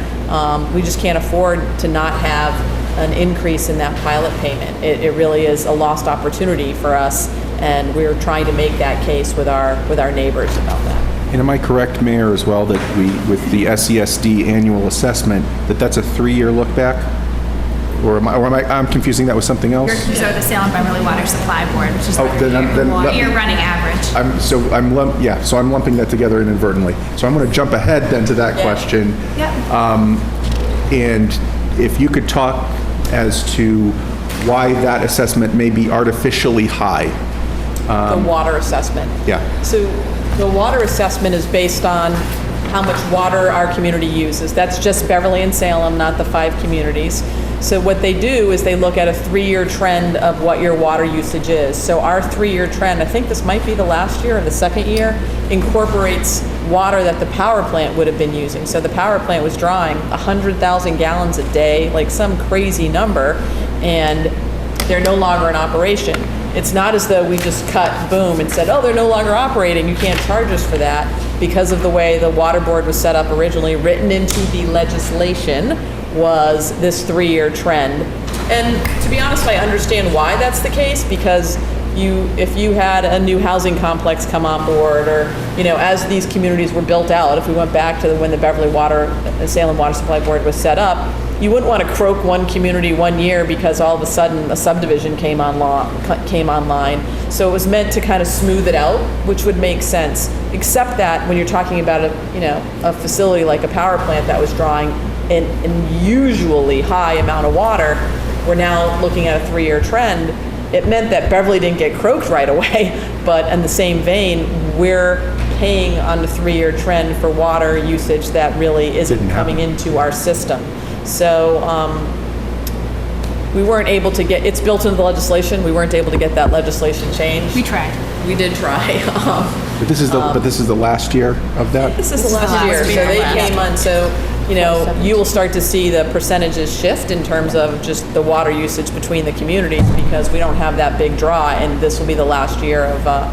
we just can't afford to not have an increase in that pilot payment. It really is a lost opportunity for us, and we're trying to make that case with our neighbors about that. And am I correct, Mayor, as well, that with the SESD annual assessment, that's a 3-year look back? Or I'm confusing that with something else? So the Salem Beverly Water Supply Board, which is your running average. So I'm lumping that together inadvertently. So I'm going to jump ahead then to that question. Yep. And if you could talk as to why that assessment may be artificially high. The water assessment. Yeah. So the water assessment is based on how much water our community uses. That's just Beverly and Salem, not the 5 communities. So what they do is they look at a 3-year trend of what your water usage is. So our 3-year trend, I think this might be the last year or the second year, incorporates water that the power plant would have been using. So the power plant was drawing 100,000 gallons a day, like some crazy number, and they're no longer in operation. It's not as though we just cut, boom, and said, oh, they're no longer operating, you can't charge us for that. Because of the way the water board was set up originally, written into the legislation, was this 3-year trend. And to be honest, I understand why that's the case, because if you had a new housing complex come on board, or, as these communities were built out, if we went back to when the Salem Water Supply Board was set up, you wouldn't want to croak one community 1 year because all of a sudden a subdivision came online. So it was meant to kind of smooth it out, which would make sense. Except that when you're talking about a facility like a power plant that was drawing an unusually high amount of water, we're now looking at a 3-year trend. It meant that Beverly didn't get croaked right away, but in the same vein, we're paying on the 3-year trend for water usage that really isn't coming into our system. So we weren't able to it's built into the legislation, we weren't able to get that legislation changed. We tried. We did try. But this is the last year of that? This is the last year, so they came on, so, you will start to see the percentages shift in terms of just the water usage between the communities, because we don't have that big draw, and this will be the last year of the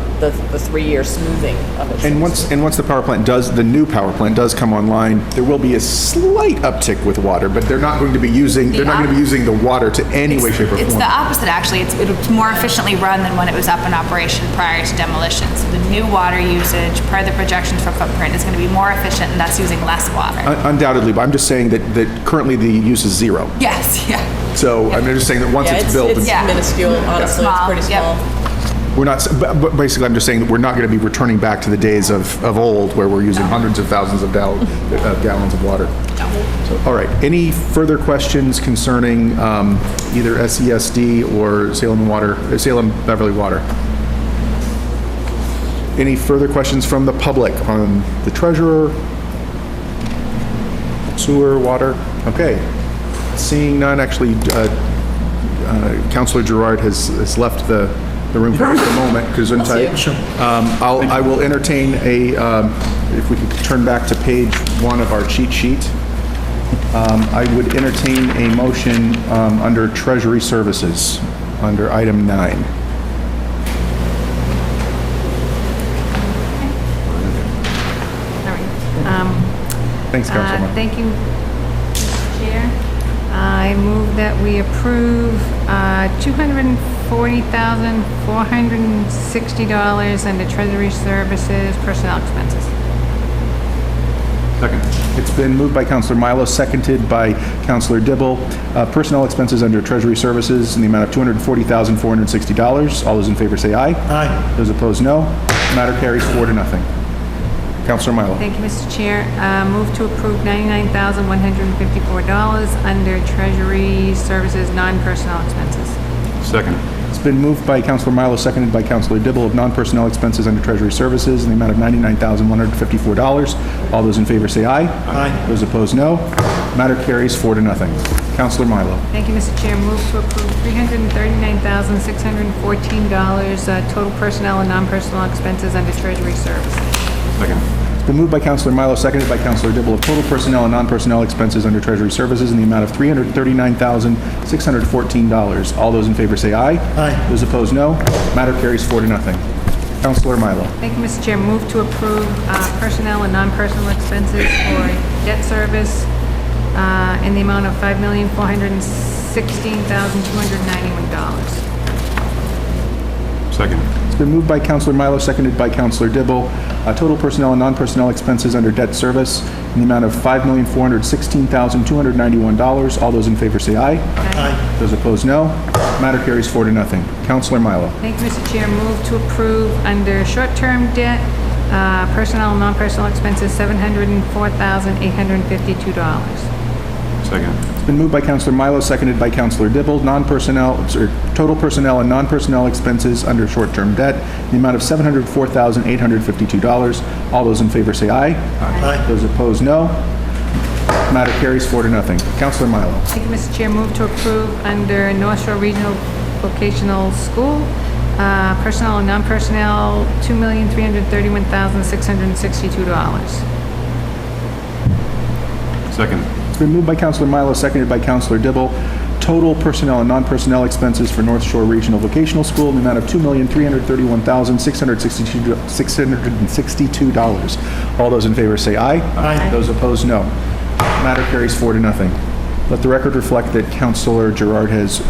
3-year smoothing of it. And once the new power plant does come online, there will be a slight uptick with water, but they're not going to be using the water to any way, shape, or form. It's the opposite, actually. It's more efficiently run than when it was up in operation prior to demolition. So the new water usage, per the projections for footprint, is going to be more efficient, and thus using less water. Undoubtedly, but I'm just saying that currently the use is 0. Yes, yeah. So I'm just saying that once it's built, it's minuscule. Honestly, it's pretty small. We're not. But basically, I'm just saying that we're not going to be returning back to the days of old where we're using hundreds of thousands of gallons of water. So, all right. Any further questions concerning either SESD or Salem Beverly Water? Any further questions from the public on the treasurer? Sewer, water? Okay. Seeing none, actually, Councilor Gerard has left the room for just a moment, because I will entertain if we could turn back to page 1 of our cheat sheet. I would entertain a motion under Treasury Services, under item 9. Thanks, Councilor. Thank you, Mr. Chair. I move that we approve $240,460 under Treasury Services personnel expenses. Second. It's been moved by Councilor Milo, seconded by Councilor Dibble. Personnel expenses under Treasury Services in the amount of $240,460. All those in favor say aye. Aye. Those opposed, no. Matter carries 4-0. Councilor Milo. Thank you, Mr. Chair. Move to approve $99,154 under Treasury Services non-personnel expenses. Second. It's been moved by Councilor Milo, seconded by Councilor Dibble, of non-personnel expenses under Treasury Services in the amount of $99,154. All those in favor say aye. Aye. Those opposed, no. Matter carries 4-0. Councilor Milo. Thank you, Mr. Chair. Move to approve $339,614 total personnel and non-personnel expenses under Treasury Services. Second. It's been moved by Councilor Milo, seconded by Councilor Dibble, of total personnel and non-personnel expenses under Treasury Services in the amount of $339,614. All those in favor say aye. Aye. Those opposed, no. Matter carries 4-0. Councilor Milo. Thank you, Mr. Chair. Move to approve personnel and non-personnel expenses for debt service in the amount of $5,416,291. Second. It's been moved by Councilor Milo, seconded by Councilor Dibble. Total personnel and non-personnel expenses under debt service in the amount of $5,416,291. All those in favor say aye. Aye. Those opposed, no. Matter carries 4-0. Councilor Milo. Thank you, Mr. Chair. Move to approve under short-term debt, personnel and non-personnel expenses, $704,852. Second. It's been moved by Councilor Milo, seconded by Councilor Dibble. Total personnel and non-personnel expenses under short-term debt in the amount of $704,852. All those in favor say aye. Aye. Those opposed, no. Matter carries 4-0. Councilor Milo. Thank you, Mr. Chair. Move to approve under North Shore Regional Vocational School, personnel and non-personnel, $2,331,662. Second. It's been moved by Councilor Milo, seconded by Councilor Dibble. Total personnel and non-personnel expenses for North Shore Regional Vocational School in the amount of $2,331,662. All those in favor say aye. Aye. Those opposed, no. Matter carries 4-0. Let the record reflect that Councilor Gerard has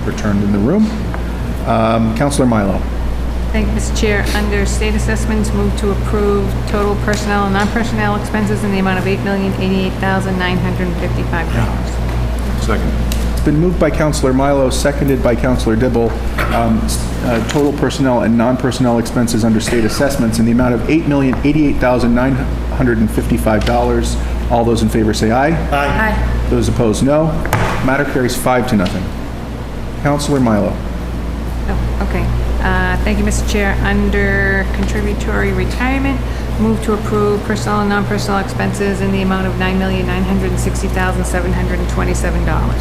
returned in the room. Councilor Milo. Thank you, Mr. Chair. Under state assessments, move to approve total personnel and non-personnel expenses in the amount of $8,088,955. Second. It's been moved by Councilor Milo, seconded by Councilor Dibble. Total personnel and non-personnel expenses under state assessments in the amount of $8,088,955. All those in favor say aye. Aye. Those opposed, no. Matter carries 5-0. Councilor Milo. Oh, okay. Thank you, Mr. Chair. Under contributory retirement, move to approve personal and non-personal expenses in the amount of $9,960,727.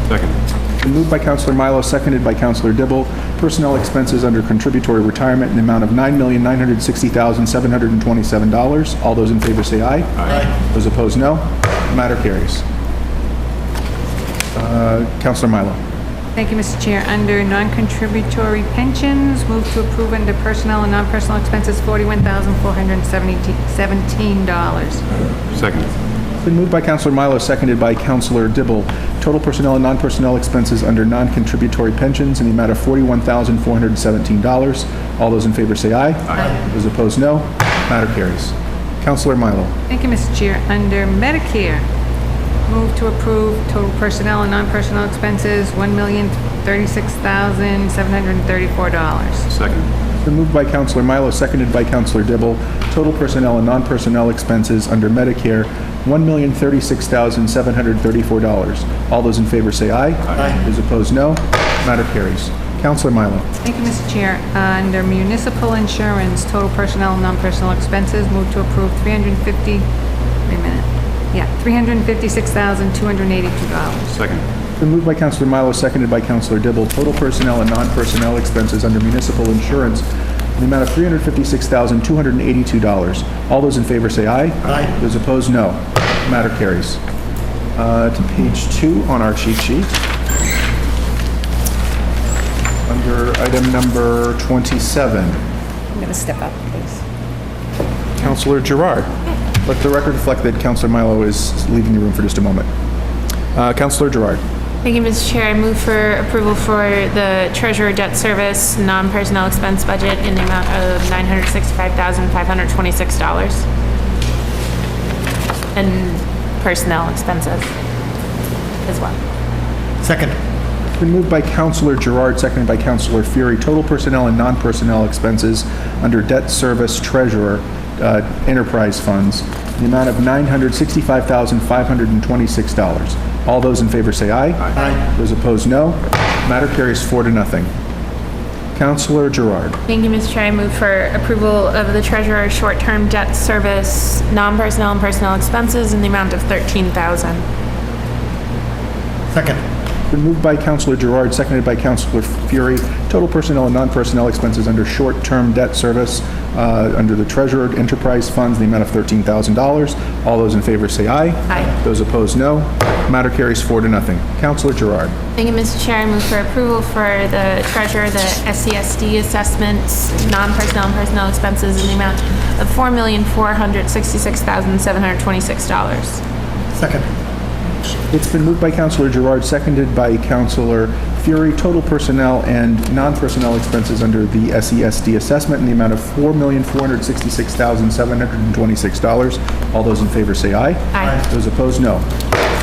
Second. Been moved by Councilor Milo, seconded by Councilor Dibble. Personnel expenses under contributory retirement in the amount of $9,960,727. All those in favor say aye. Aye. Those opposed, no. Matter carries. Councilor Milo. Thank you, Mr. Chair. Under non-contributory pensions, move to approve under personnel and non-personal expenses $41,417. Second. Been moved by Councilor Milo, seconded by Councilor Dibble. Total personnel and non-personnel expenses under non-contributory pensions in the amount of $41,417. All those in favor say aye. Aye. Those opposed, no. Matter carries. Councilor Milo. Thank you, Mr. Chair. Under Medicare, move to approve total personnel and non-personnel expenses $1,036,734. Second. Been moved by Councilor Milo, seconded by Councilor Dibble. Total personnel and non-personnel expenses under Medicare, $1,036,734. All those in favor say aye. Aye. Those opposed, no. Matter carries. Councilor Milo. Thank you, Mr. Chair. Under municipal insurance, total personnel and non-personnel expenses, move to approve $356,282. Second. Been moved by Councilor Milo, seconded by Councilor Dibble. Total personnel and non-personnel expenses under municipal insurance in the amount of $356,282. All those in favor say aye. Aye. Those opposed, no. Matter carries. To page 2 on our cheat sheet. Under item number 27. I'm going to step up, please. Councilor Gerard. Let the record reflect that Councilor Milo is leaving the room for just a moment. Councilor Gerard. Thank you, Mr. Chair. I move for approval for the treasurer debt service non-personnel expense budget in the amount of $965,526. And personnel expenses as well. Second. Been moved by Councilor Gerard, seconded by Councilor Fury. Total personnel and non-personnel expenses under debt service treasurer enterprise funds in the amount of $965,526. All those in favor say aye. Aye. Those opposed, no. Matter carries 4-0. Councilor Gerard. Thank you, Mr. Chair. I move for approval of the treasurer's short-term debt service non-personnel and personnel expenses in the amount of $13,000. Second. Been moved by Councilor Gerard, seconded by Councilor Fury. Total personnel and non-personnel expenses under short-term debt service under the treasurer enterprise funds in the amount of $13,000. All those in favor say aye. Aye. Those opposed, no. Matter carries 4-0. Councilor Gerard. Thank you, Mr. Chair. I move for approval for the treasurer, the SCSD assessments, non-personnel and personnel expenses in the amount of $4,466,726. Second. It's been moved by Councilor Gerard, seconded by Councilor Fury. Total personnel and non-personnel expenses under the SESD assessment in the amount of $4,466,726. All those in favor say aye. Aye. Those opposed, no.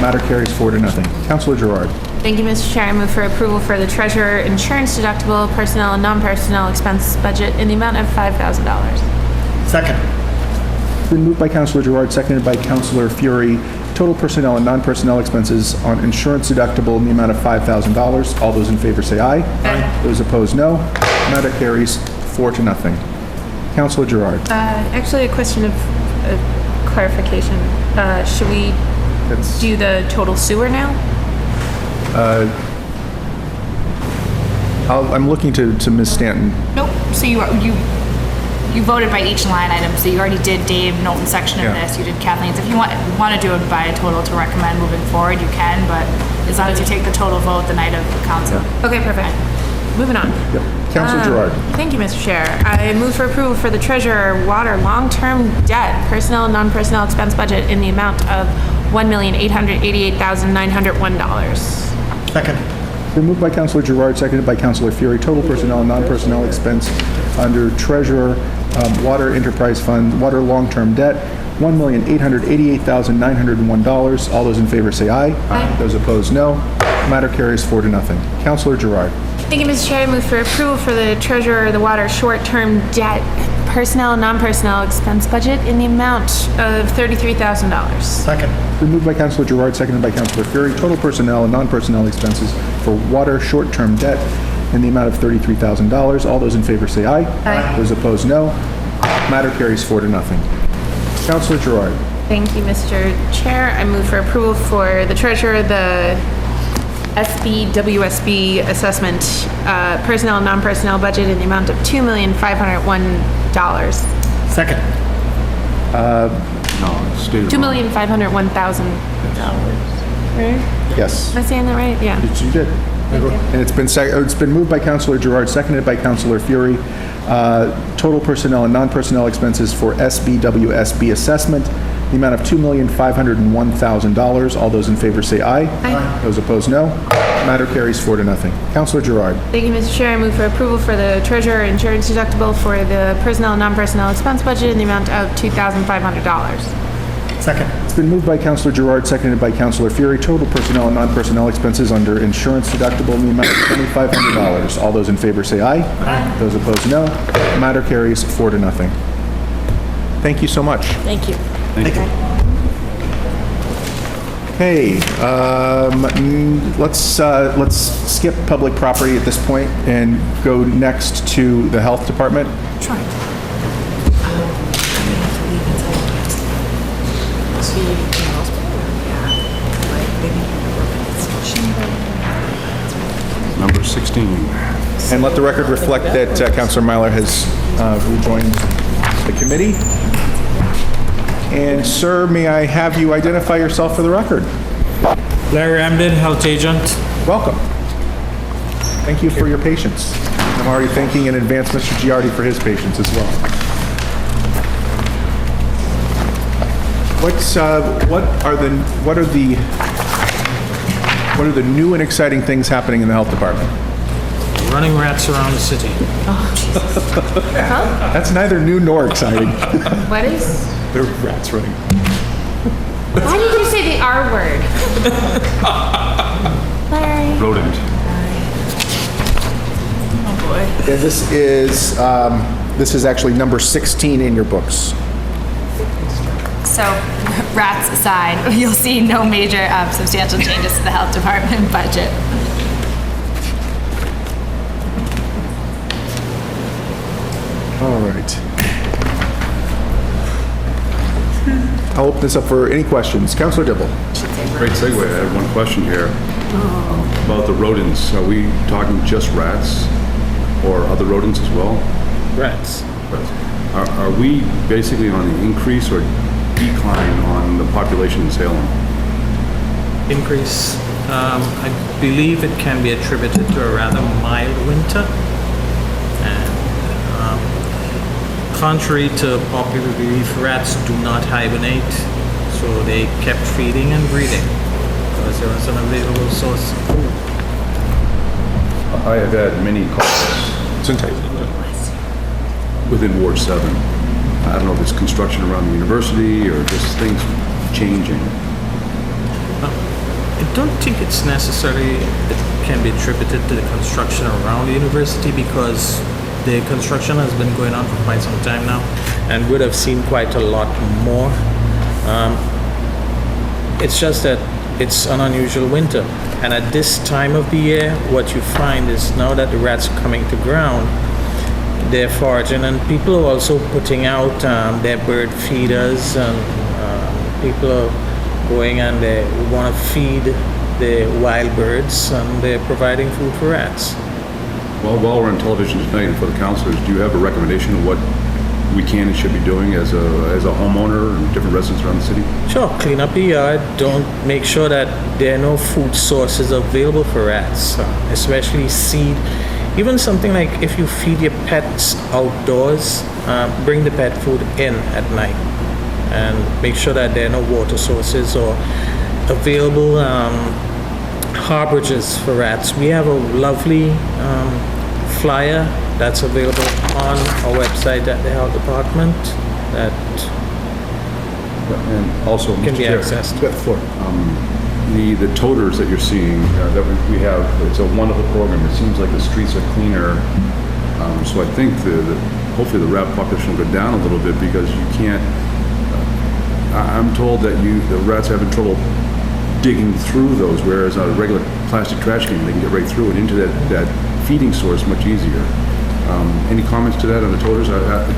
Matter carries 4-0. Councilor Gerard. Thank you, Mr. Chair. I move for approval for the treasurer insurance deductible, personnel and non-personnel expense budget in the amount of $5,000. Second. It's been moved by Councilor Gerard, seconded by Councilor Fury. Total personnel and non-personnel expenses on insurance deductible in the amount of $5,000. All those in favor say aye. Aye. Those opposed, no. Matter carries 4-0. Councilor Gerard. Actually, a question of clarification. Should we That's- do the total sewer now? I'm looking to Ms. Stanton. Nope, so you voted by each line item, so you already did Dave Knowlton's section of Yeah. this, you did Kathleen's. If you want to do it by a total to recommend moving forward, you can, but as long as you take the total vote the night of council. Okay, perfect. Moving on. Yep. Councilor Gerard. Thank you, Mr. Chair. I move for approval for the treasurer water long-term debt personnel and non-personnel expense budget in the amount of $1,888,901. Second. Been moved by Councilor Gerard, seconded by Councilor Fury. Total personnel and non-personnel expense under Treasurer, Water Enterprise Fund, Water Long-Term Debt, $1,888,901. All those in favor say aye. Aye. Those opposed, no. Matter carries 4-0. Councilor Gerard. Thank you, Mr. Chair. I move for approval for the treasurer, the water short-term debt, personnel and non-personnel expense budget in the amount of $33,000. Second. Been moved by Councilor Gerard, seconded by Councilor Fury. Total personnel and non-personnel expenses for water short-term debt in the amount of $33,000. All those in favor say aye. Aye. Those opposed, no. Matter carries 4-0. Councilor Gerard. Thank you, Mr. Chair. I move for approval for the treasurer, the SBWSB assessment, personnel and non-personnel budget in the amount of $2,501. Second. No, it's stated wrong. $2,501,000. Right? Yes. Am I saying that right? Yeah. You did. And it's been moved by Councilor Gerard, seconded by Councilor Fury. Total personnel and non-personnel expenses for SBWSB assessment, the amount of $2,501,000. All those in favor say aye. Aye. Those opposed, no. Matter carries 4-0. Councilor Gerard. Thank you, Mr. Chair. I move for approval for the treasurer insurance deductible for the personnel and non-personnel expense budget in the amount of $2,500. Second. It's been moved by Councilor Gerard, seconded by Councilor Fury. Total personnel and non-personnel expenses under insurance deductible in the amount of $2,500. All those in favor say aye. Aye. Those opposed, no. Matter carries 4-0. Thank you so much. Thank you. Thank you. Okay, let's skip public property at this point and go next to the health department. Sure. Number 16. And let the record reflect that Councilor Myler has rejoined the committee. And sir, may I have you identify yourself for the record? Larry Ramden, health agent. Welcome. Thank you for your patience. I'm already thanking in advance Mr. Giardi for his patience as well. What are the new and exciting things happening in the health department? Running rats around the city. That's neither new nor exciting. What is? There are rats running. Why did you say the R word? Larry. Rodent. Oh, boy. And this is actually number 16 in your books. So, rats aside, you'll see no major substantial changes to the health department budget. All right. I'll open this up for any questions. Councilor Dibble. Great segue. I have one question here about the rodents. Are we talking just rats or other rodents as well? Rats. Are we basically on the increase or decline on the population in Salem? Increase. I believe it can be attributed to a rather mild winter. And contrary to popular belief, rats do not hibernate, so they kept feeding and breeding because there was an available source of food. I have had many calls within Ward 7. I don't know if it's construction around the university or just things changing. I don't think it's necessarily it can be attributed to the construction around the university because the construction has been going on for quite some time now and would have seen quite a lot more. It's just that it's an unusual winter, and at this time of the year what you find is now that the rats are coming to ground, they're foraging, and people are also putting out their bird feeders, and people are going and they want to feed the wild birds, and they're providing food for rats. Well, while we're on television tonight and for the councilors, do you have a recommendation of what we can and should be doing as a homeowner and different residents around the city? Sure, clean up the yard. Don't make sure that there are no food sources available for rats, especially seed. Even something like if you feed your pets outdoors, bring the pet food in at night. and make sure that there are no water sources or available harborages for rats. We have a lovely flyer that's available on our website at the health department that And also, can Mr. be Chair, accessed. the toters that you're seeing, that we have, it's a wonderful program. It seems like the streets are cleaner. So I think hopefully the rat population will go down a little bit because you can't, I'm told that the rats are having trouble digging through those, whereas on a regular plastic trash can, they can get right through and into that feeding source much easier. Any comments to that on the toters?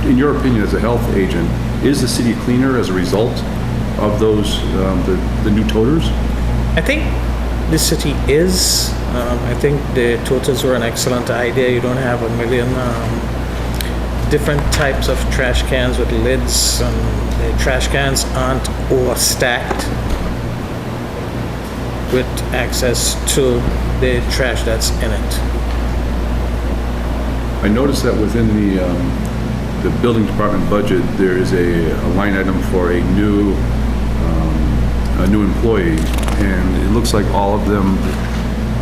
In your opinion, as a health agent, is the city cleaner as a result of those, the new toters? I think the city is. I think the toters were an excellent idea. You don't have a million different types of trash cans with lids, and the trash cans aren't overstacked with access to the trash that's in it. I noticed that within the building department budget, there is a line item for a new employee, and it looks like all of them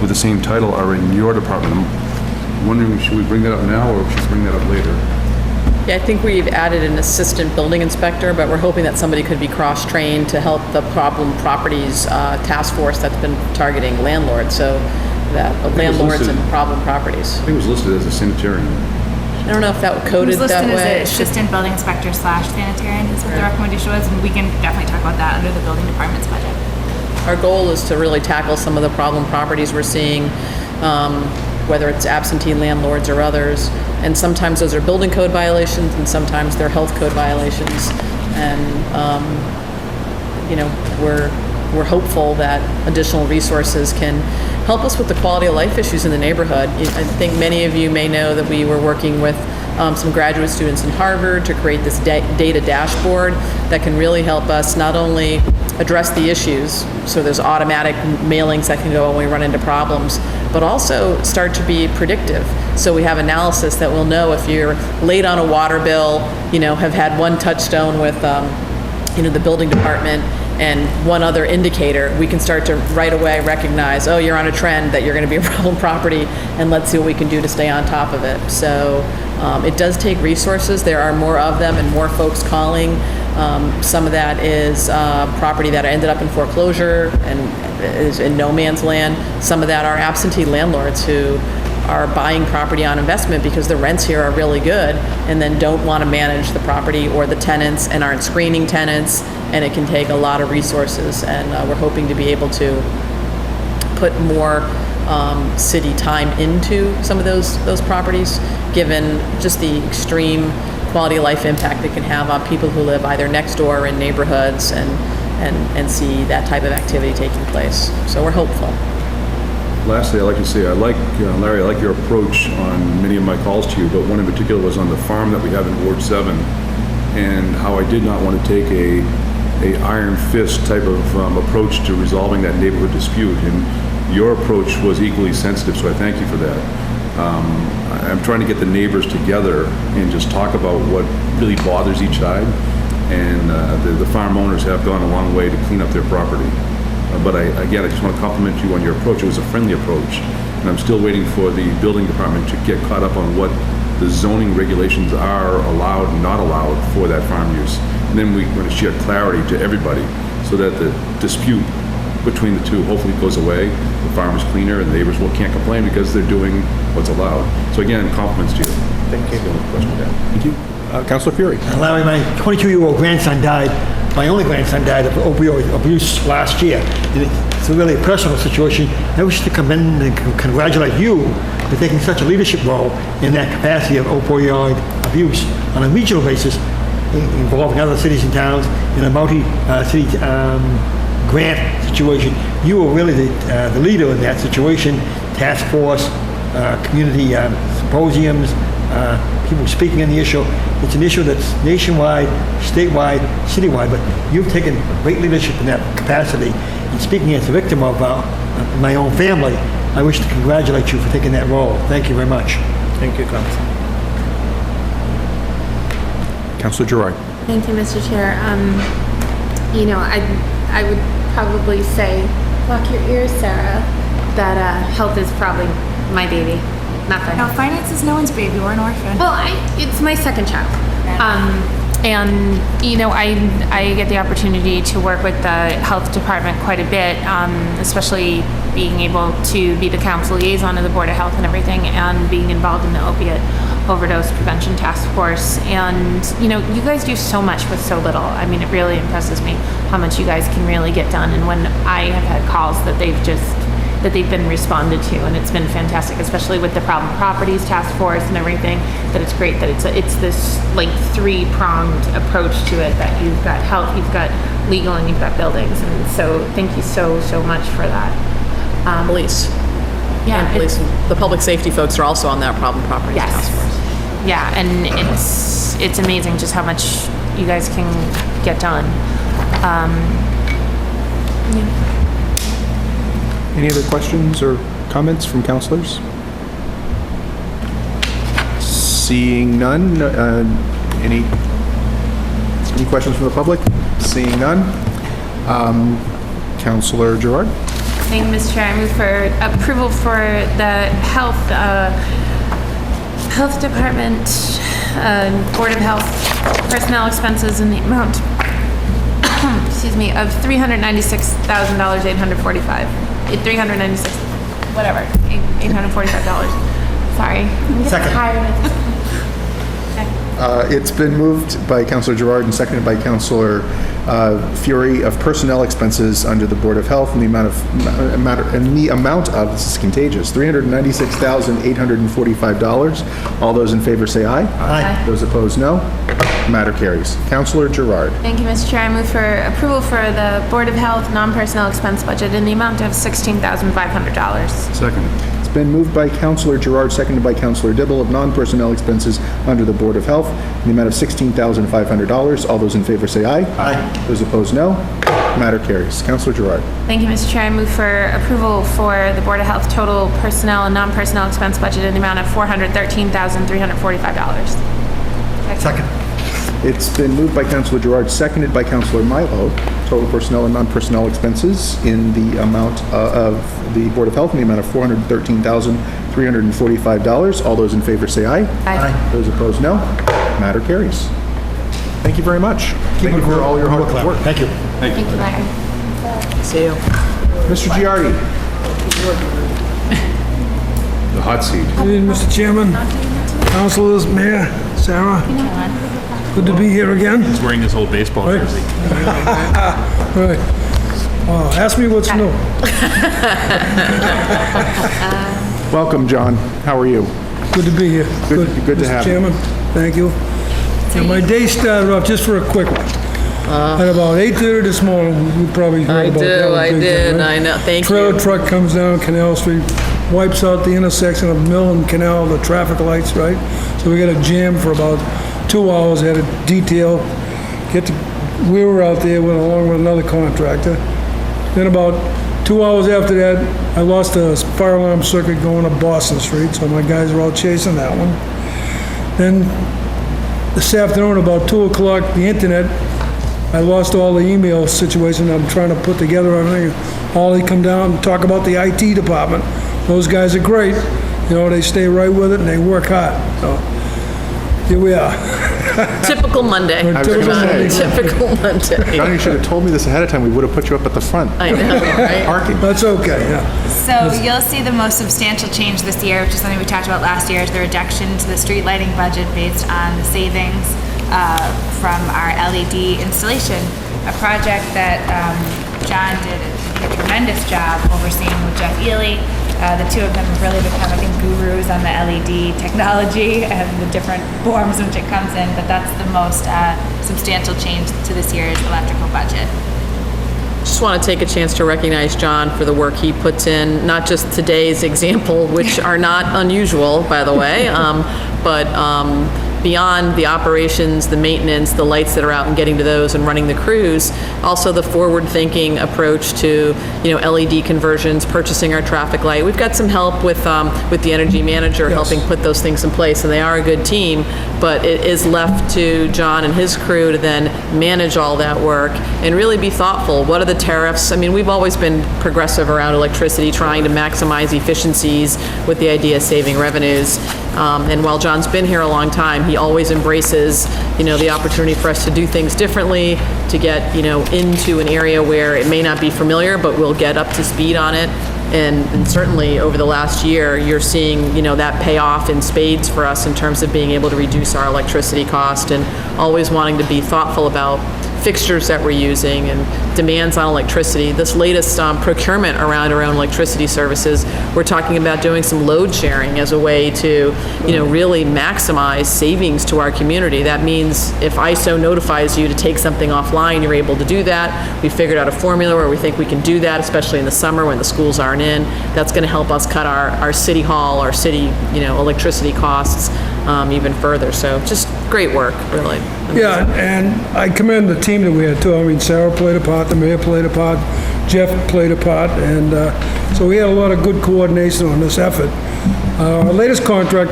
with the same title are in your department. I'm wondering, should we bring that up now, or should we bring that up later? Yeah, I think we've added an assistant building inspector, but we're hoping that somebody could be cross-trained to help the problem properties task force that's been targeting landlords, so that landlords and problem properties. I think it was listed as a sanitarian. I don't know if that It coded was that listed way. as an assistant building inspector / sanitarian is what the recommendation was, and we can definitely talk about that under the building department's budget. Our goal is to really tackle some of the problem properties we're seeing, whether it's absentee landlords or others. And sometimes those are building code violations, and sometimes they're health code violations. And, we're hopeful that additional resources can help us with the quality of life issues in the neighborhood. I think many of you may know that we were working with some graduate students in Harvard to create this data dashboard that can really help us not only address the issues, so there's automatic mailings that can go when we run into problems, but also start to be predictive. So we have analysis that will know if you're late on a water bill, have had one touchstone with, the building department, and one other indicator, we can start to right away recognize, oh, you're on a trend that you're going to be a problem property, and let's see what we can do to stay on top of it. So it does take resources. There are more of them and more folks calling. Some of that is property that ended up in foreclosure and is in no man's land. Some of that are absentee landlords who are buying property on investment because the rents here are really good and then don't want to manage the property or the tenants and aren't screening tenants, and it can take a lot of resources, and we're hoping to be able to put more city time into some of those properties, given just the extreme quality of life impact it can have on people who live either next door or in neighborhoods and see that type of activity taking place. So we're hopeful. Lastly, I'd like to say, Larry, I like your approach on many of my calls to you, but one in particular was on the farm that we have in Ward 7, and how I did not want to take a iron fist type of approach to resolving that neighborhood dispute, and your approach was equally sensitive, so I thank you for that. I'm trying to get the neighbors together and just talk about what really bothers each side, and the farm owners have gone a long way to clean up their property. But I just want to compliment you on your approach. It was a friendly approach, and I'm still waiting for the building department to get caught up on what the zoning regulations are allowed and not allowed for that farm use. And then we're going to share clarity to everybody so that the dispute between the two hopefully goes away. The farm is cleaner and the neighbors can't complain because they're doing what's allowed. So again, compliments to you. Thank you. Thank you. Councilor Fury. Larry, my 22-year-old grandson died. My only grandson died of opioid abuse last year. It's really a personal situation. I wish to commend and congratulate you for taking such a leadership role in that capacity of opioid abuse on a regional basis, involving other cities and towns in a multi-city grant situation. You were really the leader in that situation. Task force, community symposiums, people speaking on the issue. It's an issue that's nationwide, statewide, citywide, but you've taken great leadership in that capacity. And speaking as a victim of my own family, I wish to congratulate you for taking that role. Thank you very much. Thank you, Council. Councilor Gerard. Thank you, Mr. Chair. I would probably say, lock your ears, Sarah, that health is probably my baby, nothing. No, finance is no one's baby. We're an orphan. Well, it's my second child. And, I get the opportunity to work with the health department quite a bit, especially being able to be the council liaison of the Board of Health and everything, and being involved in the opiate overdose prevention task force. And, you guys do so much with so little. I mean, it really impresses me how much you guys can really get done. And when I have had calls that they've been responded to, and it's been fantastic, especially with the problem properties task force and everything, that it's great that it's this like three-pronged approach to it, that you've got health, you've got legal, and you've got buildings. And so thank you so much for that. Police. Yeah, And police, the public safety folks are also on that problem properties Yes. task force. Yeah, and it's amazing just how much you guys can get done. Any other questions or comments from councilors? Seeing none, any questions from the public? Seeing none. Councilor Gerard? Thank you, Mr. Chair. I move for approval for the Health Department, Board of Health personnel expenses in the amount, excuse me, of $396,845. $396, whatever, $845. Sorry. I'm getting Second. tired of this. It's been moved by Councilor Gerard and seconded by Councilor Fury of personnel expenses under the Board of Health in the amount of, this is contagious, $396,845. All those in favor say aye. Aye. Those opposed, no. Matter carries. Councilor Gerard. Thank you, Mr. Chair. I move for approval for the Board of Health non-personnel expense budget in the amount of $16,500. Second. It's been moved by Councilor Gerard, seconded by Councilor Dibble of non-personnel expenses under the Board of Health in the amount of $16,500. All those in favor say aye. Aye. Those opposed, no. Matter carries. Councilor Gerard. Thank you, Mr. Chair. I move for approval for the Board of Health total personnel and non-personnel expense budget in the amount of $413,345. Second. It's been moved by Councilor Gerard, seconded by Councilor Milo. Total personnel and non-personnel expenses in the amount of the Board of Health in the amount of $413,345. All those in favor say aye. Aye. Those opposed, no. Matter carries. Thank you very much. Thank you for all your hard work. Thank you. Thank you, Larry. See you. Mr. Giardi. The hot seat. Good evening, Mr. Chairman, councilors, mayor, Sarah. Good to be here again. He's wearing his old baseball jersey. Right. Ask me what's new. Welcome, John. How are you? Good to be here. Good to have you. Mr. Chairman, thank you. And my day started off, just for a quick one, at about 8:30 this morning. You probably heard about that. I did. I know. Thank you. Trailer truck comes down Canal Street, wipes out the intersection of Mill and Canal, the traffic lights, right? So we got a jam for about 2 hours, had a detail. We were out there, went along with another contractor. Then about 2 hours after that, I lost a fire alarm circuit going up Boston Street, so my guys were out chasing that one. Then this afternoon, about 2 o'clock, the internet, I lost all the email situation I'm trying to put together. All they come down and talk about the IT department. Those guys are great. They stay right with it and they work hard. So here we are. Typical Monday. I was gonna say. Typical Monday. John, you should have told me this ahead of time. We would have put you up at the front. I know, right? Parking. That's okay, yeah. So you'll see the most substantial change this year, which is something we talked about last year, is the reduction to the street lighting budget based on the savings from our LED installation, a project that John did a tremendous job overseeing with Jeff Ely. The two of them have really become, I think, gurus on the LED technology and the different forms in which it comes in, but that's the most substantial change to this year's electrical budget. Just want to take a chance to recognize John for the work he puts in, not just today's example, which are not unusual, by the way, but beyond the operations, the maintenance, the lights that are out and getting to those and running the crews, also the forward-thinking approach to, LED conversions, purchasing our traffic light. We've got some help with the energy manager helping put those things in place, and they are a good team, but it is left to John and his crew to then manage all that work and really be thoughtful. What are the tariffs? I mean, we've always been progressive around electricity, trying to maximize efficiencies with the idea of saving revenues. And while John's been here a long time, he always embraces, the opportunity for us to do things differently, to get, into an area where it may not be familiar, but we'll get up to speed on it. And certainly over the last year, you're seeing, that pay off in spades for us in terms of being able to reduce our electricity cost and always wanting to be thoughtful about fixtures that we're using and demands on electricity. This latest procurement around our own electricity services, we're talking about doing some load sharing as a way to, really maximize savings to our community. That means if ISO notifies you to take something offline, you're able to do that. We figured out a formula where we think we can do that, especially in the summer when the schools aren't in. That's going to help us cut our city hall, our city, electricity costs even further. So just great work, really. Yeah, and I commend the team that we had too. I mean, Sarah played a part, the mayor played a part, Jeff played a part, and so we had a lot of good coordination on this effort. Our latest contract,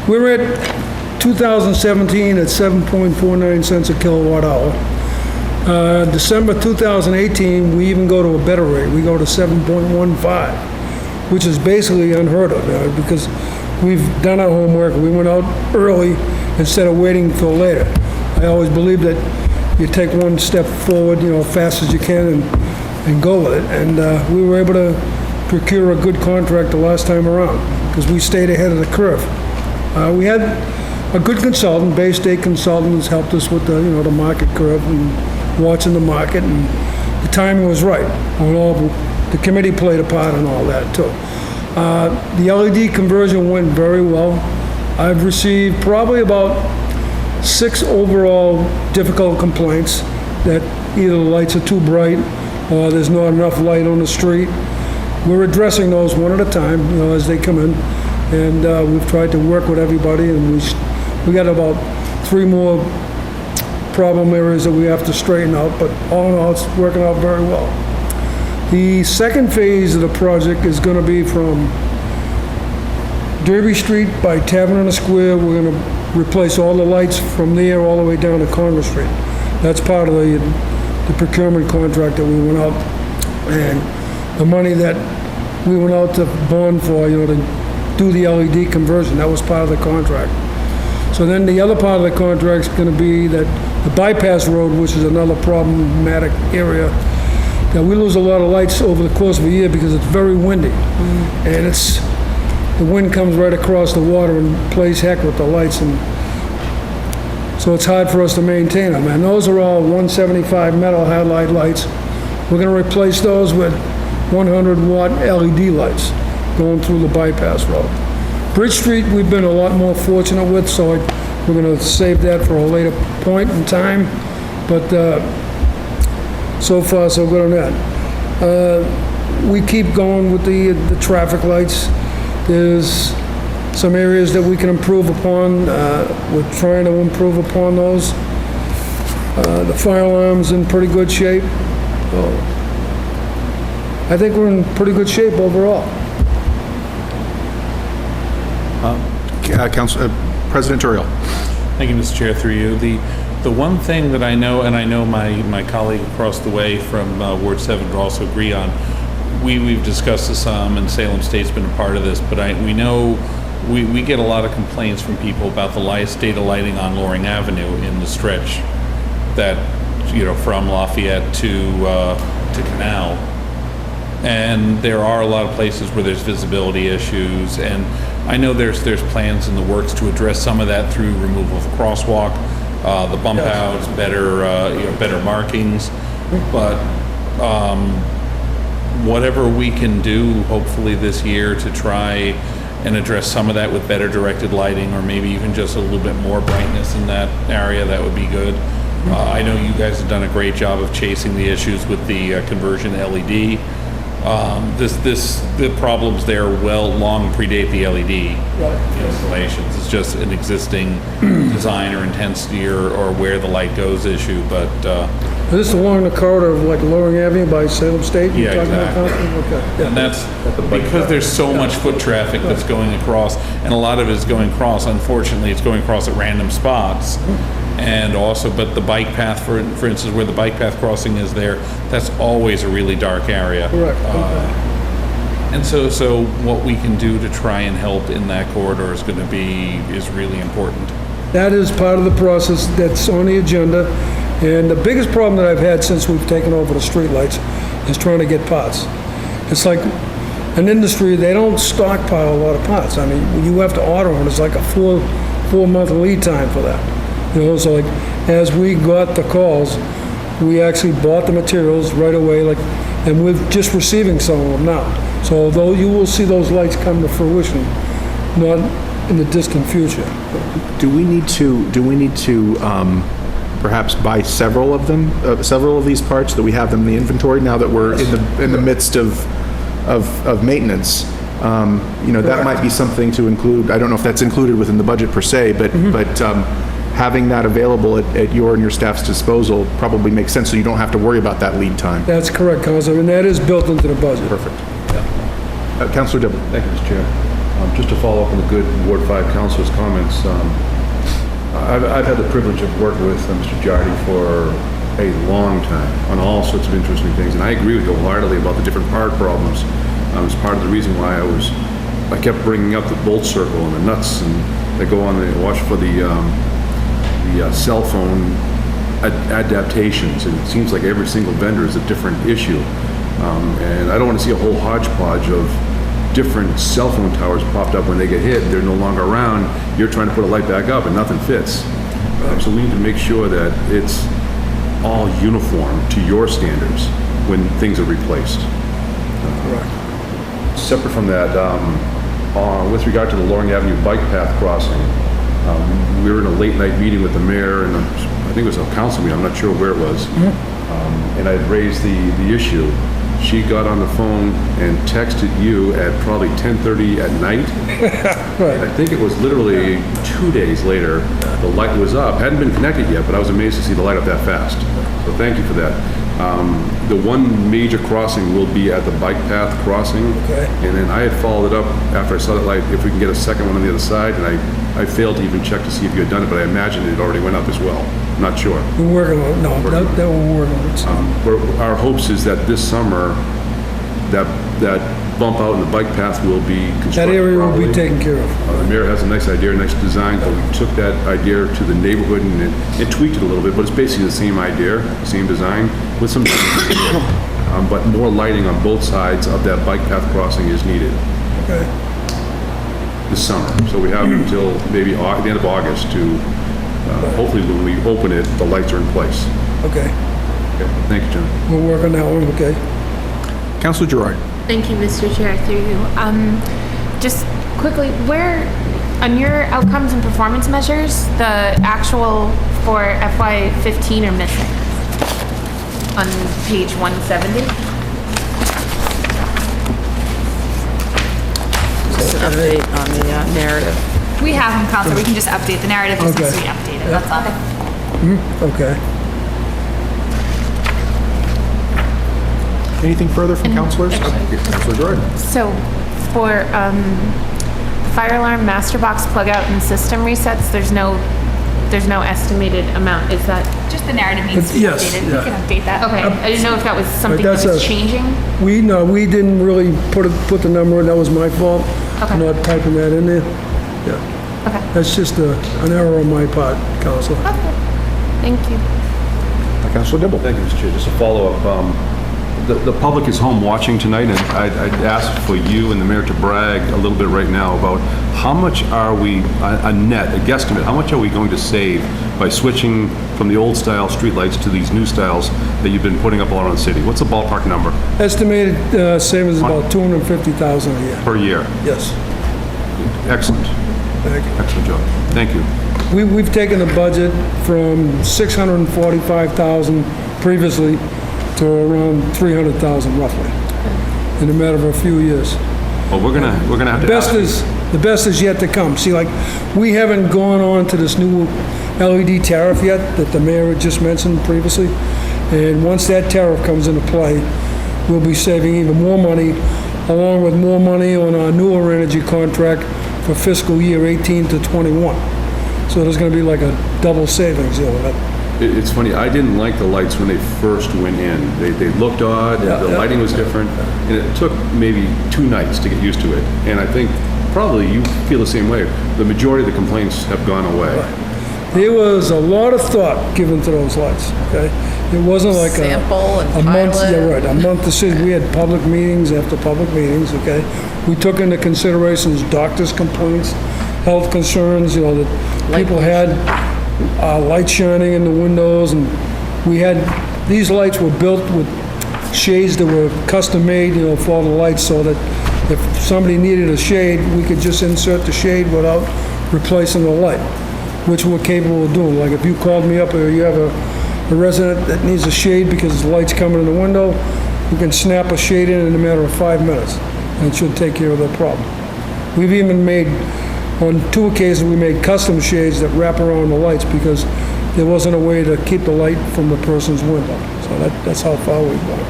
we were at 2017 at 7.49 cents a kilowatt hour. December 2018, we even go to a better rate. We go to 7.15, which is basically unheard of because we've done our homework. We went out early instead of waiting till later. I always believe that you take one step forward, fast as you can and go with it. And we were able to procure a good contract the last time around because we stayed ahead of the curve. We had a good consultant, Bay State Consultants, helped us with the market curve and watching the market, and the timing was right. The committee played a part in all that too. The LED conversion went very well. I've received probably about 6 overall difficult complaints that either the lights are too bright or there's not enough light on the street. We're addressing those one at a time, as they come in, and we've tried to work with everybody, and we got about 3 more problem areas that we have to straighten out, but all in all, it's working out very well. The second phase of the project is going to be from Derby Street by Tavern Square. We're going to replace all the lights from there all the way down to Congress Street. That's part of the procurement contract that we went out, and the money that we went out to bond for, to do the LED conversion, that was part of the contract. So then the other part of the contract is going to be that the bypass road, which is another problematic area, that we lose a lot of lights over the course of a year because it's very windy, and the wind comes right across the water and plays heck with the lights, and so it's hard for us to maintain them. And those are all 175 metal halide lights. We're going to replace those with 100-watt LED lights going through the bypass road. Bridge Street, we've been a lot more fortunate with, so we're going to save that for a later point in time. But so far, so good on that. We keep going with the traffic lights. There's some areas that we can improve upon. We're trying to improve upon those. The fire alarm's in pretty good shape. I think we're in pretty good shape overall. President Uriel. Thank you, Mr. Chair, through you. The one thing that I know, and I know my colleague across the way from Ward 7 would also agree on, we've discussed this some, and Salem State's been a part of this, but we know we get a lot of complaints from people about the state of lighting on Loring Avenue in the stretch that, from Lafayette to Canal. And there are a lot of places where there's visibility issues, and I know there's plans in the works to address some of that through removal of crosswalk, the bump outs, better markings, but whatever we can do, hopefully this year, to try and address some of that with better directed lighting, or maybe even just a little bit more brightness in that area, that would be good. I know you guys have done a great job of chasing the issues with the conversion to LED. The problems there long predate the LED installations. It's just an existing design or intensity or where the light goes issue, but, Is this along the corridor of like Loring Avenue by Salem State? you're yeah, talking about, exactly. Councilman? Okay, yeah. And that's because there's so much foot traffic that's going across, and a lot of it is going across, unfortunately, it's going across at random spots. And also, but the bike path, for instance, where the bike path crossing is there, that's always a really dark area. Correct. And so what we can do to try and help in that corridor is really important. That is part of the process that's on the agenda. And the biggest problem that I've had since we've taken over the streetlights is trying to get parts. It's like an industry, they don't stockpile a lot of parts. I mean, when you have to order them, it's like a four-month lead time for that. You know, so like, as we got the calls, we actually bought the materials right away, and we're just receiving some of them now. So although you will see those lights come to fruition, not in the distant future. Do we need to perhaps buy several of them, several of these parts, that we have them in the inventory now that we're in the midst of maintenance? That might be something to include. I don't know if that's included within the budget per se, but having that available at your and your staff's disposal probably makes sense, so you don't have to worry about that lead time. That's correct, Councilor, and that is built into the budget. Perfect. Councilor Dibble. Thank you, Mr. Chair. Just to follow up on the good Ward 5 councilor's comments, I've had the privilege of working with Mr. Jardy for a long time on all sorts of interesting things, and I agree with you wholeheartedly about the different part problems. It's part of the reason why I kept bringing up the bolt circle and the nuts and they go on the watch for the cell phone adaptations, and it seems like every single vendor is a different issue. And I don't want to see a whole hodgepodge of different cell phone towers popped up when they get hit. They're no longer around. You're trying to put a light back up and nothing fits. So we need to make sure that it's all uniform to your standards when things are replaced. Correct. Separate from that, with regard to the Loring Avenue bike path crossing, we were in a late night meeting with the mayor, and I think it was a council meeting, I'm not sure where it was, and I had raised the issue. She got on the phone and texted you at probably 10:30 at night. Right. I think it was literally 2 days later, the light was up. Hadn't been connected yet, but I was amazed to see the light up that fast. So thank you for that. The one major crossing will be at the bike path crossing. Okay. And then I had followed it up after I saw that light, if we can get a second one on the other side, and I failed to even check to see if you had done it, but I imagine it already went up as well. Not sure. We're working on it. No, that we're working on it. Our hopes is that this summer, that bump out in the bike path will be constructed That area will be properly. taken care of. The mayor has a nice idea, nice design, but we took that idea to the neighborhood and it tweaked it a little bit, but it's basically the same idea, same design, with some but more lighting on both sides of that bike path crossing is needed Okay. this summer. So we have until maybe the end of August to, hopefully when we open it, the lights are in place. Okay. Okay, thank you, John. We'll work on that one, okay? Councilor Gerard. Thank you, Mr. Chair, through you. Just quickly, where, on your outcomes and performance measures, the actual for FY15 are missing on page 170? Just an update on the narrative. We have them, Counselor, we can just update the narrative, just needs to be Okay. updated, that's all. Okay. Anything further from councilors? Councilor Gerard. So for fire alarm master box plug out and system resets, there's no estimated amount. Is that? Just the narrative needs to be Yes, updated, we yeah. can update that. Okay, I didn't know if that was something that that's was a- changing. We didn't really put the number in, that was my fault. Okay. Not typing that in there. Yeah. Okay. That's just an error on my part, Councilor. Okay. Thank you. Councilor Dibble. Thank you, Mr. Chair. Just a follow-up. The public is home watching tonight, and I'd ask for you and the mayor to brag a little bit right now about how much are we, a guesstimate, how much are we going to save by switching from the old style streetlights to these new styles that you've been putting up all around the city? What's the ballpark number Estimated savings is about $250,000 a year. per year? Yes. Excellent. Thank you. Excellent job. Thank you. We've taken the budget from $645,000 previously to around $300,000 roughly. in a matter of a few years. Well, we're gonna have to ask you. The best is yet to come. See, like, we haven't gone on to this new LED tariff yet that the mayor had just mentioned previously. And once that tariff comes into play, we'll be saving even more money, along with more money on our newer energy contract for fiscal year 18 to 21. So there's gonna be like a double savings, It's funny, I didn't like the lights when they first went in. They looked odd, the lighting was different, and it took maybe 2 nights to get used to it. And I think probably you feel the same way. The majority of the complaints have gone away. There was a lot of thought given to those lights, okay? It wasn't like Sample and a month, pilot. yeah, right, a month decision. We had public meetings after public meetings, okay? We took into considerations doctors' complaints, health concerns, that people had light shining in the windows, and we had, these lights were built with shades that were custom made, for the lights, so that if somebody needed a shade, we could just insert the shade without replacing the light, which we're capable of doing. Like if you called me up or you have a resident that needs a shade because the light's coming in the window, you can snap a shade in a matter of 5 minutes, and it should take care of that problem. We've even made, on 2 occasions, we made custom shades that wrap around the lights because there wasn't a way to keep the light from the person's window. So that's how far we've gone.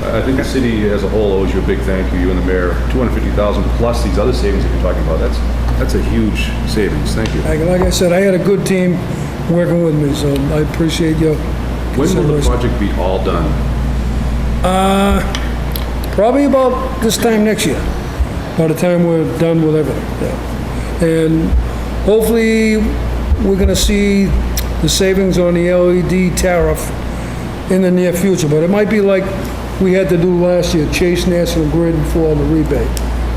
I think the city as a whole owes you a big thank you and the mayor. 250,000 plus these other savings that you're talking about, that's a huge savings. Thank you. Like I said, I had a good team working with me, so I appreciate your When will the project be all done? Probably about this time next year, by the time we're done with everything. Yeah. And hopefully, we're gonna see the savings on the LED tariff in the near future, but it might be like we had to do last year, chase National Grid for the rebate,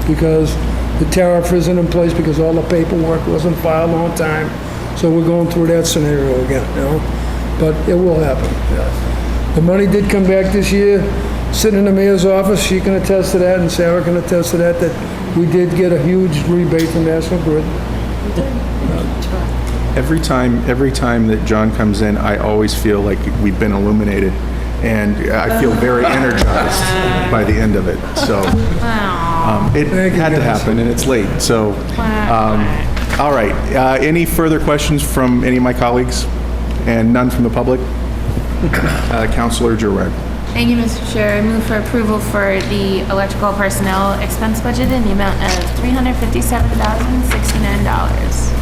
because the tariff isn't in place because all the paperwork wasn't filed on time. So we're going through that scenario again, but it will happen. Yeah. The money did come back this year, sitting in the mayor's office. She can attest to that, and Sarah can attest to that, that we did get a huge rebate from National Grid. Every time that John comes in, I always feel like we've been illuminated, and I feel very energized by the end of it. So it had to happen, and it's late. So, all right. Any further questions from any of my colleagues, and none from the public? Councilor Giroux. Thank you, Mr. Chair. I move for approval for the electrical personnel expense budget in the amount of $357,069.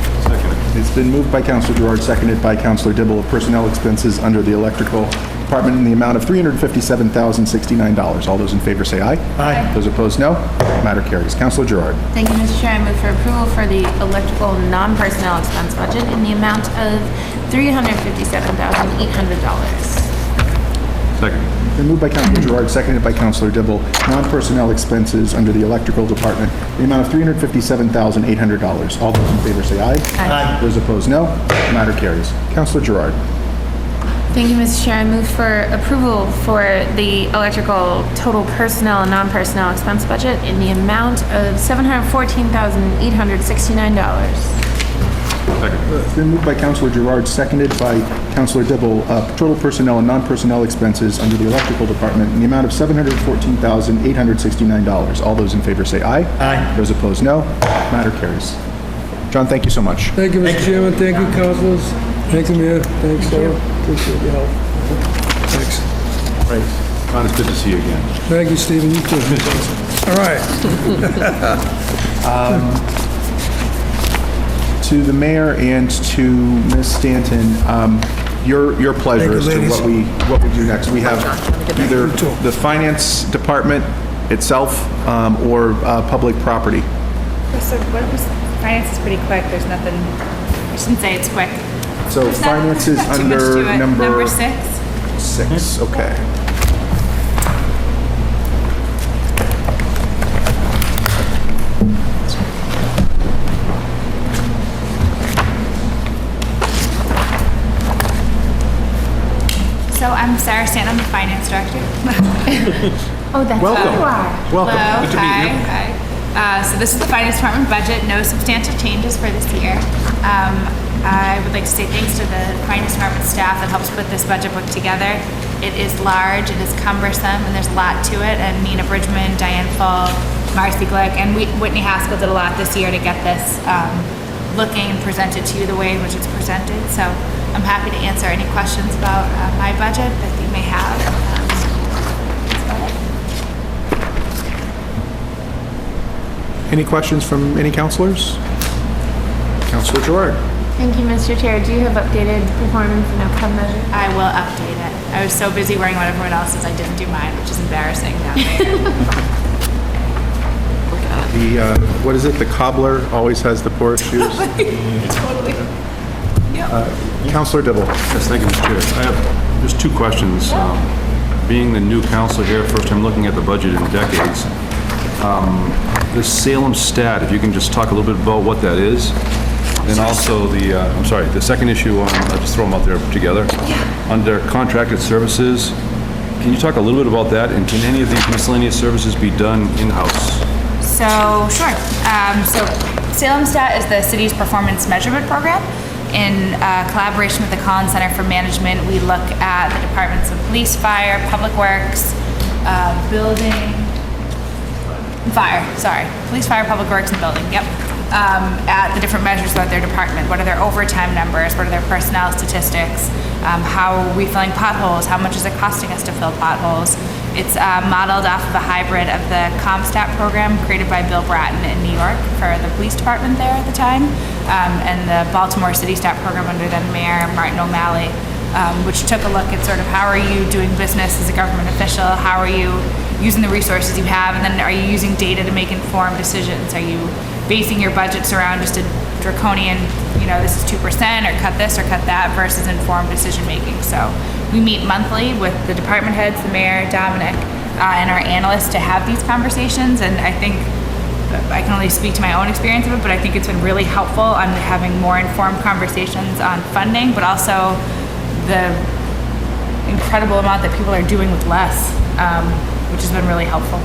It's been moved by Councilor Gerard, seconded by Councilor Dibble, of personnel expenses under the electrical department in the amount of $357,069. All those in favor say aye. Aye. Those opposed, no. Matter carries. Councilor Gerard. Thank you, Mr. Chair. I move for approval for the electrical non-personnel expense budget in the amount of $357,800. Second. Been moved by Councilor Gerard, seconded by Councilor Dibble. Non-personnel expenses under the electrical department, the amount of $357,800. All those in favor say aye. Aye. Those opposed, no. Matter carries. Councilor Gerard. Thank you, Mr. Chair. I move for approval for the electrical total personnel and non-personnel expense budget in the amount of $714,869. It's been moved by Councilor Gerard, seconded by Councilor Dibble. Total personnel and non-personnel expenses under the electrical department in the amount of $714,869. All those in favor say aye. Aye. Those opposed, no. Matter carries. John, thank you so much. Thank you, Mr. Chairman. Thank you, councilors. Thank you, Mayor. Thanks, Sarah. Appreciate your help. Thanks. Right. Ron, it's good to see you again. Thank you, Stephen. You too. All right. To the mayor and to Ms. Stanton, your pleasure as to what we do next. We have either the finance department itself or public property. So finance is pretty quick. There's nothing, I shouldn't say it's quick. So finance is Not too much under to it. number 6. 6, okay. So I'm Sarah Stan, I'm the finance director. Oh, that's Welcome. who you are. Welcome. Hello. Good to meet you. Hi. So this is the finance department budget, no substantial changes for this year. I would like to say thanks to the finance department staff that helps put this budget book together. It is large, it is cumbersome, and there's a lot to it. And Nina Bridgman, Diane Full, Marcy Glick, and Whitney Haskell did a lot this year to get this looking and presented to you the way in which it's presented. So I'm happy to answer any questions about my budget that you may have. That's about it. Any questions from any counselors? Councilor Gerard. Thank you, Mr. Chair. Do you have updated performance and outcome measures? I will update it. I was so busy worrying about everyone else's, I didn't do mine, which is embarrassing down there. The, what is it? The cobbler always has the poorest shoes. Totally. Councilor Dibble. Yes, thank you, Mr. Chair. I have just two questions. Being the new councilor here, first time looking at the budget in decades, the Salem stat, if you can just talk a little bit about what that is. And also the, I'm sorry, the second issue on, I'll just throw them out there together. Under contracted services, can you talk a little bit about that? And can any of these miscellaneous services be done in-house? So, sure. So Salem Stat is the city's performance measurement program. In collaboration with the Collins Center for Management, we look at the departments of police, fire, public works, building, police, fire, public works, and building, at the different measures about their department. What are their overtime numbers? What are their personnel statistics? How are we filling potholes? How much is it costing us to fill potholes? It's modeled off of a hybrid of the CompStat program created by Bill Bratton in New York for the police department there at the time, and the Baltimore City Stat program under then Mayor Martin O'Malley, which took a look at sort of how are you doing business as a government official, how are you using the resources you have, and then are you using data to make informed decisions? Are you basing your budgets around just a draconian, this is 2% or cut this or cut that versus informed decision making? So we meet monthly with the department heads, the mayor, Dominic, and our analysts to have these conversations. And I think I can only speak to my own experience of it, but I think it's been really helpful on having more informed conversations on funding, but also the incredible amount that people are doing with less, which has been really helpful.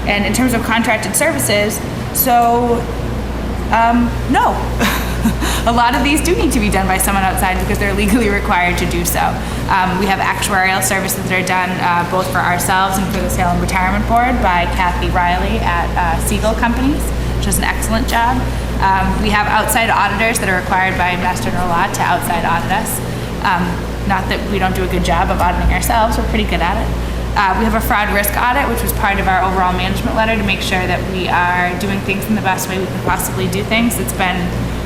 And in terms of contracted services, so no. A lot of these do need to be done by someone outside because they're legally required to do so. We have actuarial services that are done both for ourselves and for the Salem Retirement Board by Kathy Riley at Siegel Companies, which does an excellent job. We have outside auditors that are required by Mass General Law to outside audit us. Not that we don't do a good job of auditing ourselves, we're pretty good at it. We have a fraud risk audit, which was part of our overall management letter to make sure that we are doing things in the best way we can possibly do things. It's been,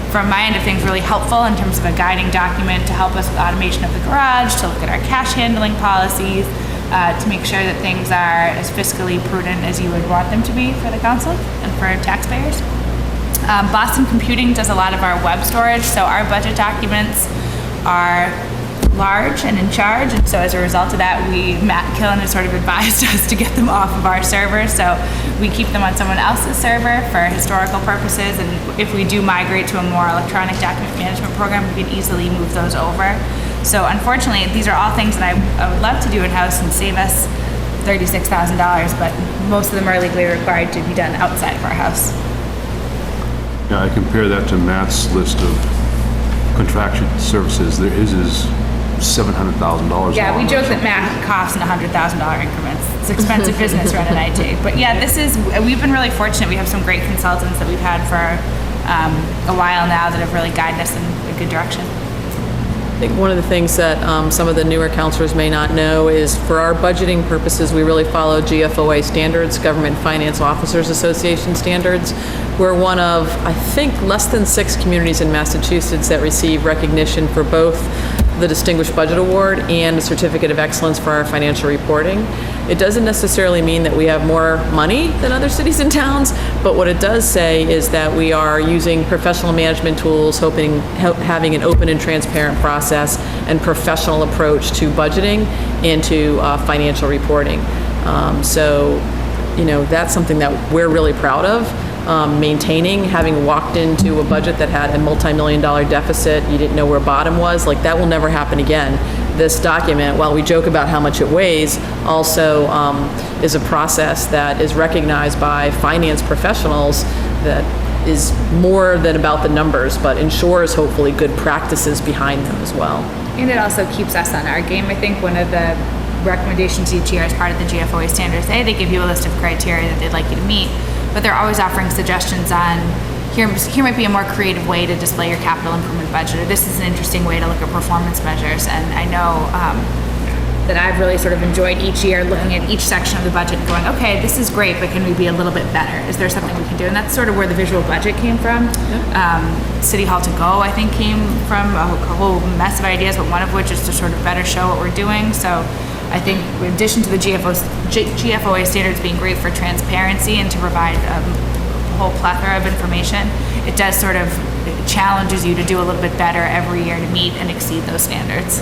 from my end of things, really helpful in terms of a guiding document to help us with automation of the garage, to look at our cash handling policies, to make sure that things are as fiscally prudent as you would want them to be for the council and for taxpayers. Boston Computing does a lot of our web storage, so our budget documents are large and in charge, and so as a result of that, Matt Killen has sort of advised us to get them off of our server, so we keep them on someone else's server for historical purposes, and if we do migrate to a more electronic document management program, we can easily move those over. So unfortunately, these are all things that I would love to do in-house and save us $36,000, but most of them are legally required to be done outside of our house. Yeah, I compare that to Matt's list of contracted services. There is $700,000. Yeah, we joke that math costs in $100,000 increments. It's expensive business running IT. But yeah, we've been really fortunate. We have some great consultants that we've had for a while now that have really guided us in a good direction. I think one of the things that some of the newer counselors may not know is for our budgeting purposes, we really follow GFOA standards, Government Finance Officers Association standards. We're one of, I think, less than 6 communities in Massachusetts that receive recognition for both the Distinguished Budget Award and the Certificate of Excellence for our financial reporting. It doesn't necessarily mean that we have more money than other cities and towns, but what it does say is that we are using professional management tools, having an open and transparent process and professional approach to budgeting and to financial reporting. So, that's something that we're really proud of. Maintaining, having walked into a budget that had a multi-million-dollar deficit, you didn't know where bottom was, like that will never happen again. This document, while we joke about how much it weighs, also is a process that is recognized by finance professionals that is more than about the numbers, but ensures hopefully good practices behind them as well. And it also keeps us on our game. I think one of the recommendations each year as part of the GFOA standards, they give you a list of criteria that they'd like you to meet, but they're always offering suggestions on here might be a more creative way to display your capital improvement budget, or this is an interesting way to look at performance measures. And I know that I've really sort of enjoyed each year looking at each section of the budget and going, okay, this is great, but can we be a little bit better? Is there something we can do? And that's sort of where the visual budget came from. City Hall to Go, I think, came from a whole mess of ideas, but one of which is to sort of better show what we're doing. So I think in addition to the GFOA standards being great for transparency and to provide a whole plethora of information, it does sort of challenges you to do a little bit better every year to meet and exceed those standards.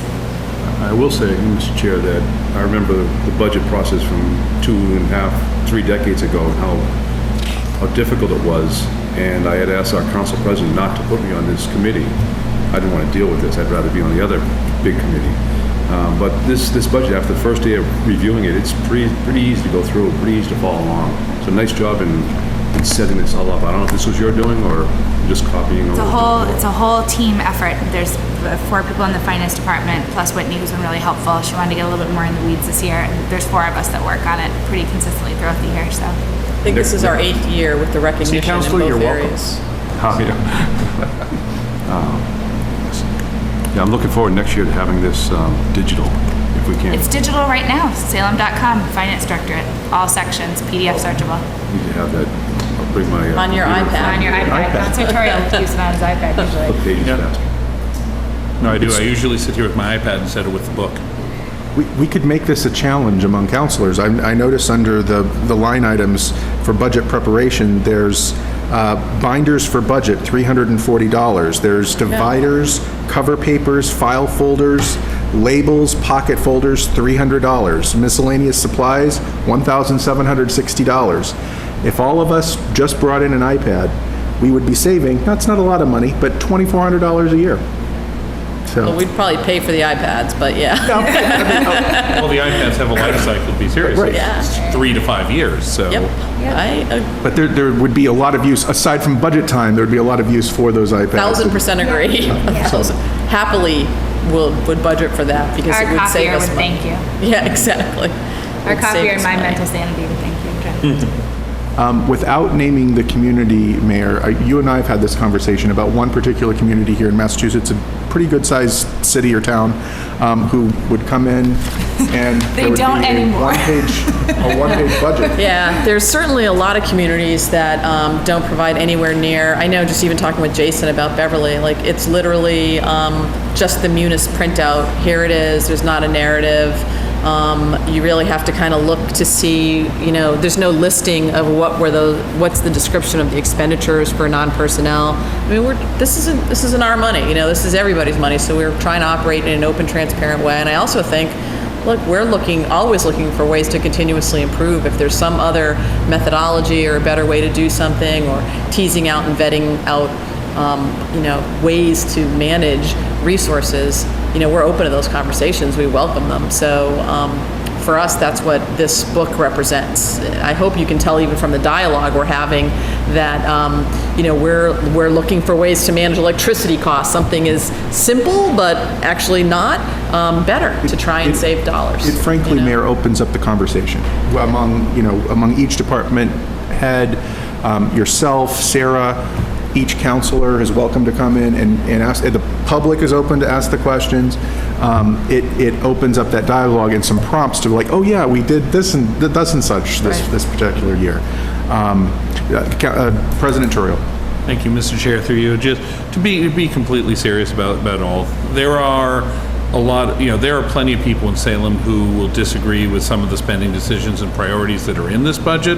I will say, Mr. Chair, that I remember the budget process from 2.5, 3 decades ago, and how difficult it was. And I had asked our council president not to put me on this committee. I didn't want to deal with this. I'd rather be on the other big committee. But this budget, after the first day of reviewing it, it's pretty easy to go through, pretty easy to follow along. So nice job in setting this all up. I don't know if this was your doing or just copying. It's a whole team effort. There's 4 people in the finance department, plus Whitney, who's been really helpful. She wanted to get a little bit more in the weeds this year, and there's 4 of us that work on it pretty consistently throughout the year. So I think this is our 8th year with the recognition in both areas. Yeah, I'm looking forward next year to having this digital, if we can. It's digital right now. Salem.com, Finance Directorate, all sections, PDF searchable. Need to have that. I'll bring my on your iPad. On your iPad. That's tutorial to use it on his iPad usually. Flip pages faster. No, I do. I usually sit here with my iPad instead of with the book. We could make this a challenge among counselors. I notice under the line items for budget preparation, there's binders for budget, $340. There's dividers, cover papers, file folders, labels, pocket folders, $300. Miscellaneous supplies, $1,760. If all of us just brought in an iPad, we would be saving, that's not a lot of money, but $2,400 a year. So. Well, we'd probably pay for the iPads, but yeah. Well, the iPads have a life cycle, to be serious. Right. It's 3 to 5 years, so. Yep. But there would be a lot of use, aside from budget time, there would be a lot of use for those iPads. 1,000% agree. Happily would budget for that because Our it would save copier us would money. thank you. Yeah, exactly. Our Would save copier us and my money. mental sanity would thank you. Without naming the community, Mayor, you and I have had this conversation about one particular community here in Massachusetts, a pretty good-sized city or town, who would come in and there would don't be anymore. a one-page budget. Yeah, there's certainly a lot of communities that don't provide anywhere near. I know, just even talking with Jason about Beverly, like it's literally just the Munis printout. Here it is. There's not a narrative. You really have to kind of look to see, there's no listing of what's the description of the expenditures for non-personnel. I mean, this isn't our money, this is everybody's money, so we're trying to operate in an open, transparent way. And I also think, look, we're always looking for ways to continuously improve. If there's some other methodology or a better way to do something, or teasing out and vetting out, ways to manage resources, we're open to those conversations. We welcome them. So for us, that's what this book represents. I hope you can tell even from the dialogue we're having that, we're looking for ways to manage electricity costs. Something is simple, but actually not better to try and save dollars. It frankly, Mayor, opens up the conversation among each department head, yourself, Sarah. Each counselor is welcome to come in and ask. The public is open to ask the questions. It opens up that dialogue and some prompts to like, oh yeah, we did this and thus and such this particular year. President Turiel. Thank you, Mr. Chair, through you. Just to be completely serious about all, there are a lot, there are plenty of people in Salem who will disagree with some of the spending decisions and priorities that are in this budget.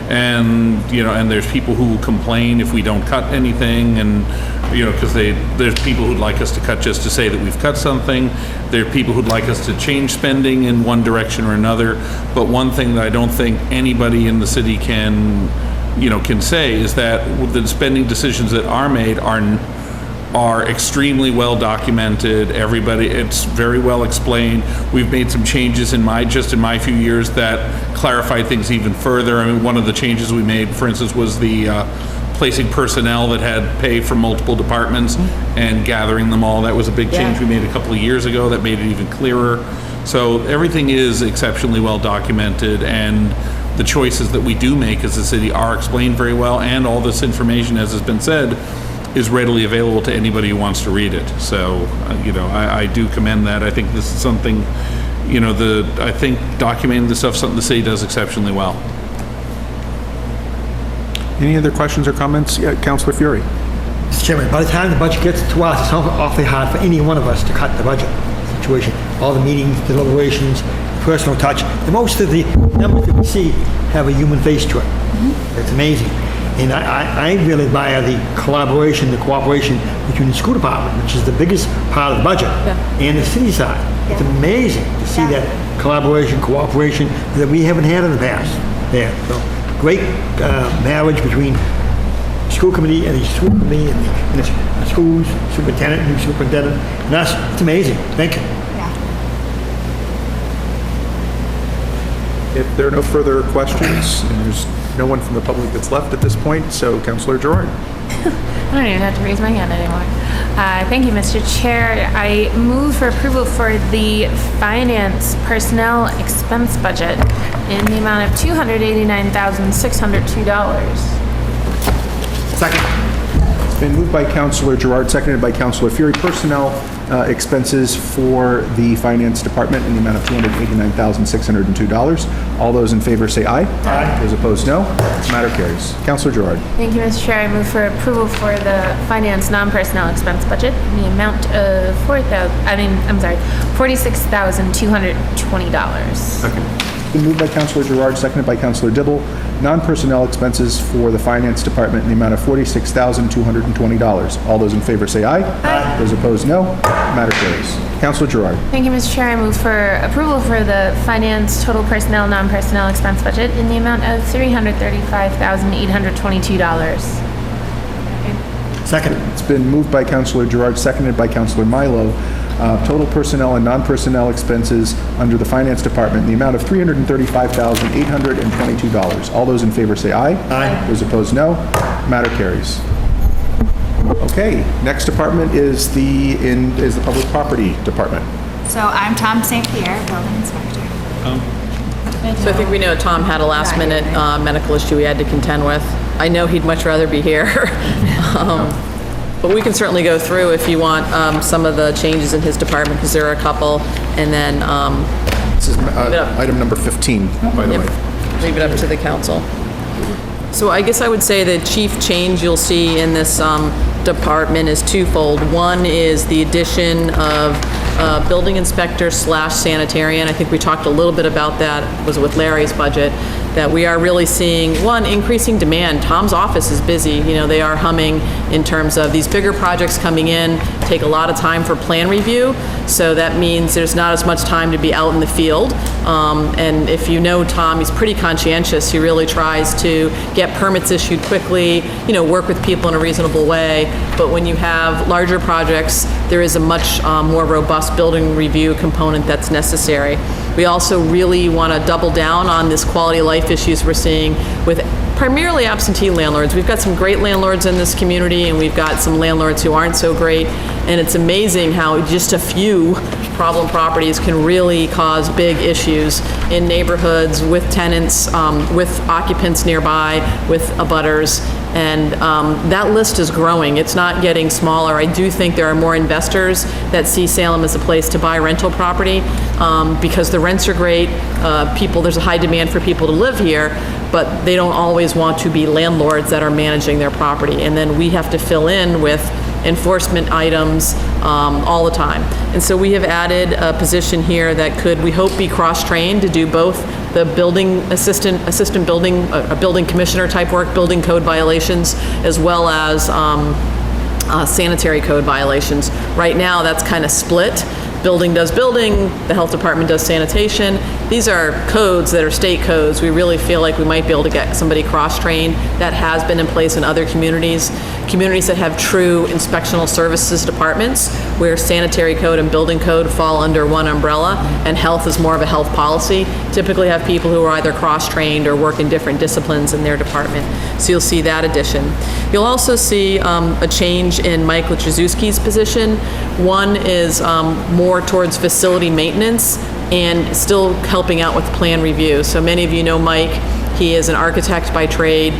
And, and there's people who will complain if we don't cut anything, and, because there's people who'd like us to cut just to say that we've cut something. There are people who'd like us to change spending in one direction or another. But one thing that I don't think anybody in the city can say is that the spending decisions that are made are extremely well documented. It's very well explained. We've made some changes in my few years that clarify things even further. I mean, one of the changes we made, for instance, was the placing personnel that had pay for multiple departments and gathering them all. That was a big change we made a couple of years ago that made it even clearer. So everything is exceptionally well documented, and the choices that we do make as a city are explained very well, and all this information, as has been said, is readily available to anybody who wants to read it. So, I do commend that. I think this is something, I think documenting this stuff is something the city does exceptionally well. Any other questions or comments? Councillor Fury. Mr. Chairman, by the time the budget gets to us, it's awfully hard for any one of us to cut the budget situation. All the meetings, deliberations, personal touch. And most of the numbers that we see have a human face to it. It's amazing. And I really admire the collaboration, the cooperation between the school department, which is the biggest part of the budget, and the city side. It's amazing to see that collaboration, cooperation that we haven't had in the past there. So great marriage between school committee and the school committee and the schools, superintendent, new superintendent, and us. It's amazing. Thank you. If there are no further questions, and there's no one from the public that's left at this point, so Councillor Gerard. I don't even have to raise my hand anymore. Thank you, Mr. Chair. I move for approval for the finance personnel expense budget in the amount of $289,602. Second. It's been moved by Councillor Gerard, seconded by Councillor Fury. Personnel expenses for the Finance Department in the amount of $289,602. All those in favor say aye. Aye. Those opposed, no. Matter carries. Councillor Gerard. Thank you, Mr. Chair. I move for approval for the finance non-personnel expense budget in the amount of $46,220. Second. It's been moved by Councillor Gerard, seconded by Councillor Dibble. Non-personnel expenses for the Finance Department in the amount of $46,220. All those in favor say aye. Aye. Those opposed, no. Matter carries. Councillor Gerard. Thank you, Mr. Chair. I move for approval for the finance total personnel non-personnel expense budget in the amount of $335,822. Second. It's been moved by Councillor Gerard, seconded by Councillor Milo. Total personnel and non-personnel expenses under the Finance Department in the amount of $335,822. All those in favor say aye. Aye. Those opposed, no. Matter carries. Okay, next department is the Public Property Department. So I'm Tom St. Pierre, Building Inspector. So I think we know Tom had a last-minute medical issue he had to contend with. I know he'd much rather be here. But we can certainly go through if you want some of the changes in his department, because there are a couple, and then This is item number 15, by the way. leave it up to the council. So I guess I would say the chief change you'll see in this department is twofold. One is the addition of building inspector / sanitarian. I think we talked a little bit about that, was with Larry's budget, that we are really seeing, one, increasing demand. Tom's office is busy. They are humming in terms of these bigger projects coming in, take a lot of time for plan review. So that means there's not as much time to be out in the field. And if you know Tom, he's pretty conscientious. He really tries to get permits issued quickly, work with people in a reasonable way. But when you have larger projects, there is a much more robust building review component that's necessary. We also really want to double down on this quality of life issues we're seeing with primarily absentee landlords. We've got some great landlords in this community, and we've got some landlords who aren't so great. And it's amazing how just a few problem properties can really cause big issues in neighborhoods with tenants, with occupants nearby, with abutters. And that list is growing. It's not getting smaller. I do think there are more investors that see Salem as a place to buy rental property because the rents are great. There's a high demand for people to live here, but they don't always want to be landlords that are managing their property. And then we have to fill in with enforcement items all the time. And so we have added a position here that could, we hope, be cross-trained to do both the building assistant building, a building commissioner type work, building code violations, as well as sanitary code violations. Right now, that's kind of split. Building does building, the health department does sanitation. These are codes that are state codes. We really feel like we might be able to get somebody cross-trained. That has been in place in other communities. Communities that have true inspectional services departments where sanitary code and building code fall under one umbrella and health is more of a health policy, typically have people who are either cross-trained or work in different disciplines in their department. So you'll see that addition. You'll also see a change in Mike Latrzewski's position. One is more towards facility maintenance and still helping out with plan review. So many of you know Mike. He is an architect by trade.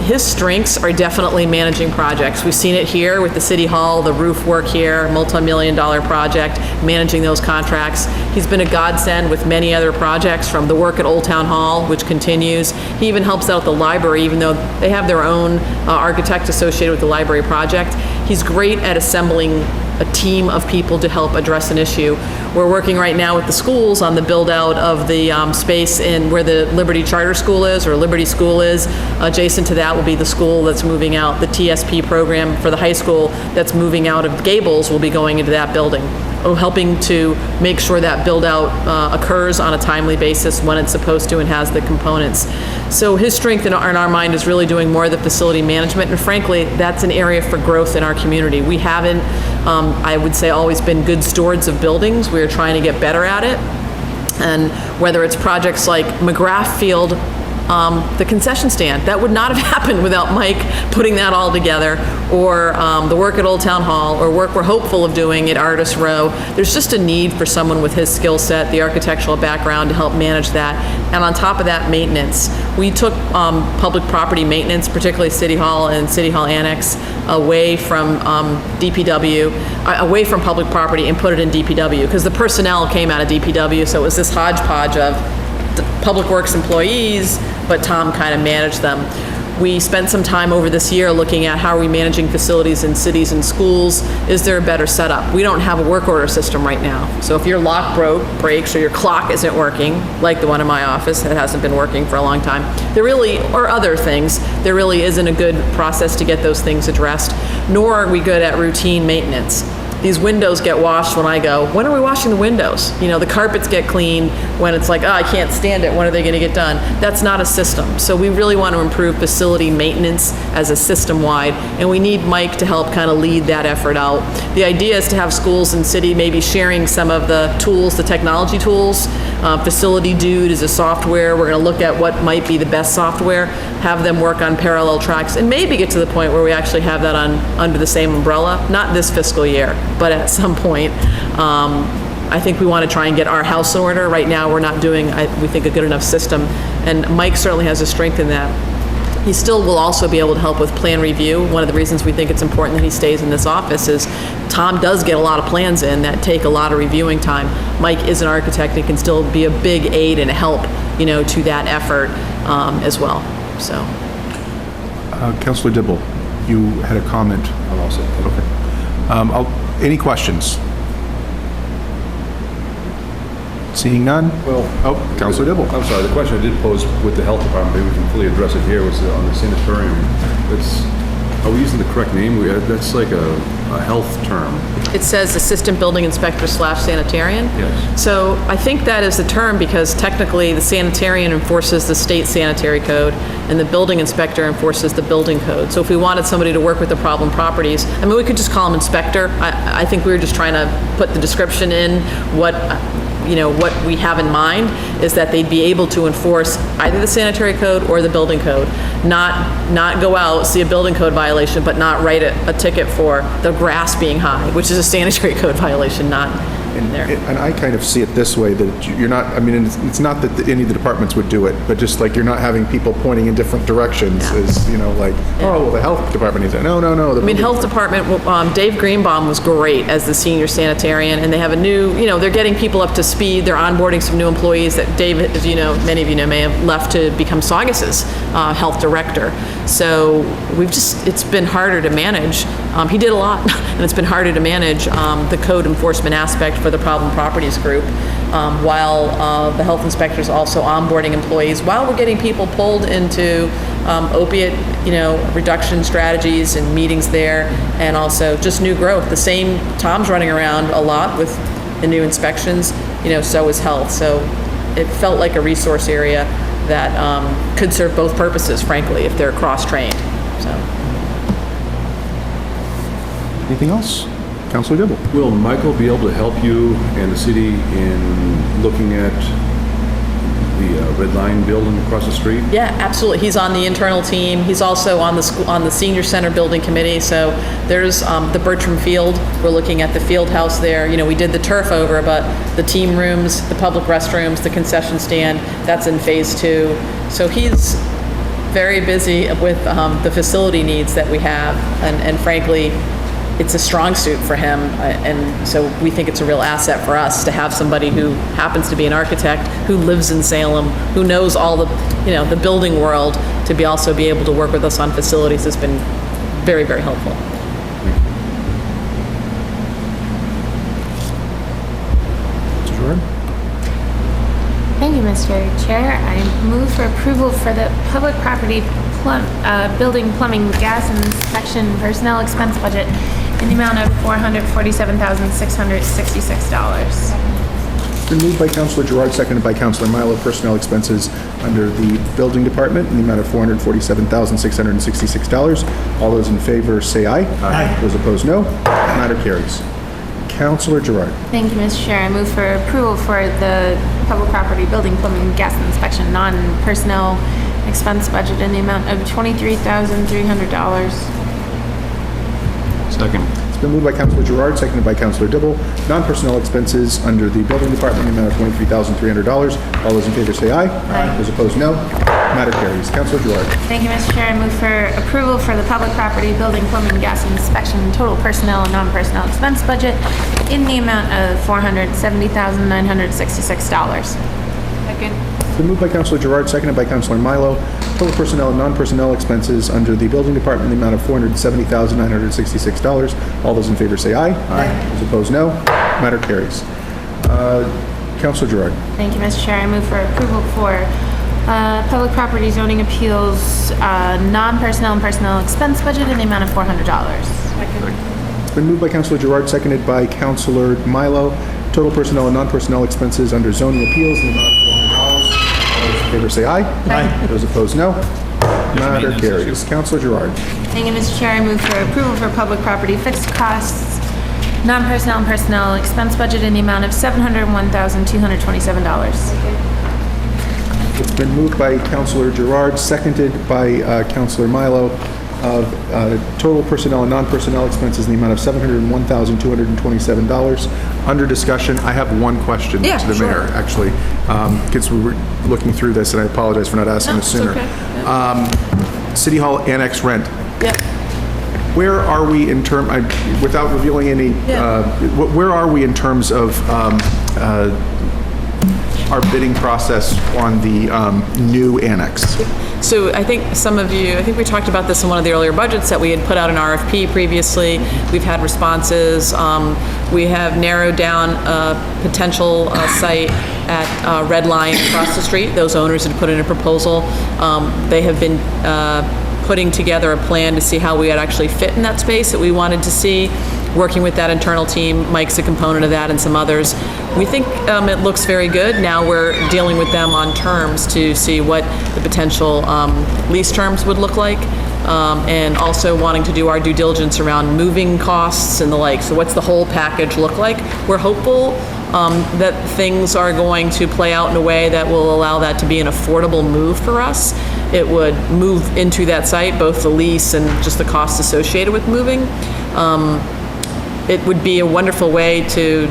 His strengths are definitely managing projects. We've seen it here with the City Hall, the roof work here, multi-million-dollar project, managing those contracts. He's been a godsend with many other projects, from the work at Old Town Hall, which continues. He even helps out the library, even though they have their own architect associated with the library project. He's great at assembling a team of people to help address an issue. We're working right now with the schools on the build-out of the space in where the Liberty Charter School is, or Liberty School is. Adjacent to that will be the school that's moving out. The TSP program for the high school that's moving out of Gables will be going into that building, helping to make sure that build-out occurs on a timely basis when it's supposed to and has the components. So his strength in our mind is really doing more of the facility management, and frankly, that's an area for growth in our community. We haven't, I would say, always been good stewards of buildings. We're trying to get better at it. And whether it's projects like McGrath Field, the concession stand, that would not have happened without Mike putting that all together, or the work at Old Town Hall, or work we're hopeful of doing at Artist Row. There's just a need for someone with his skill set, the architectural background, to help manage that. And on top of that, maintenance. We took public property maintenance, particularly City Hall and City Hall Annex, away from DPW, away from public property, and put it in DPW, because the personnel came out of DPW, so it was this hodgepodge of Public Works employees, but Tom kind of managed them. We spent some time over this year looking at how are we managing facilities in cities and schools. Is there a better setup? We don't have a work order system right now. So if your lock breaks, or your clock isn't working, like the one in my office that hasn't been working for a long time, there really, or other things, there really isn't a good process to get those things addressed, nor are we good at routine maintenance. These windows get washed when I go, when are we washing the windows? You know, the carpets get cleaned when it's like, oh, I can't stand it, when are they gonna get done? That's not a system. So we really want to improve facility maintenance as a system-wide, and we need Mike to help kind of lead that effort out. The idea is to have schools and city maybe sharing some of the tools, the technology tools. Facility Dude is a software. We're gonna look at what might be the best software, have them work on parallel tracks, and maybe get to the point where we actually have that under the same umbrella, not this fiscal year, but at some point. I think we want to try and get our house in order. Right now, we're not doing, we think, a good enough system, and Mike certainly has a strength in that. He still will also be able to help with plan review. One of the reasons we think it's important that he stays in this office is Tom does get a lot of plans in that take a lot of reviewing time. Mike is an architect and can still be a big aid and help, you know, to that effort as well. So, Councilor Dibble, you had a comment. I'm all set. Okay. Any questions? Seeing none? Well, Councilor Dibble. I'm sorry, the question I did pose with the health department, maybe we can fully address it here, was on the sanitarium. Are we using the correct name? That's like a health term. It says Assistant Building Inspector / Sanitarian. Yes. So I think that is the term because technically the sanitarian enforces the state sanitary code and the building inspector enforces the building code. So if we wanted somebody to work with the problem properties, I mean, we could just call them inspector. I think we were just trying to put the description in. What we have in mind is that they'd be able to enforce either the sanitary code or the building code, not go out, see a building code violation, but not write a ticket for the grass being high, which is a sanitary code violation, not in there. And I kind of see it this way, that you're not, I mean, it's not that any of the departments would do it, but just like you're not having people pointing in different directions is, like, oh, well, the health department needs it. No. I mean, health department, Dave Greenbaum was great as the senior sanitarian, and they have a new, they're getting people up to speed. They're onboarding some new employees that Dave, as many of you know, may have left to become Saugus's health director. So it's been harder to manage. He did a lot, and it's been harder to manage the code enforcement aspect for the problem properties group, while the health inspector is also onboarding employees, while we're getting people pulled into opiate, reduction strategies and meetings there, and also just new growth. The same, Tom's running around a lot with the new inspections, so is health. So it felt like a resource area that could serve both purposes, frankly, if they're cross-trained. So. Anything else? Councilor Dibble. Will Michael be able to help you and the city in looking at the Red Line building across the street? Yeah, absolutely. He's on the internal team. He's also on the school, on the senior center building committee. So there's the Bertram Field. We're looking at the field house there. You know, we did the turf over, but the team rooms, the public restrooms, the concession stand, that's in phase 2. So he's very busy with the facility needs that we have, and frankly, it's a strong suit for him, and so we think it's a real asset for us to have somebody who happens to be an architect, who lives in Salem, who knows all the, you know, the building world, to be also be able to work with us on facilities has been very, very helpful. Mr. Jordan? Thank you, Mr. Chair. I move for approval for the public property building, plumbing, gas inspection personnel expense budget in the amount of $447,666. It's been moved by Councilor Gerard, seconded by Councilor Milo. Personnel expenses under the building department in the amount of $447,666. All those in favor say aye. Aye. Those opposed, no. Matter carries. Councilor Gerard. Thank you, Mr. Chair. I move for approval for the public property building, plumbing, gas inspection non-personnel expense budget in the amount of $23,300. Second. It's been moved by Councilor Gerard, seconded by Councilor Dibble. Non-personnel expenses under the building department in the amount of $23,300. All those in favor say aye. Aye. Those opposed, no. Matter carries. Councilor Gerard. Thank you, Mr. Chair. I move for approval for the public property building, plumbing, gas inspection total personnel and non-personnel expense budget in the amount of $470,966. Second. It's been moved by Councilor Gerard, seconded by Councilor Milo. Total personnel and non-personnel expenses under the building department in the amount of $470,966. All those in favor say aye. Aye. Those opposed, no. Matter carries. Councilor Gerard. Thank you, Mr. Chair. I move for approval for public property zoning appeals non-personnel and personnel expense budget in the amount of $400. Second. It's been moved by Councilor Gerard, seconded by Councilor Milo. Total personnel and non-personnel expenses under zoning appeals in the amount of $400. All those in favor say aye. Aye. Those opposed, no. Matter carries. Councilor Gerard. Thank you, Mr. Chair. I move for approval for public property fixed costs non-personnel and personnel expense budget in the amount of $701,227. It's been moved by Councilor Gerard, seconded by Councilor Milo, of total personnel and non-personnel expenses in the amount of $701,227. Under discussion, I have one question to the mayor, actually, because we were looking through this, and I apologize for not asking this sooner. City Hall annex rent. Yep. Where are we in without revealing any, where are we in terms of our bidding process on the new annex? So I think some of you, I think we talked about this in one of the earlier budgets that we had put out an RFP previously. We've had responses. We have narrowed down a potential site at Red Line across the street. Those owners had put in a proposal. They have been putting together a plan to see how we would actually fit in that space that we wanted to see. Working with that internal team, Mike's a component of that, and some others. We think it looks very good. Now we're dealing with them on terms to see what the potential lease terms would look like, and also wanting to do our due diligence around moving costs and the like. So what's the whole package look like? We're hopeful that things are going to play out in a way that will allow that to be an affordable move for us. It would move into that site, both the lease and just the costs associated with moving. It would be a wonderful way to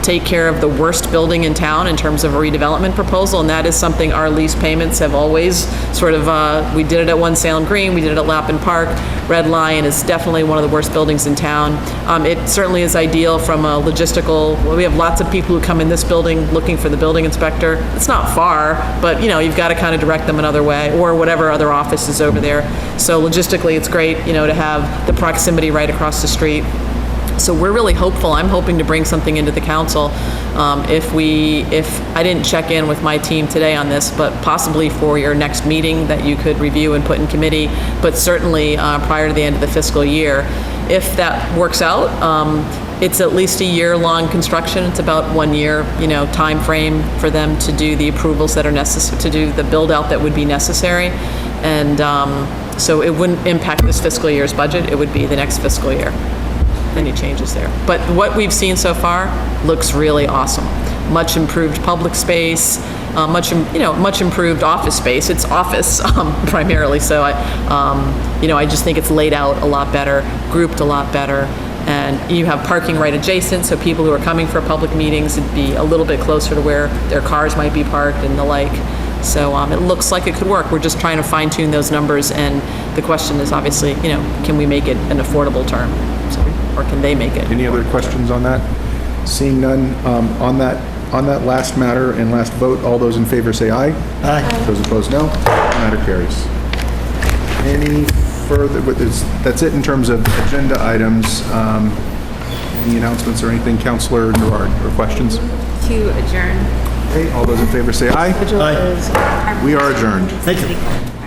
take care of the worst building in town in terms of a redevelopment proposal, and that is something our lease payments have always sort of, we did it at 1 Salem Green, we did it at Lappin Park. Red Lion is definitely one of the worst buildings in town. It certainly is ideal from a logistical, we have lots of people who come in this building looking for the building inspector. It's not far, but you know, you've got to kind of direct them another way, or whatever other office is over there. So logistically, it's great, you know, to have the proximity right across the street. So we're really hopeful. I'm hoping to bring something into the council. If I didn't check in with my team today on this, but possibly for your next meeting that you could review and put in committee, but certainly prior to the end of the fiscal year. If that works out, it's at least a year-long construction. It's about 1 year, you know, time frame for them to do the approvals that are necessary, to do the build-out that would be necessary. And so it wouldn't impact this fiscal year's budget. It would be the next fiscal year. Any changes there. But what we've seen so far looks really awesome. much improved public space, much improved office space. It's office primarily, so I just think it's laid out a lot better, grouped a lot better, and you have parking right adjacent, so people who are coming for public meetings, it'd be a little bit closer to where their cars might be parked and the like. So it looks like it could work. We're just trying to fine tune those numbers, and the question is obviously, can we make it an affordable term? Or can they make it? Any other questions on that? Seeing none, on that last matter and last vote, all those in favor say aye. Aye. Those opposed, no. Matter carries. Any further, that's it in terms of agenda items. Any announcements or anything, Councilor Gerard, or questions? To adjourn. Okay, all those in favor say aye. Aye. We are adjourned. Thank you.